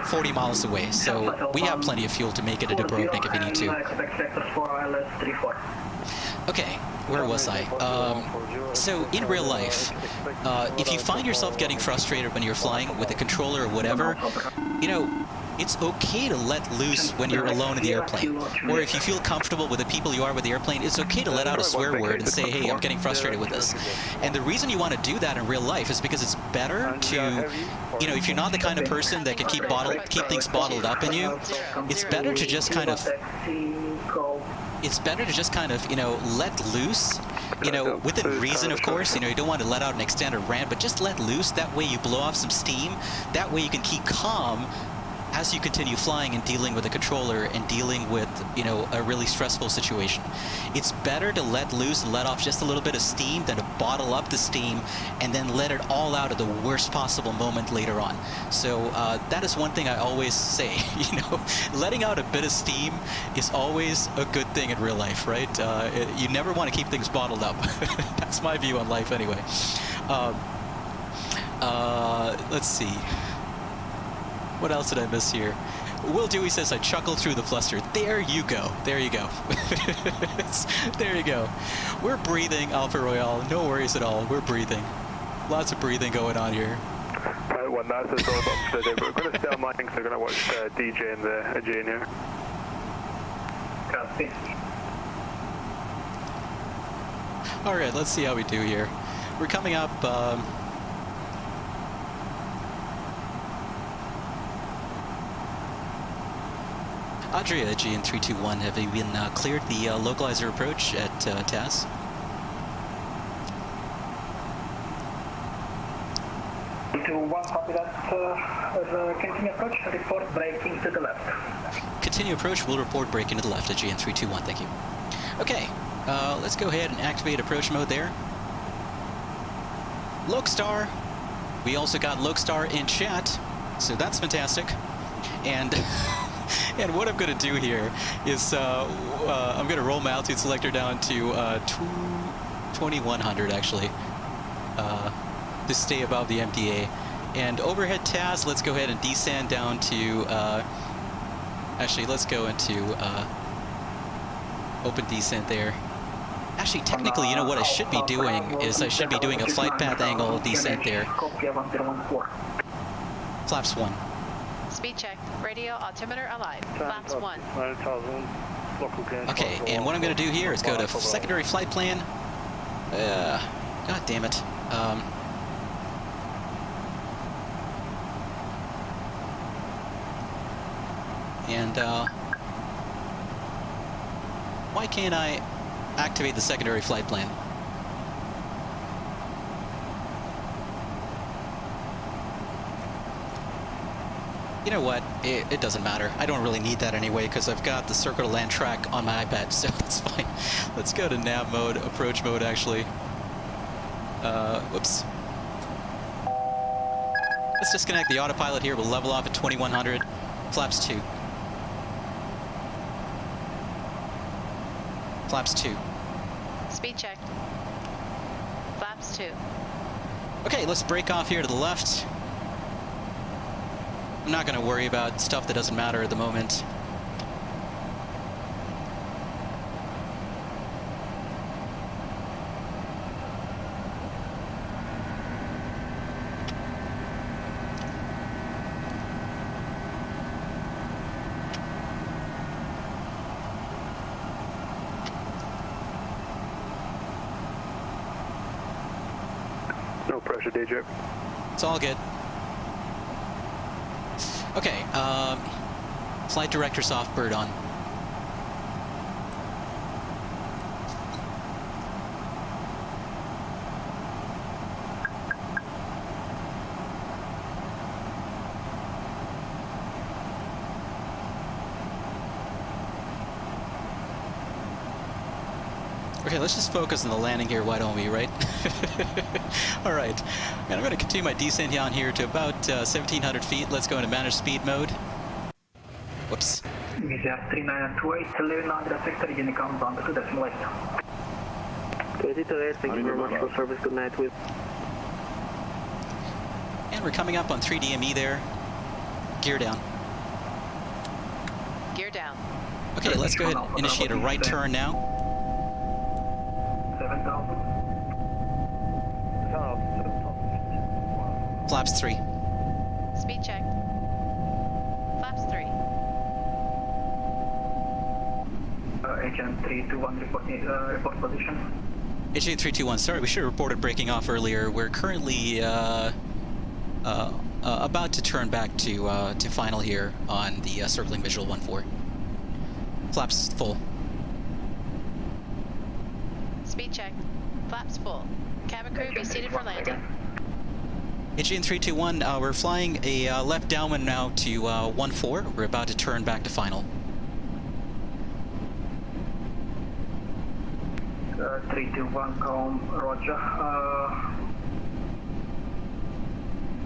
A: 40 miles away. So we have plenty of fuel to make it to Dubrovnik if we need to. Okay, where was I? So in real life, if you find yourself getting frustrated when you're flying with a controller or whatever, you know, it's okay to let loose when you're alone in the airplane. Or if you feel comfortable with the people you are with the airplane, it's okay to let out a swear word and say, hey, I'm getting frustrated with this. And the reason you want to do that in real life is because it's better to, you know, if you're not the kind of person that can keep things bottled up in you, it's better to just kind of, you know, let loose, you know, within reason, of course. You know, you don't want to let out an extended rant, but just let loose. That way you blow off some steam. That way you can keep calm as you continue flying and dealing with the controller and dealing with, you know, a really stressful situation. It's better to let loose and let off just a little bit of steam than to bottle up the steam and then let it all out at the worst possible moment later on. So that is one thing I always say, you know, letting out a bit of steam is always a good thing in real life, right? You never want to keep things bottled up. That's my view on life anyway. Let's see. What else did I miss here? Will Dewey says I chuckled through the fluster. There you go. There you go. There you go. We're breathing, Alpha Royale. No worries at all. We're breathing. Lots of breathing going on here.
M: Right, one, that's all done today. We're going to stay on line because we're going to watch DJ and the Aegean here.
K: Copy.
A: Alright, let's see how we do here. We're coming up... Adria, Aegean 321, have you been cleared the localizer approach at TAS?
K: Copy that. Continue approach, report braking to the left.
A: Continue approach, we'll report braking to the left, Aegean 321, thank you. Okay, let's go ahead and activate approach mode there. Lokestar, we also got Lokestar in chat, so that's fantastic. And... And what I'm going to do here is I'm going to roll my altitude selector down to 2100 actually to stay above the MDA. And overhead TAS, let's go ahead and descend down to actually let's go into open descent there. Actually, technically, you know what I should be doing is I should be doing a flight path angle descent there. Flaps 1.
E: Speed check. Radio altimeter alive. Flaps 1.
A: Okay, and what I'm going to do here is go to secondary flight plan. God damn it. And why can't I activate the secondary flight plan? You know what? It doesn't matter. I don't really need that anyway because I've got the circle to land track on my iPad, so that's fine. Let's go to nav mode, approach mode actually. Whoops. Let's disconnect the autopilot here. We'll level off at 2100. Flaps 2. Flaps 2.
E: Speed check. Flaps 2.
A: Okay, let's break off here to the left. I'm not going to worry about stuff that doesn't matter at the moment.
M: No pressure, DJ.
A: It's all good. Okay, flight director's off, bird on. Okay, let's just focus on the landing here, why don't we, right? Alright, and I'm going to continue my descent down here to about 1,700 feet. Let's go into manage speed mode. Whoops.
K: VCR 3928, 1100 sector, unit countdown to decimal 8.
B: 2028, thank you very much for service, good night with.
A: And we're coming up on 3DME there. Gear down.
E: Gear down.
A: Okay, let's go ahead and initiate a right turn now.
K: 7,000.
A: Flaps 3.
E: Speed check. Flaps 3.
K: Agent 321 report position.
A: HA 321, sorry, we should have reported breaking off earlier. We're currently about to turn back to final here on the circling visual 1-4. Flaps full.
E: Speed check. Flaps full. Cabin crew, be seated for landing.
A: HA 321, we're flying a left downwind now to 1-4. We're about to turn back to final.
K: 321, calm, roger.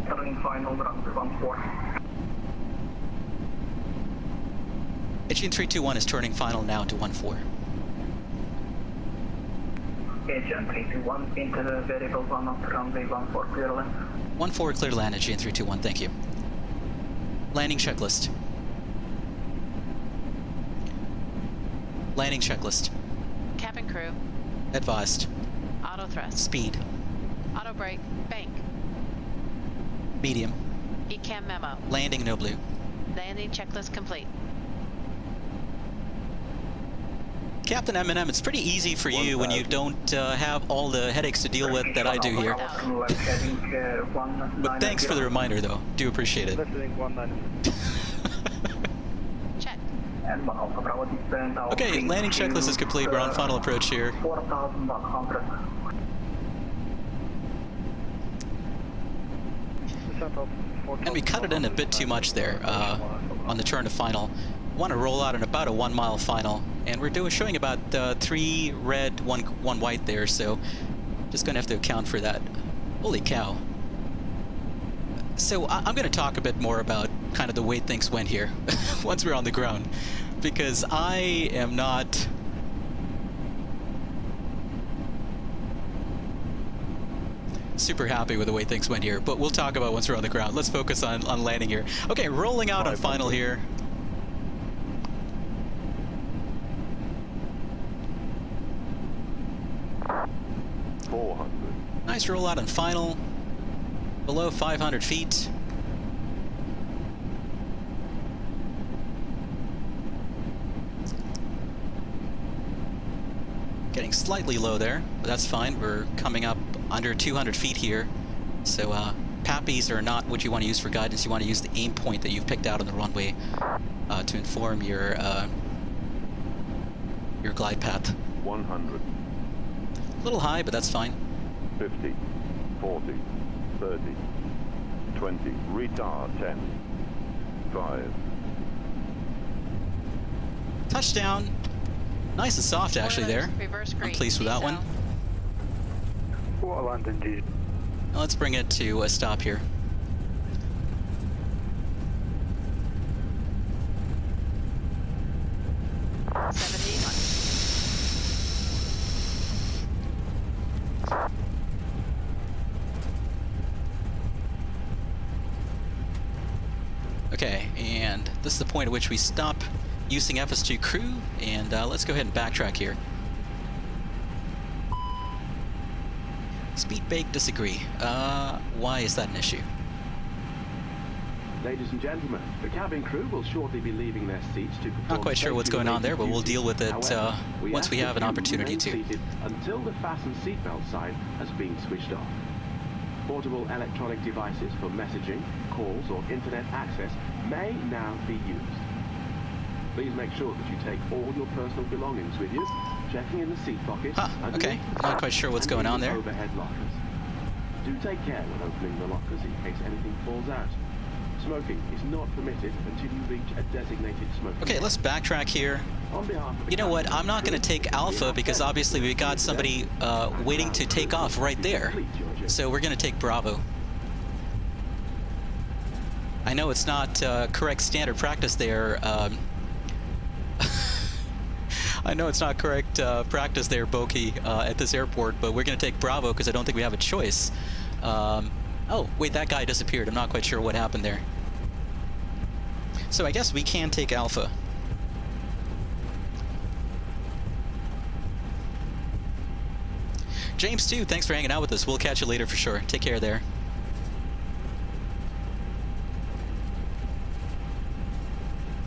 K: Turning final, runway 14.
A: HA 321 is turning final now to 1-4.
K: Agent 321, into the variable 1 on runway 14, clear land.
A: 1-4, clear to land, HA 321, thank you. Landing checklist. Landing checklist.
E: Cabin crew.
A: Advised.
E: Auto thrust.
A: Speed.
E: Auto brake. Bank.
A: Medium.
E: ECAM memo.
A: Landing no blue.
E: Landing checklist complete.
A: Captain M&M, it's pretty easy for you when you don't have all the headaches to deal with that I do here. But thanks for the reminder, though. Do appreciate it.
E: Check.
A: Okay, landing checklist is complete. We're on final approach here.
K: 4,100.
A: And we cut it in a bit too much there on the turn to final. Want to roll out in about a 1 mile final, and we're showing about 3 red, 1 white there, so just gonna have to account for that. Holy cow. So I'm gonna talk a bit more about kind of the way things went here once we're on the ground, because I am not super happy with the way things went here, but we'll talk about once we're on the ground. Let's focus on landing here. Okay, rolling out on final here. Nice rollout on final, below 500 feet. Getting slightly low there, but that's fine. We're coming up under 200 feet here. So PAPIs are not what you want to use for guidance. You want to use the aim point that you've picked out on the runway to inform your glide path.
J: 100.
A: A little high, but that's fine.
J: 50, 40, 30, 20, retard, 10, 5.
A: Touchdown. Nice and soft actually there. I'm pleased with that one. Now let's bring it to a stop here. Okay, and this is the point at which we stop using FS2 crew, and let's go ahead and backtrack here. Speed bake disagree. Why is that an issue?
J: Ladies and gentlemen, the cabin crew will shortly be leaving their seats to perform.
A: Not quite sure what's going on there, but we'll deal with it once we have an opportunity to.
J: Until the fasten seatbelt sign has been switched off. Portable electronic devices for messaging, calls, or internet access may now be used. Please make sure that you take all your personal belongings with you, checking in the seat pockets.
A: Okay, not quite sure what's going on there.
J: Overhead lockers. Do take care when opening the lockers in case anything falls out. Smoking is not permitted until you reach a designated smoking.
A: Okay, let's backtrack here. You know what? I'm not going to take Alpha because obviously we got somebody waiting to take off right there. So we're going to take Bravo. I know it's not correct standard practice there, I know it's not correct practice there, Boki, at this airport, but we're going to take Bravo because I don't think we have a choice. Oh, wait, that guy disappeared. I'm not quite sure what happened there. So I guess we can take Alpha. James, too, thanks for hanging out with us. We'll catch you later for sure. Take care there.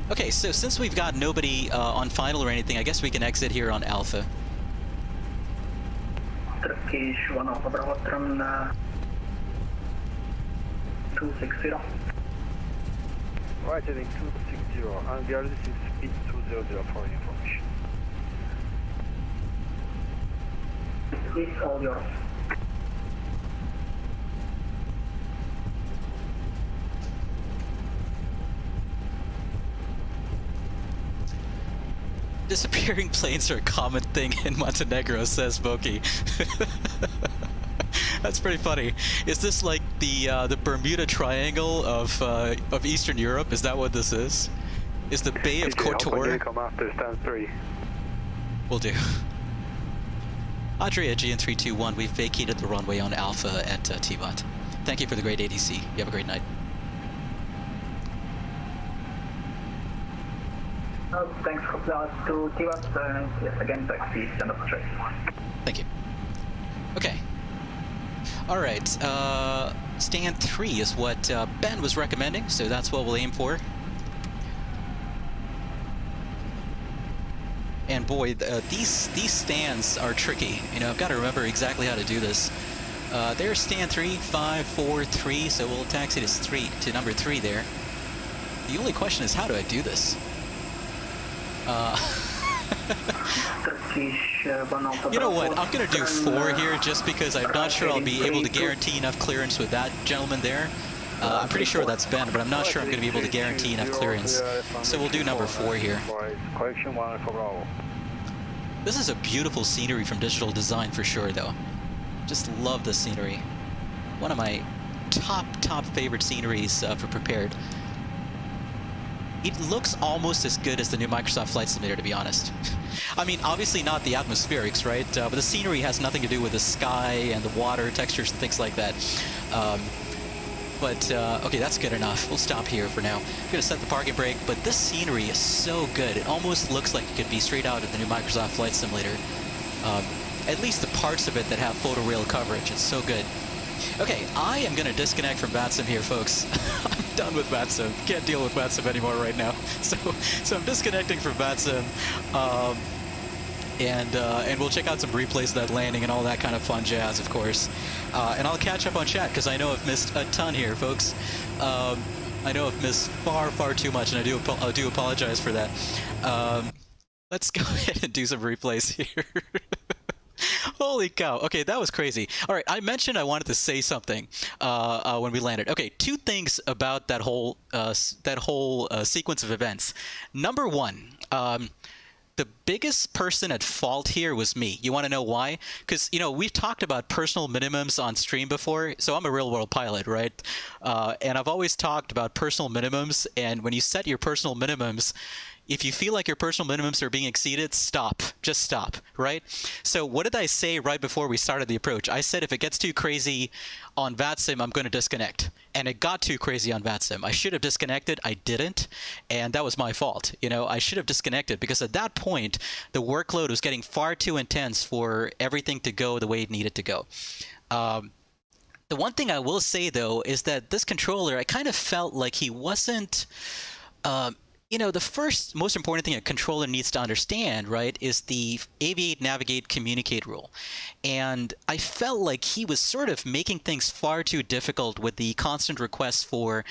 A: Okay, so since we've got nobody on final or anything, I guess we can exit here on Alpha.
K: Turkish 1 Alpha Bravo turn 260.
M: Right, heading 260, and we are releasing speed 200 for information.
K: It's all yours.
A: Disappearing planes are a common thing in Montenegro, says Boki. That's pretty funny. Is this like the Bermuda Triangle of Eastern Europe? Is that what this is? Is the Bay of Kotor?
M: Come after stand 3.
A: Will do. Adria GN321, we've vacated the runway on Alpha at Tivat. Thank you for the great ADC. You have a great night.
K: Thanks for that to Tivat. Yes, again, taxi, stand up for trace.
A: Thank you. Okay. All right. Stand 3 is what Ben was recommending, so that's what we'll aim for. And boy, these stands are tricky. You know, I've got to remember exactly how to do this. There's stand 3, 5, 4, 3, so we'll taxi to number 3 there. The only question is, how do I do this? You know what, I'm gonna do 4 here just because I'm not sure I'll be able to guarantee enough clearance with that gentleman there. I'm pretty sure that's Ben, but I'm not sure I'm gonna be able to guarantee enough clearance. So we'll do number 4 here. This is a beautiful scenery from Digital Design for sure though. Just love the scenery. One of my top favorite sceneries for Prepared. It looks almost as good as the new Microsoft Flight Simulator, to be honest. I mean, obviously not the atmospherics, right? But the scenery has nothing to do with the sky and the water textures and things like that. Okay, that's good enough. We'll stop here for now. I'm going to set the parking brake, but this scenery is so good. It almost looks like it could be straight out of the new Microsoft Flight Simulator. At least the parts of it that have photoreal coverage. It's so good. Okay, I am going to disconnect from VATSIM here, folks. I'm done with VATSIM. Can't deal with VATSIM anymore right now. So I'm disconnecting from VATSIM. And we'll check out some replays of that landing and all that kind of fun jazz, of course. And I'll catch up on chat, because I know I've missed a ton here, folks. I know I've missed far too much, and I do apologize for that. Let's go ahead and do some replays here. Holy cow. Okay, that was crazy. All right, I mentioned I wanted to say something when we landed. Okay, 2 things about that whole sequence of events. Number 1, the biggest person at fault here was me. You want to know why? Because, you know, we've talked about personal minimums on stream before. So I'm a real-world pilot, right? And I've always talked about personal minimums. And when you set your personal minimums, if you feel like your personal minimums are being exceeded, stop. Just stop, right? So what did I say right before we started the approach? I said if it gets too crazy on VATSIM, I'm going to disconnect. And it got too crazy on VATSIM. I should have disconnected. I didn't. And that was my fault. You know, I should have disconnected because at that point, the workload was getting far too intense for everything to go the way it needed to go. The one thing I will say, though, is that this controller, I kind of felt like he wasn't... you know, the first most important thing a controller needs to understand, right, is the aviate, navigate, communicate rule. And I felt like he was sort of making things far too difficult with the constant requests for,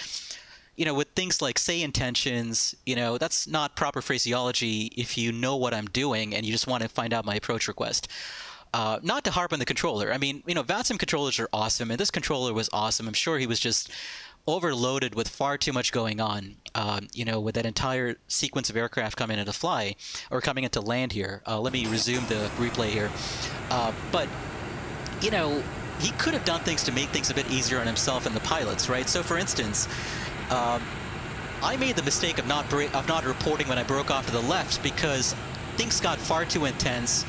A: you know, with things like say intentions. You know, that's not proper phraseology if you know what I'm doing and you just want to find out my approach request. Not to harp on the controller. I mean, you know, VATSIM controllers are awesome, and this controller was awesome. I'm sure he was just overloaded with far too much going on, you know, with that entire sequence of aircraft coming into fly, or coming into land here. Let me resume the replay here. But, you know, he could have done things to make things a bit easier on himself and the pilots, right? So, for instance, I made the mistake of not reporting when I broke off to the left because things got far too intense,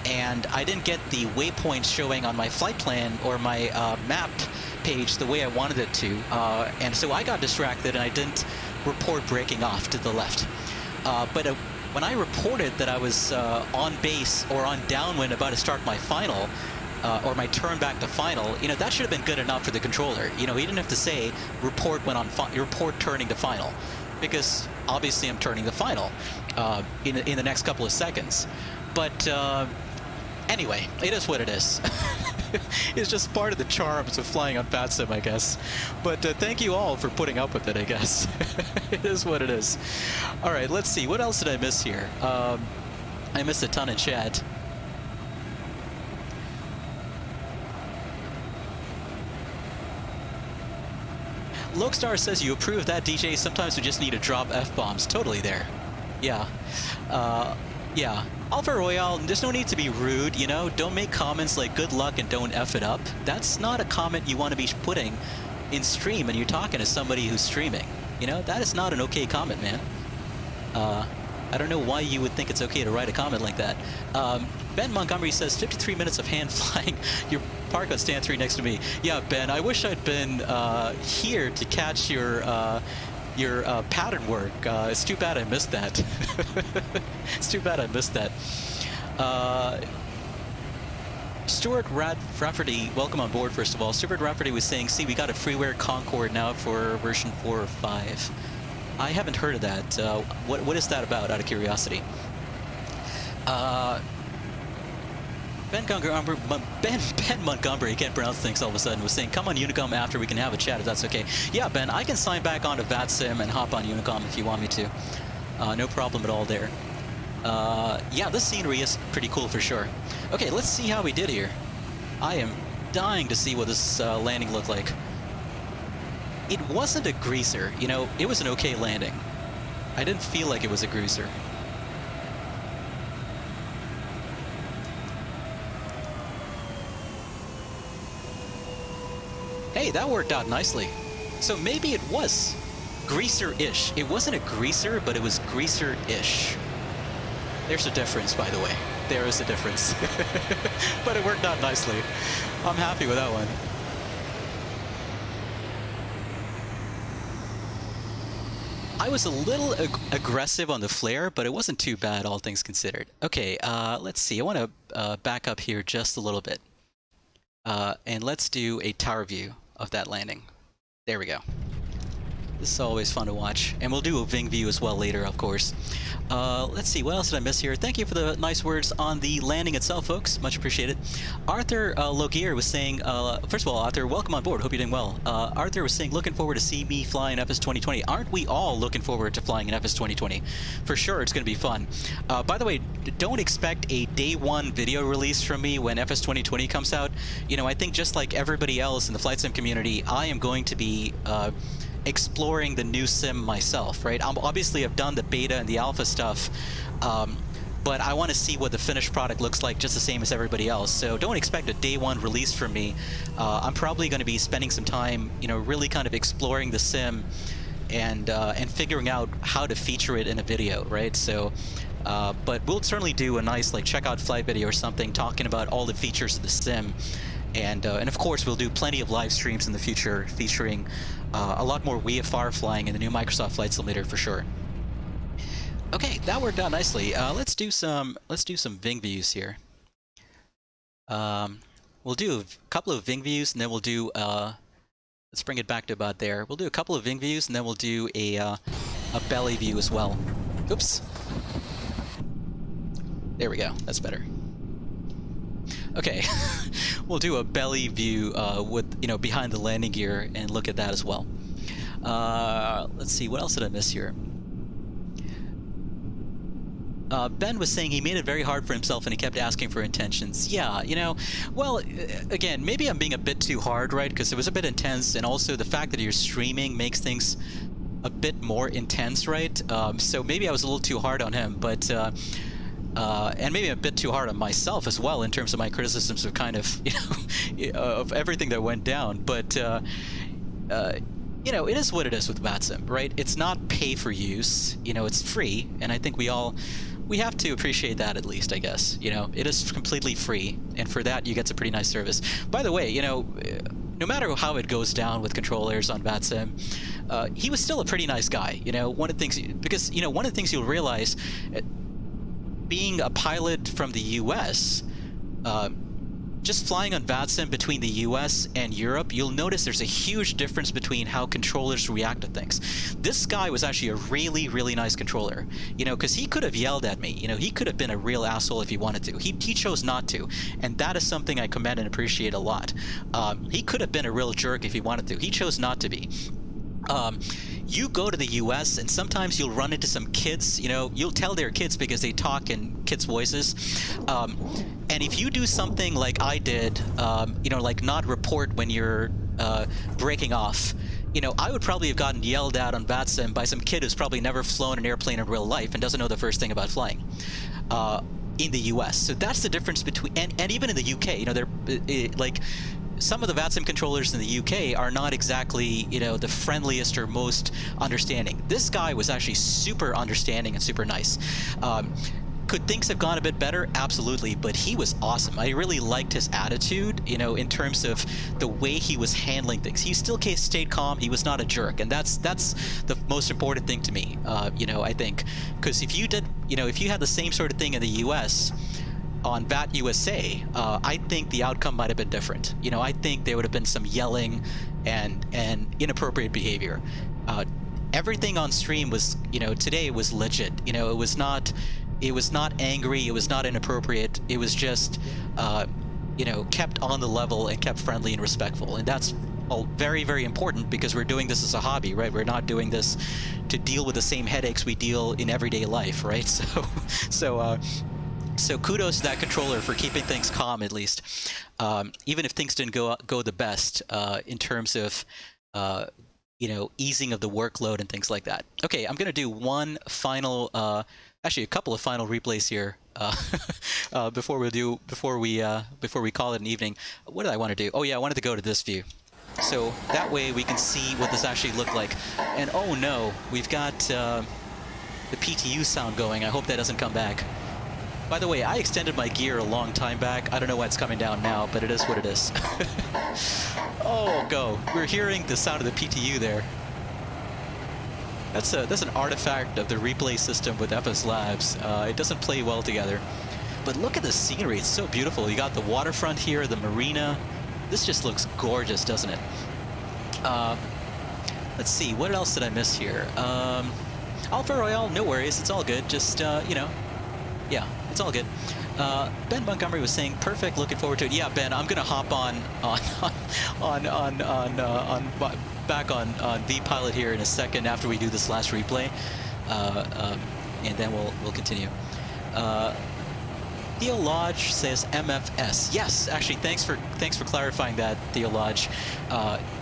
A: and I didn't get the waypoints showing on my flight plan or my map page the way I wanted it to, and so I got distracted and I didn't report breaking off to the left. But when I reported that I was on base or on downwind about to start my final, or my turn back to final, you know, that should have been good enough for the controller. You know, he didn't have to say report when on report turning to final, because obviously I'm turning the final in the next couple of seconds. But anyway, it is what it is. It's just part of the charms of flying on VATSIM, I guess. But thank you all for putting up with it, I guess. It is what it is. All right, let's see. What else did I miss here? I missed a ton in chat. Lokestar says you approve that, DJ. Sometimes we just need to drop F-bombs. Totally there. Yeah. Yeah. Alpha Royale, there's no need to be rude, you know? Don't make comments like good luck and don't F it up. That's not a comment you want to be putting in stream and you're talking to somebody who's streaming. You know, that is not an okay comment, man. I don't know why you would think it's okay to write a comment like that. Ben Montgomery says 53 minutes of hand flying. You're parked on stand 3 next to me. Yeah, Ben, I wish I'd been here to catch your pattern work. It's too bad I missed that. It's too bad I missed that. Stuart Rafferty, welcome on board, first of all. Stuart Rafferty was saying, see, we got a freeware Concorde now for version 4 or 5. I haven't heard of that. What is that about, out of curiosity? Ben Montgomery, can't pronounce things all of a sudden, was saying, come on Unicom after, we can have a chat if that's okay. Yeah, Ben, I can sign back onto VATSIM and hop on Unicom if you want me to. No problem at all there. Yeah, this scenery is pretty cool for sure. Okay, let's see how we did here. I am dying to see what this landing looked like. It wasn't a greaser, you know, it was an okay landing. I didn't feel like it was a greaser. Hey, that worked out nicely. So maybe it was greaser-ish. It wasn't a greaser, but it was greaser-ish. There's a difference, by the way. There is a difference. But it worked out nicely. I'm happy with that one. I was a little aggressive on the flare, but it wasn't too bad, all things considered. Okay, let's see. I want to back up here just a little bit. And let's do a tower view of that landing. There we go. This is always fun to watch. And we'll do a Ving view as well later, of course. Let's see, what else did I miss here? Thank you for the nice words on the landing itself, folks. Much appreciated. Arthur Logier was saying, first of all, Arthur, welcome on board. Hope you're doing well. Arthur was saying, looking forward to see me fly in FS 2020. Aren't we all looking forward to flying in FS 2020? For sure, it's going to be fun. By the way, don't expect a day one video release from me when FS 2020 comes out. You know, I think just like everybody else in the flight sim community, I am going to be exploring the new sim myself, right? Obviously, I've done the beta and the alpha stuff, but I want to see what the finished product looks like just the same as everybody else. So don't expect a day one release from me. I'm probably going to be spending some time, you know, really kind of exploring the sim and figuring out how to feature it in a video, right? So, but we'll certainly do a nice like checkout flight video or something talking about all the features of the sim. And of course, we'll do plenty of live streams in the future featuring a lot more VFR flying in the new Microsoft Flight Simulator for sure. Okay, that worked out nicely. Let's do some Ving views here. We'll do a couple of Ving views, and then we'll do let's bring it back to about there. We'll do a couple of Ving views, and then we'll do a belly view as well. Oops. There we go. That's better. Okay, we'll do a belly view with, you know, behind the landing gear and look at that as well. Let's see, what else did I miss here? Ben was saying he made it very hard for himself and he kept asking for intentions. Yeah, you know, well, again, maybe I'm being a bit too hard, right? Because it was a bit intense, and also the fact that you're streaming makes things a bit more intense, right? So maybe I was a little too hard on him, but and maybe a bit too hard on myself as well in terms of my criticisms of kind of, you know, of everything that went down. But you know, it is what it is with VATSIM, right? It's not pay for use, you know, it's free, and I think we all we have to appreciate that at least, I guess. You know, it is completely free, and for that you get some pretty nice service. By the way, you know, no matter how it goes down with controllers on VATSIM, he was still a pretty nice guy. You know, one of the things, because, you know, one of the things you'll realize, being a pilot from the US, just flying on VATSIM between the US and Europe, you'll notice there's a huge difference between how controllers react to things. This guy was actually a really, really nice controller, you know, because he could have yelled at me. You know, he could have been a real asshole if he wanted to. He chose not to, and that is something I commend and appreciate a lot. He could have been a real jerk if he wanted to. He chose not to be. You go to the US and sometimes you'll run into some kids, you know, you'll tell they're kids because they talk in kids' voices. And if you do something like I did, you know, like not report when you're breaking off, you know, I would probably have gotten yelled at on VATSIM by some kid who's probably never flown an airplane in real life and doesn't know the first thing about flying. In the US. So that's the difference between, and even in the UK, you know, they're like, some of the VATSIM controllers in the UK are not exactly, you know, the friendliest or most understanding. This guy was actually super understanding and super nice. Could things have gone a bit better? Absolutely, but he was awesome. I really liked his attitude, you know, in terms of the way he was handling things. He still stayed calm. He was not a jerk, and that's the most important thing to me, you know, I think. Because if you did, you know, if you had the same sort of thing in the US, on VAT USA, I think the outcome might have been different. You know, I think there would have been some yelling and inappropriate behavior. Everything on stream was, you know, today was legit. You know, it was not angry, it was not inappropriate. It was just, you know, kept on the level and kept friendly and respectful. And that's all very, very important because we're doing this as a hobby, right? We're not doing this to deal with the same headaches we deal in everyday life, right? So kudos to that controller for keeping things calm, at least, even if things didn't go the best in terms of, you know, easing of the workload and things like that. Okay, I'm gonna do one final, actually a couple of final replays here before we call it an evening. What did I want to do? Oh yeah, I wanted to go to this view, so that way we can see what this actually looked like. And oh no, we've got the PTU sound going. I hope that doesn't come back. By the way, I extended my gear a long time back. I don't know why it's coming down now, but it is what it is. Oh, go. We're hearing the sound of the PTU there. That's an artifact of the replay system with FSLabs. It doesn't play well together. But look at the scenery. It's so beautiful. You got the waterfront here, the marina. This just looks gorgeous, doesn't it? Let's see. What else did I miss here? Alpha Royale, no worries. It's all good. Just, you know, yeah, it's all good. Ben Montgomery was saying, perfect, looking forward to it. Yeah, Ben, I'm gonna hop back on vPilot here in a second after we do this last replay, and then we'll continue. Theo Lodge says MFS. Yes, actually, thanks for clarifying that, Theo Lodge.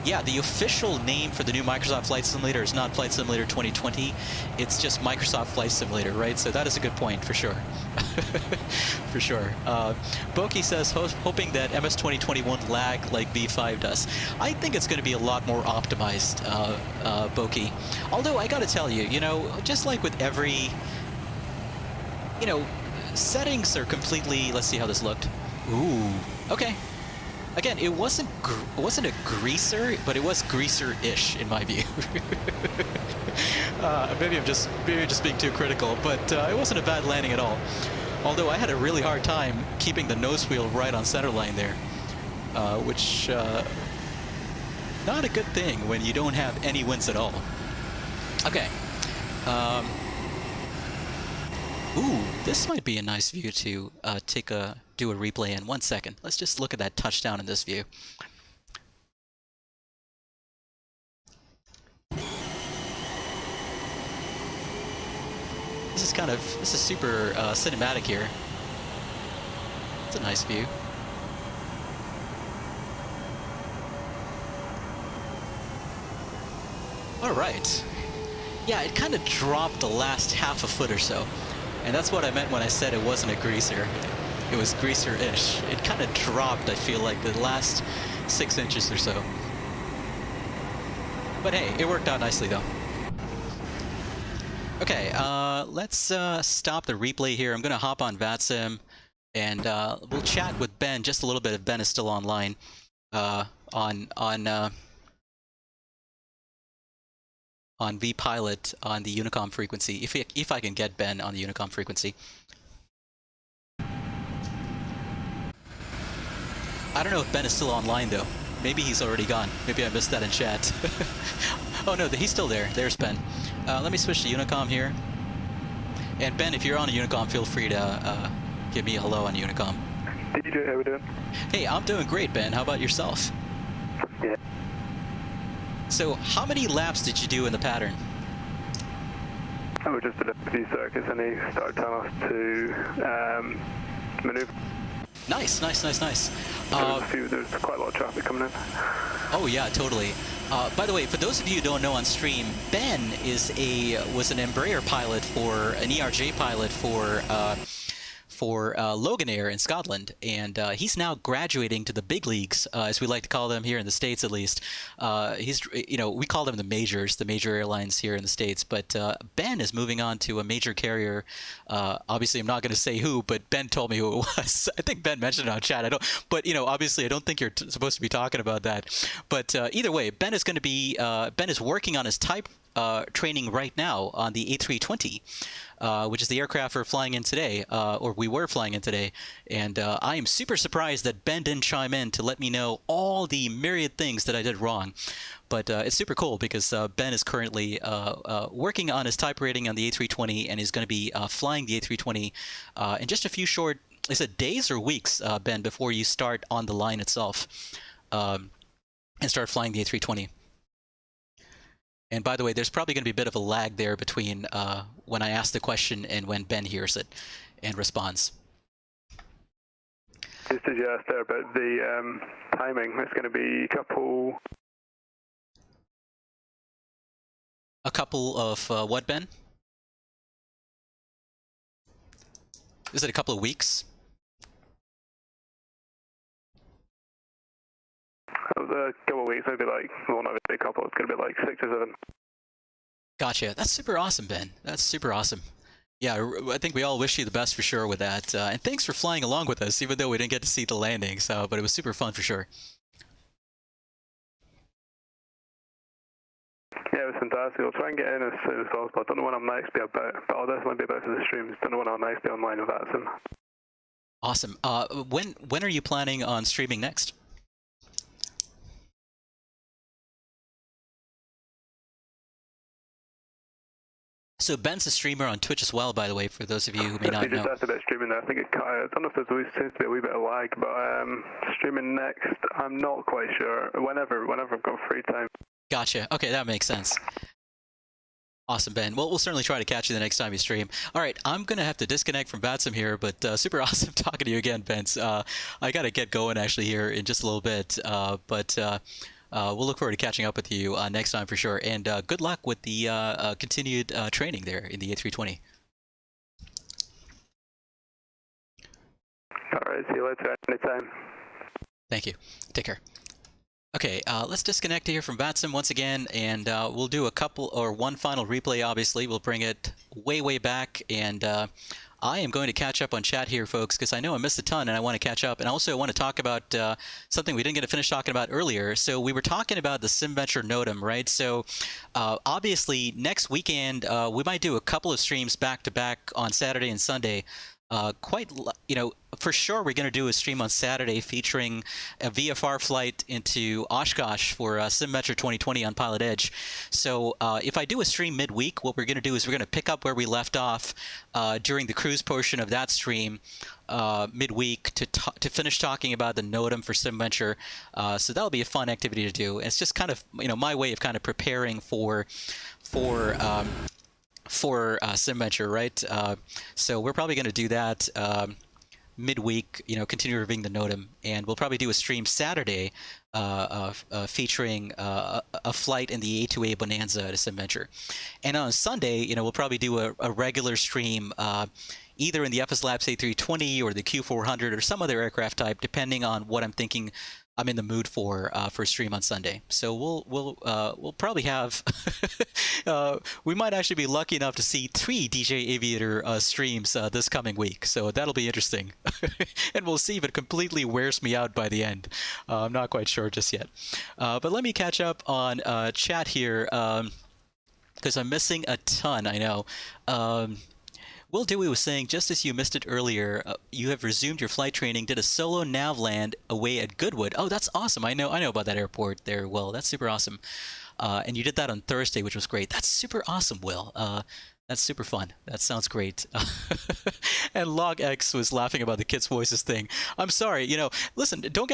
A: Yeah, the official name for the new Microsoft Flight Simulator is not Flight Simulator 2020. It's just Microsoft Flight Simulator, right? So that is a good point, for sure. For sure. Boki says, hoping that MS 2020 won't lag like V5 does. I think it's going to be a lot more optimized, Boki. Although, I got to tell you, you know, just like with every, you know, settings are completely. Let's see how this looked. Ooh, okay. Again, it wasn't a greaser, but it was greaser-ish in my view. Maybe I'm just being too critical, but it wasn't a bad landing at all. Although I had a really hard time keeping the nose wheel right on center line there, which not a good thing when you don't have any winds at all. Okay. Ooh, this might be a nice view to do a replay in. 1 second. Let's just look at that touchdown in this view. This is super cinematic here. It's a nice view. All right. Yeah, it kind of dropped the last half a foot or so. And that's what I meant when I said it wasn't a greaser. It was greaser-ish. It kind of dropped, I feel like, the last 6 inches or so. But hey, it worked out nicely, though. Okay, let's stop the replay here. I'm going to hop on VATSIM, and we'll chat with Ben just a little bit if Ben is still online on vPilot on the Unicom frequency, if I can get Ben on the Unicom frequency. I don't know if Ben is still online though. Maybe he's already gone. Maybe I missed that in chat. Oh no, he's still there. There's Ben. Let me switch to Unicom here. And Ben, if you're on a Unicom, feel free to give me a hello on Unicom.
M: DJ, how we doing?
A: Hey, I'm doing great, Ben. How about yourself?
M: Yeah.
A: So, how many laps did you do in the pattern?
M: We just did a few circuits and he started telling us to maneuver.
A: Nice, nice, nice, nice.
M: There's quite a lot of traffic coming in.
A: Oh yeah, totally. By the way, for those of you who don't know on stream, Ben was an Embraer pilot an ERJ pilot for Loganair in Scotland, and he's now graduating to the big leagues, as we like to call them here in the States, at least. We call them the majors, the major airlines here in the States. But Ben is moving on to a major carrier. Obviously, I'm not going to say who, but Ben told me who it was. I think Ben mentioned it on chat. Obviously, I don't think you're supposed to be talking about that. But either way, Ben is going to be. Ben is working on his type training right now on the A320. Which is the aircraft we're flying in today, or we were flying in today. And I am super surprised that Ben didn't chime in to let me know all the myriad things that I did wrong. But it's super cool because Ben is currently working on his type rating on the A320 and is going to be flying the A320 in just a few short, is it days or weeks, Ben, before you start on the line itself and start flying the A320. And by the way, there's probably going to be a bit of a lag there between when I ask the question and when Ben hears it and responds.
M: Just as you asked there about the timing, it's going to be a
A: couple of what, Ben? Is it a couple of weeks?
M: A couple of weeks, maybe not a couple, it's going to be like 6 or 7.
A: Gotcha. That's super awesome, Ben. That's super awesome. Yeah, I think we all wish you the best for sure with that. And thanks for flying along with us, even though we didn't get to see the landing. But it was super fun for sure.
M: Yeah, it was fantastic. I'll try and get in as soon as possible. I don't know when I'm next be about, but I'll definitely be about for the streams. Don't know when I'll next be online with VATSIM.
A: Awesome. When are you planning on streaming next? So Ben's a streamer on Twitch as well, by the way, for those of you who may not know.
M: You just asked about streaming there. I think I don't know if there seems to be a wee bit of lag, but streaming next, I'm not quite sure. Whenever I've got free time. Gotcha.
A: Okay, that makes sense. Awesome, Ben. Well, we'll certainly try to catch you the next time you stream. All right, I'm going to have to disconnect from VATSIM here, but super awesome talking to you again, Ben. I got to get going actually here in just a little bit, we'll look forward to catching up with you next time for sure. And good luck with the continued training there in the A320.
M: All right, see you later. Anytime.
A: Thank you. Take care. Okay, let's disconnect here from VATSIM once again, and we'll do one final replay, obviously. We'll bring it way back, and I am going to catch up on chat here, folks, because I know I missed a ton, and I want to catch up. And also, I want to talk about something we didn't get to finish talking about earlier. So we were talking about the SimVenture NOTAM, right? So obviously, next weekend, we might do a couple of streams back-to-back on Saturday and Sunday. For sure, we're going to do a stream on Saturday featuring a VFR flight into Oshkosh for SimVenture 2020 on Pilot Edge. So if I do a stream midweek, what we're going to do is we're going to pick up where we left off during the cruise portion of that stream midweek to finish talking about the NOTAM for SimVenture. So that'll be a fun activity to do. It's just kind of my way of kind of preparing for SimVenture, right? So we're probably going to do that midweek, continue reviewing the NOTAM, and we'll probably do a stream Saturday featuring a flight in the A2A Bonanza at a SimVenture. And on Sunday, we'll probably do a regular stream either in the FSLabs A320 or the Q400 or some other aircraft type, depending on what I'm thinking I'm in the mood for a stream on Sunday. So we'll probably have we might actually be lucky enough to see 3 DJ Aviator streams this coming week. So that'll be interesting, and we'll see if it completely wears me out by the end. I'm not quite sure just yet. But let me catch up on chat here because I'm missing a ton. I know. Will Dewey was saying, just as you missed it earlier, you have resumed your flight training, did a solo nav land away at Goodwood. Oh, that's awesome. I know about that airport there, Will. That's super awesome. And you did that on Thursday, which was great. That's super awesome, Will. That's super fun. That sounds great. And Log X was laughing about the kids' voices thing. I'm sorry, listen, don't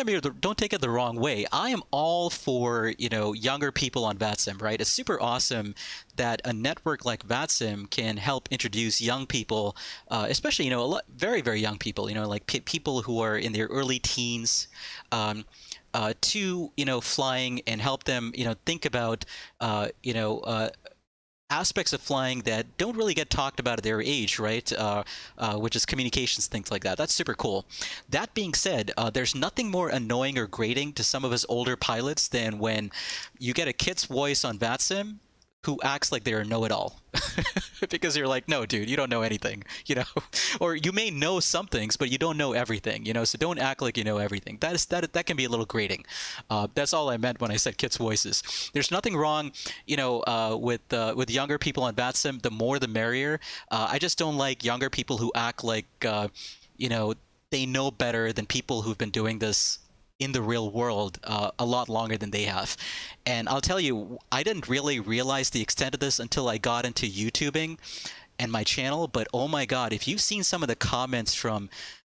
A: take it the wrong way. I am all for, younger people on VATSIM, right? It's super awesome that a network like VATSIM can help introduce young people, especially, very, very young people, like people who are in their early teens, to, flying and help them, think about, aspects of flying that don't really get talked about at their age, right? Which is communications, things like that. That's super cool. That being said, there's nothing more annoying or grating to some of us older pilots than when you get a kid's voice on VATSIM who acts like they're a know-it-all. Because you're like, no, dude, you don't know anything, or you may know some things, but you don't know everything, so don't act like you know everything. That can be a little grating. That's all I meant when I said kids' voices. There's nothing wrong, with younger people on VATSIM. The more, the merrier. I just don't like younger people who act like, they know better than people who've been doing this in the real world a lot longer than they have. And I'll tell you, I didn't really realize the extent of this until I got into YouTubing and my channel. But oh my God, if you've seen some of the comments from,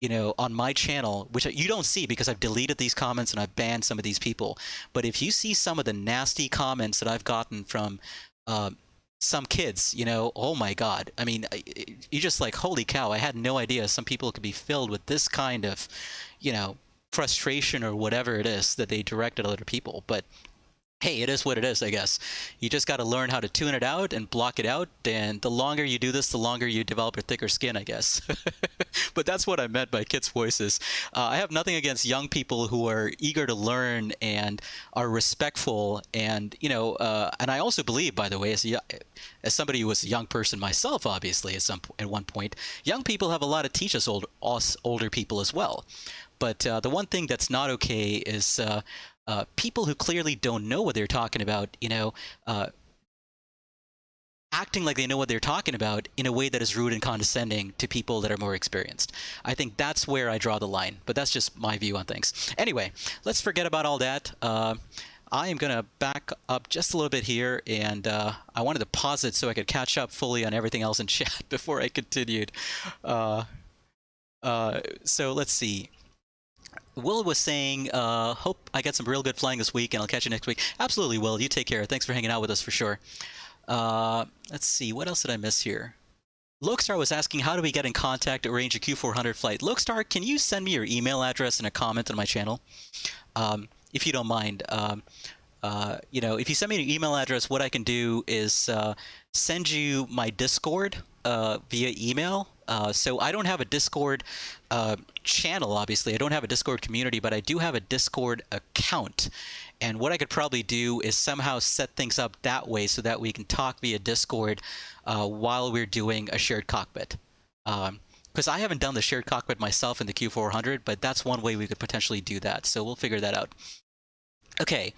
A: on my channel, which you don't see because I've deleted these comments and I've banned some of these people. But if you see some of the nasty comments that I've gotten from some kids, oh my God. I mean, you're just like, holy cow, I had no idea some people could be filled with this kind of, frustration or whatever it is that they direct at other people. But hey, it is what it is, I guess. You just got to learn how to tune it out and block it out. And the longer you do this, the longer you develop a thicker skin, I guess. But that's what I meant by kids' voices. I have nothing against young people who are eager to learn and are respectful. And, and I also believe, by the way, as somebody who was a young person myself, obviously, at one point, young people have a lot to teach us older people as well. But the one thing that's not okay is people who clearly don't know what they're talking about, acting like they know what they're talking about in a way that is rude and condescending to people that are more experienced. I think that's where I draw the line, but that's just my view on things. Anyway, let's forget about all that. I am going to back up just a little bit here, and I wanted to pause it so I could catch up fully on everything else in chat before I continued. So let's see. Will was saying, hope I get some real good flying this week, and I'll catch you next week. Absolutely, Will. You take care. Thanks for hanging out with us for sure. Let's see. What else did I miss here? Lokestar was asking, how do we get in contact to arrange a Q400 flight? Lokestar, can you send me your email address and a comment on my channel? If you don't mind. If you send me an email address, what I can do is send you my Discord via email. So I don't have a Discord channel, obviously. I don't have a Discord community, but I do have a Discord account. And what I could probably do is somehow set things up that way so that we can talk via Discord while we're doing a shared cockpit. Because I haven't done the shared cockpit myself in the Q400, but that's one way we could potentially do that. So we'll figure that out. Okay.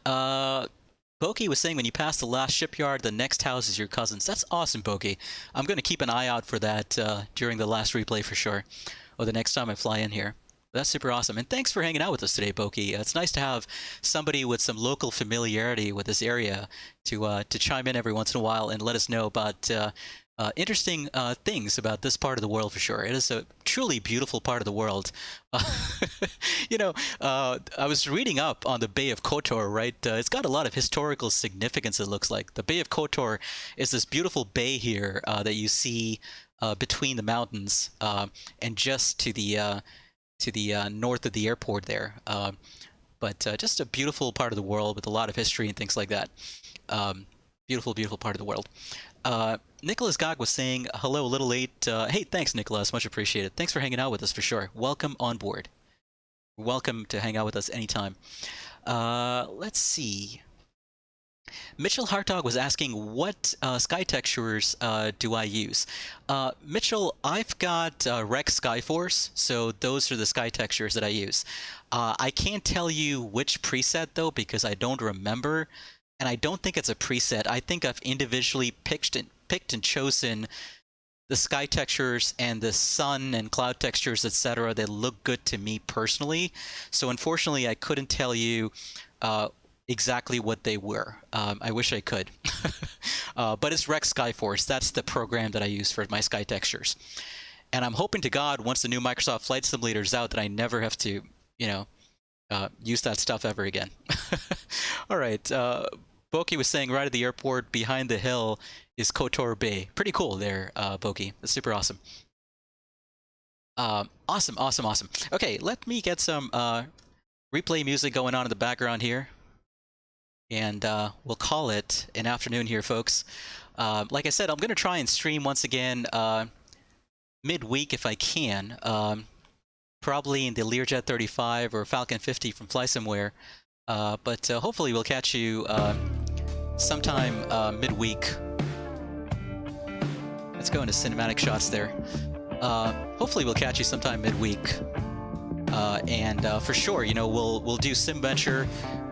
A: Boki was saying when you pass the last shipyard, the next house is your cousin's. That's awesome, Boki. I'm going to keep an eye out for that during the last replay for sure, or the next time I fly in here. That's super awesome. And thanks for hanging out with us today, Boki. It's nice to have somebody with some local familiarity with this area to chime in every once in a while and let us know about interesting things about this part of the world for sure. It is a truly beautiful part of the world. I was reading up on the Bay of Kotor, right? It's got a lot of historical significance, it looks like. The Bay of Kotor is this beautiful bay here that you see between the mountains and just to the north of the airport there. But just a beautiful part of the world with a lot of history and things like that. Beautiful, beautiful part of the world. Nicholas Gog was saying, hello, a little late. Hey, thanks, Nicholas. Much appreciated. Thanks for hanging out with us for sure. Welcome on board. welcome to hang out with us anytime. Let's see. Mitchell Hartog was asking, what sky textures do I use? Mitchell, I've got Rex Skyforce, so those are the sky textures that I use. I can't tell you which preset, though, because I don't remember, and I don't think it's a preset. I think I've individually picked and chosen the sky textures and the sun and cloud textures, etc. that look good to me personally. So unfortunately, I couldn't tell you exactly what they were. I wish I could. But it's Rex Skyforce. That's the program that I use for my sky textures. And I'm hoping to God, once the new Microsoft Flight Simulator is out, that I never have to, use that stuff ever again. All right. Boki was saying right at the airport behind the hill is Kotor Bay. Pretty cool there, Boki. That's super awesome. Awesome. Okay, let me get some replay music going on in the background here. And we'll call it an afternoon here, folks. Like I said, I'm going to try and stream once again midweek if I can. Probably in the Learjet 35 or Falcon 50 from FlySimware. But hopefully we'll catch you sometime midweek. Let's go into cinematic shots there. Hopefully we'll catch you sometime midweek. And for sure, we'll do SimVenture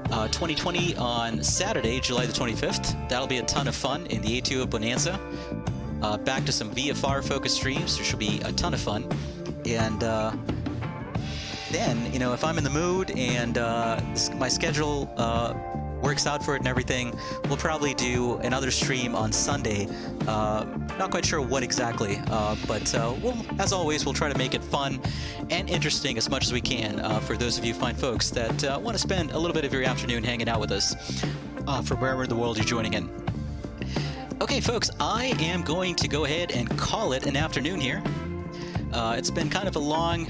A: 2020 on Saturday, July the 25th. That'll be a ton of fun in the A2 Bonanza. Back to some VFR focused streams, which will be a ton of fun. And then, if I'm in the mood and my schedule works out for it and everything, we'll probably do another stream on Sunday. Not quite sure what exactly, but as always, we'll try to make it fun and interesting as much as we can for those of you fine folks that want to spend a little bit of your afternoon hanging out with us from wherever in the world you're joining in. Okay, folks, I am going to go ahead and call it an afternoon here. It's been kind of a long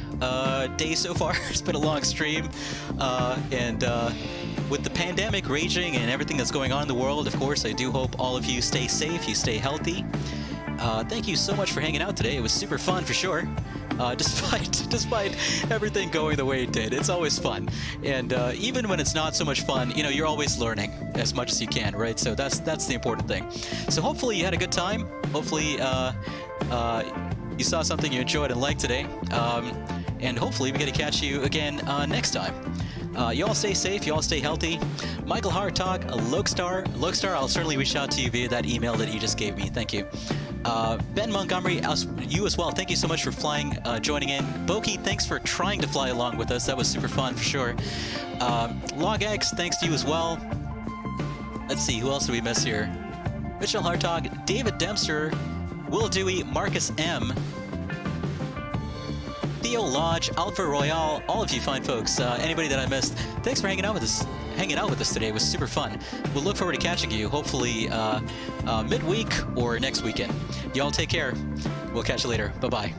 A: day so far. It's been a long stream, and with the pandemic raging and everything that's going on in the world, of course, I do hope all of you stay safe, you stay healthy. Thank you so much for hanging out today. It was super fun for sure. Despite everything going the way it did, it's always fun. And even when it's not so much fun, you're always learning as much as you can, right? So that's the important thing. So hopefully you had a good time. Hopefully you saw something you enjoyed and liked today. And hopefully we get to catch you again next time. You all stay safe, you all stay healthy. Michael Hartog, Lokestar, I'll certainly reach out to you via that email that you just gave me. Thank you. Ben Montgomery, you as well. Thank you so much for flying, joining in. Boki, thanks for trying to fly along with us. That was super fun for sure. LogX, thanks to you as well. Let's see, who else do we miss here? Mitchell Hartog, David Dempster, Will Dewey, Marcus M., Theo Lodge, Alpha Royale, all of you fine folks, anybody that I missed, thanks for hanging out with us today. It was super fun. We'll look forward to catching you, hopefully midweek or next weekend. Y'all take care. We'll catch you later. Bye-bye.